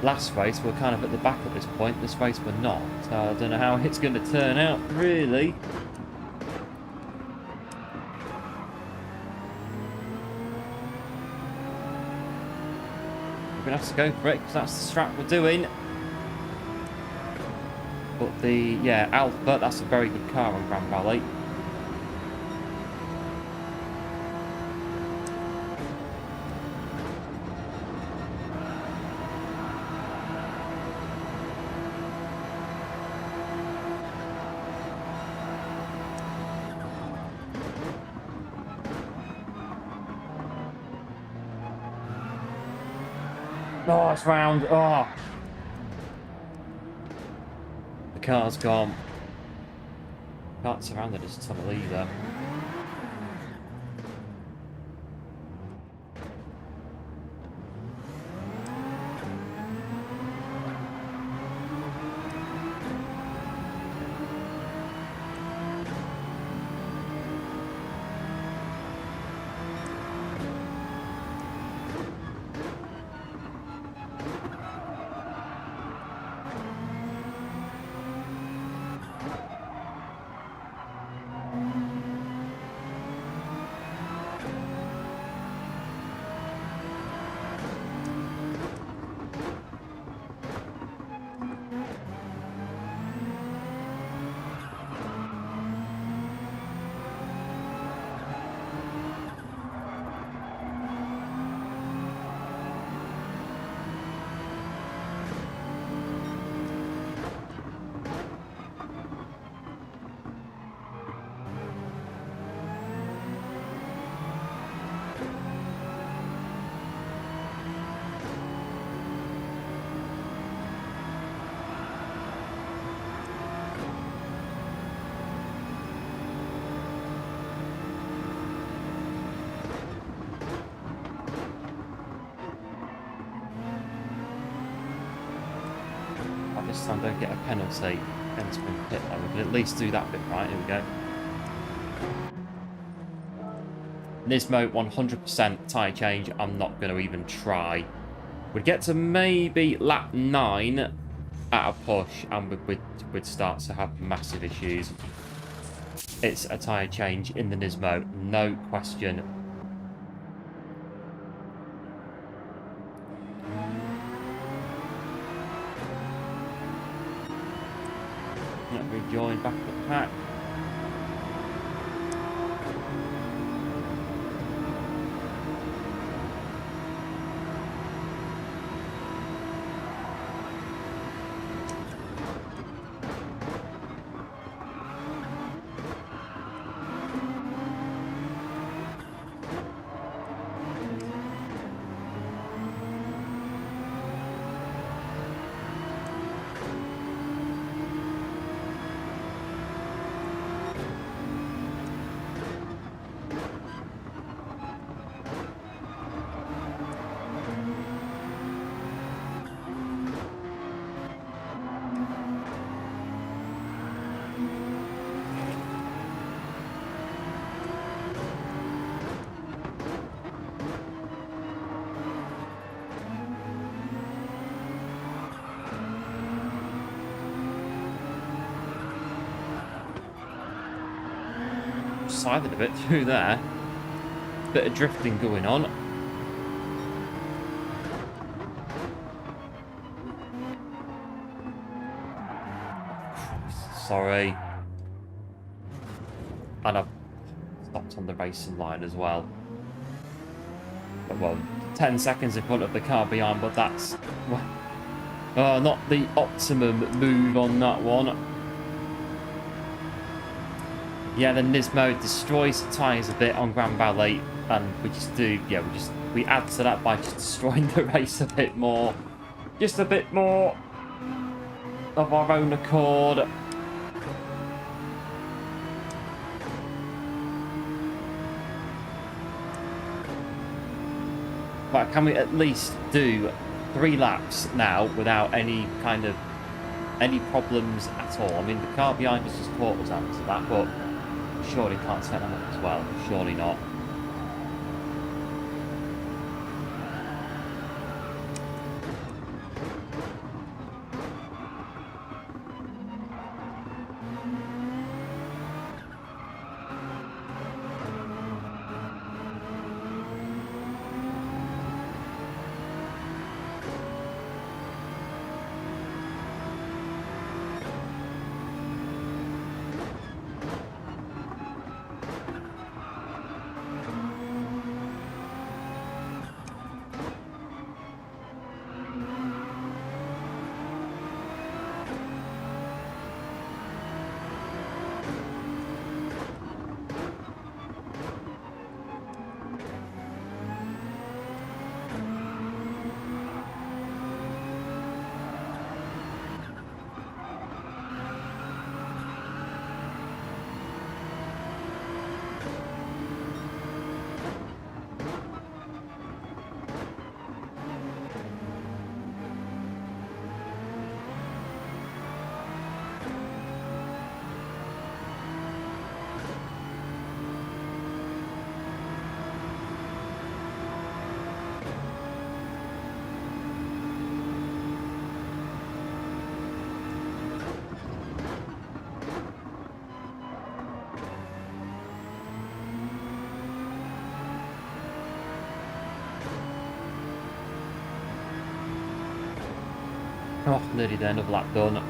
Speaker 1: Last race we're kind of at the back at this point. This race we're not, so I don't know how it's going to turn out really. We're going to have to go for it because that's the strat we're doing. But the, yeah, Alpha, that's a very good car on Grand Valley. Oh, it's round. Oh. The car's gone. Can't surround it as tunnel either. This time don't get a penalty. Entering pit lane. We can at least do that bit right. Here we go. Nismo 100% tyre change. I'm not going to even try. We'd get to maybe lap 9 at a push, and we'd start to have massive issues. It's a tyre change in the Nismo, no question. Rejoin back at the pack. Sliding a bit through there. Bit of drifting going on. Sorry. And I've stopped on the racing line as well. But, well, 10 seconds in front of the car behind, but that's not the optimum move on that one. Yeah, the Nismo destroys the tyres a bit on Grand Valley, and we just do, yeah, we add to that by just destroying the race a bit more. Just a bit more of our own accord. But can we at least do 3 laps now without any problems at all? I mean, the car behind us just caught us out to that, but surely can't set them up as well. Surely not. Oh, nearly there, another lap done.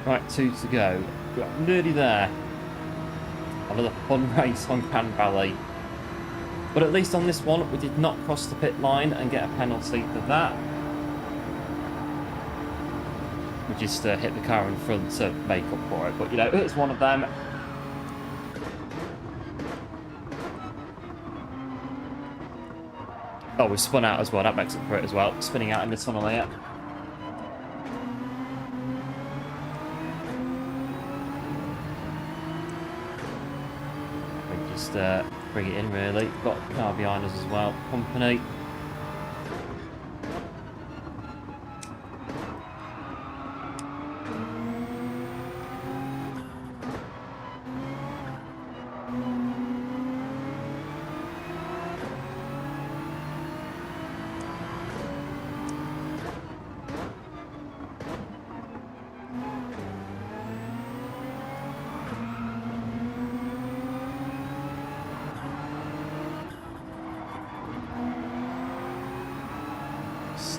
Speaker 1: Right, 2 to go. We're nearly there. Another fun race on Gran Valley. But at least on this one, we did not cross the pit line and get a penalty for that. We just hit the car in front to make up for it. But, you know, it's one of them. Oh, we spun out as well. That makes up for it as well. Spinning out in the tunnel here. Bring it in, really. Got the car behind us as well. Company.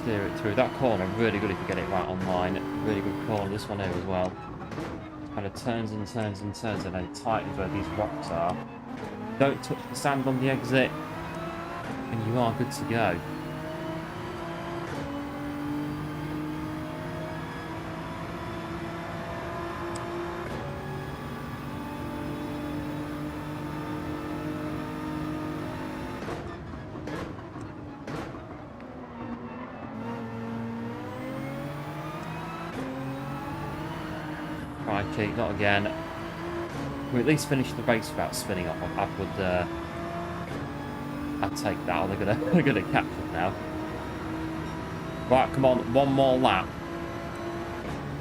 Speaker 1: steer it through. That corner, really good if you get it right online. Really good corner, this one here as well. Kind of turns and turns and turns, and then it tightens where these rocks are. Don't touch the sand on the exit, and you are good to go. Crikey, not again. We at least finished the race without spinning off. I'd take that. Or they're gonna catch it now. Right, come on, one more lap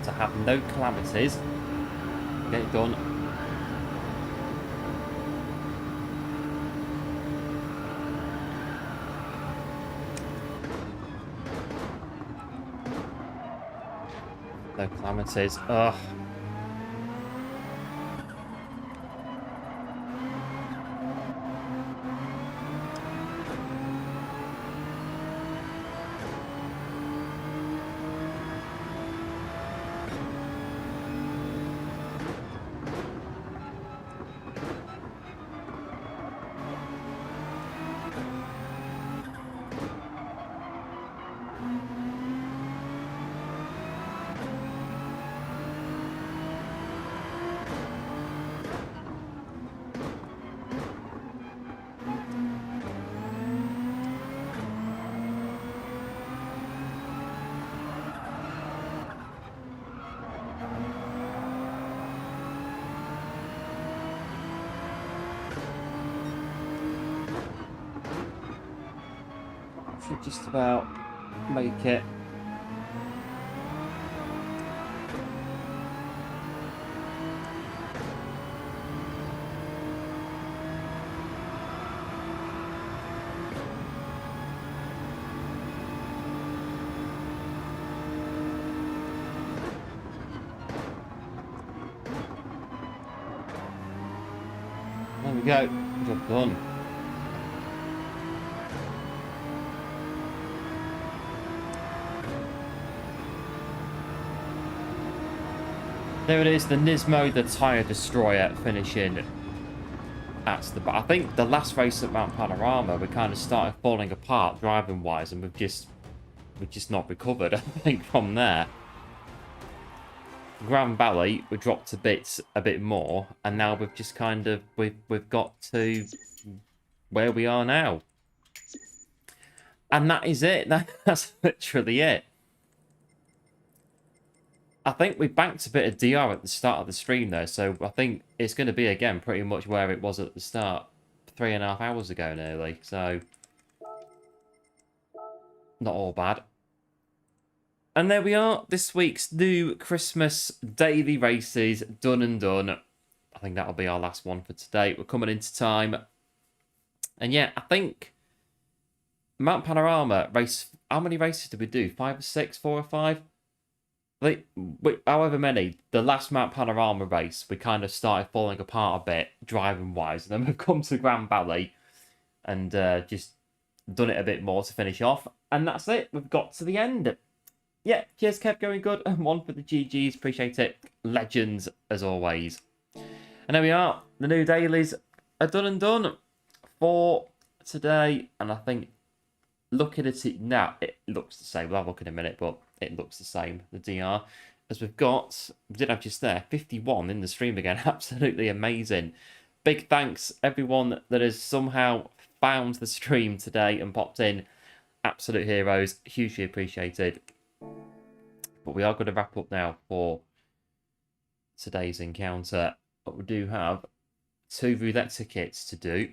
Speaker 1: to have no calamities. Get it done. No calamities. Ugh. Should just about make it. There we go. Job done. There it is, the Nismo, the Tyre Destroyer, finishing at the back. I think the last race at Mount Panorama, we kind of started falling apart driving-wise, and we've just not recovered, I think, from there. Grand Valley, we dropped a bit more, and now we've just kind of, we've got to where we are now. And that is it. That's literally it. I think we banked a bit of DR at the start of the stream though, so I think it's going to be again pretty much where it was at the start 3.5 hours ago nearly, so not all bad. And there we are, this week's new Christmas daily races done and done. I think that'll be our last one for today. We're coming into time. And yeah, I think Mount Panorama race, how many races did we do? 5 or 6, 4 or 5? However many, the last Mount Panorama race, we kind of started falling apart a bit, driving-wise. And then we've come to Grand Valley and just done it a bit more to finish off. And that's it. We've got to the end. Yeah, cheers, kept going good. And one for the GGs. Appreciate it. Legends, as always. And there we are. The new dailies are done and done for today. And I think, looking at it now, it looks the same. We'll have a look in a minute, but it looks the same, the DR, as we've got. We did have just there 51 in the stream again. Absolutely amazing. Big thanks everyone that has somehow found the stream today and popped in. Absolute heroes, hugely appreciated. But we are going to wrap up now for today's encounter. But we do have 2 roulette tickets to do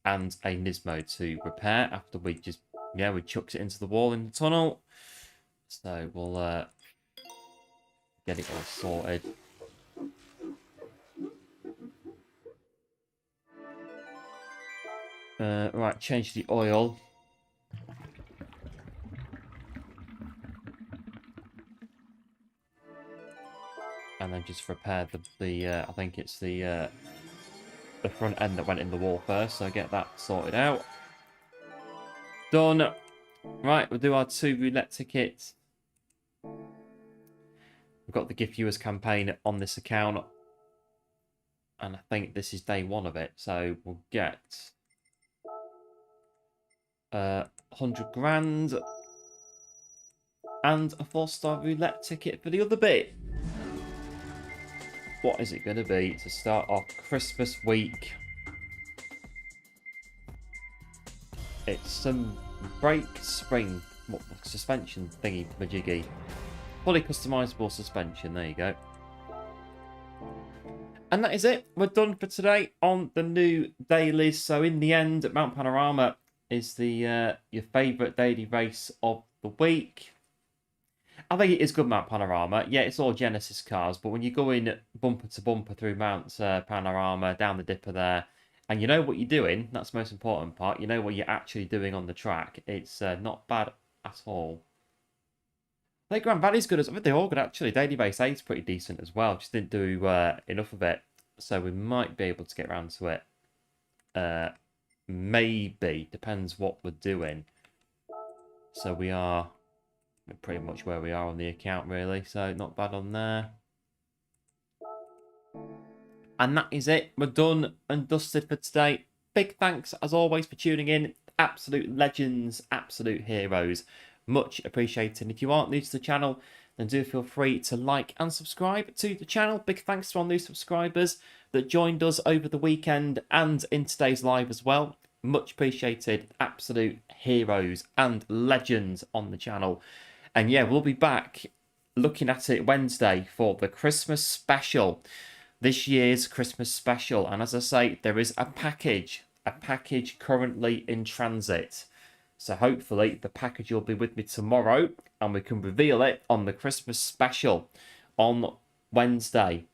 Speaker 1: and a Nismo to repair after we just, yeah, we chucked it into the wall in the tunnel. So we'll get it all sorted. Right, change the oil. And then just repair the I think it's the front end that went in the wall first. So get that sorted out. Done. Right, we'll do our 2 roulette tickets. We've got the gift viewers campaign on this account. And I think this is day 1 of it. So we'll get 100 grand. And a 4-star roulette ticket for the other bit. What is it going to be to start off Christmas week? It's some brake spring suspension thingy majiggy. Fully customizable suspension. There you go. And that is it. We're done for today on the new dailies. So in the end, Mount Panorama is the your favourite daily race of the week. I think it is good Mount Panorama. Yeah, it's all Genesis cars, but when you go in bumper to bumper through Mount Panorama, down the dipper there, and you know what you're doing, that's the most important part, you know what you're actually doing on the track, it's not bad at all. I think Grand Valley's good. I think they're all good, actually. Daily Race 8 is pretty decent as well. Just didn't do enough of it, so we might be able to get around to it. Maybe. Depends what we're doing. So we are pretty much where we are on the account, really. So not bad on there. And that is it. We're done and dusted for today. Big thanks, as always, for tuning in. Absolute legends, absolute heroes. Much appreciated. If you aren't new to the channel, then do feel free to like and subscribe to the channel. Big thanks to our new subscribers that joined us over the weekend and in today's live as well. Much appreciated. Absolute heroes and legends on the channel. And yeah, we'll be back looking at it Wednesday for the Christmas special. This year's Christmas special. And as I say, there is a package currently in transit. So hopefully the package will be with me tomorrow and we can reveal it on the Christmas special on Wednesday.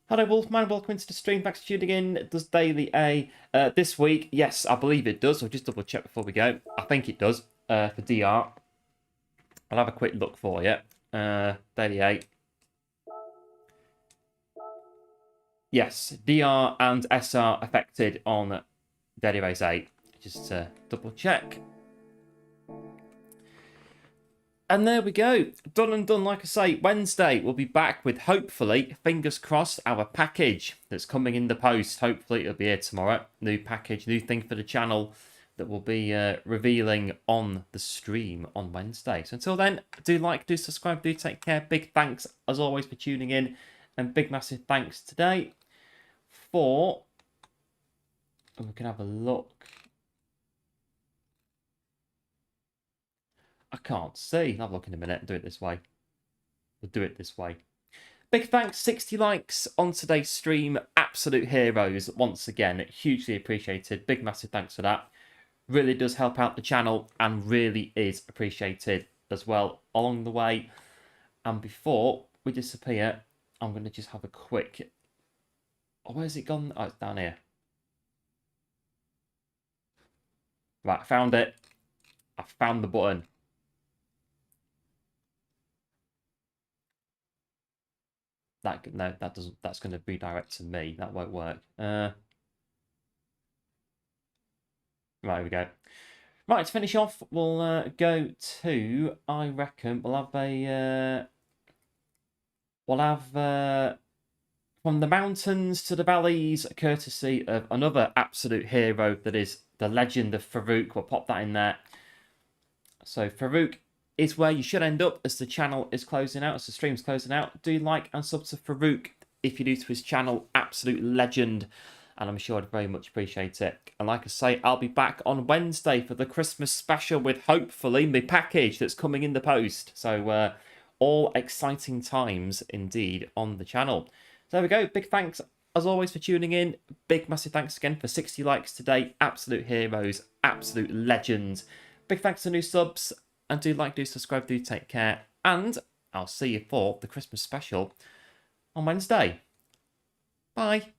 Speaker 1: Hello Wolfman, welcome into the stream. Thanks for tuning in. Does Daily A this week? Yes, I believe it does. I'll just double check before we go. I think it does for DR. I'll have a quick look for you. Daily A. Yes, DR and SR affected on Daily Race 8. Just to double check. And there we go. Done and done, like I say. Wednesday, we'll be back with, hopefully, fingers crossed, our package that's coming in the post. Hopefully, it'll be here tomorrow. New package, new thing for the channel that we'll be revealing on the stream on Wednesday. So until then, do like, do subscribe, do take care. Big thanks, as always, for tuning in. And big, massive thanks today for... And we can have a look. I can't see. I'll have a look in a minute and do it this way. We'll do it this way. Big thanks, 60 likes on today's stream. Absolute heroes once again. Hugely appreciated. Big massive thanks for that. Really does help out the channel and really is appreciated as well along the way. And before we disappear, I'm going to just have a quick... Oh, where's it gone? Oh, it's down here. Right, found it. I found the button. No, that doesn't. That's going to redirect to me. That won't work. Right, here we go. Right, to finish off, we'll go to. I reckon we'll have a. We'll have from the mountains to the valleys, courtesy of another absolute hero that is the legend of Farouk. We'll pop that in there. So Farouk is where you should end up as the channel is closing out, as the stream's closing out. Do like and sub to Farouk if you're new to his channel. Absolute legend. And I'm sure I'd very much appreciate it. And like I say, I'll be back on Wednesday for the Christmas special with hopefully my package that's coming in the post. So all exciting times indeed on the channel. So there we go. Big thanks as always for tuning in. Big massive thanks again for 60 likes today. Absolute heroes. Absolute legends. Big thanks to new subs. And do like, do subscribe, do take care. And I'll see you for the Christmas special on Wednesday. Bye.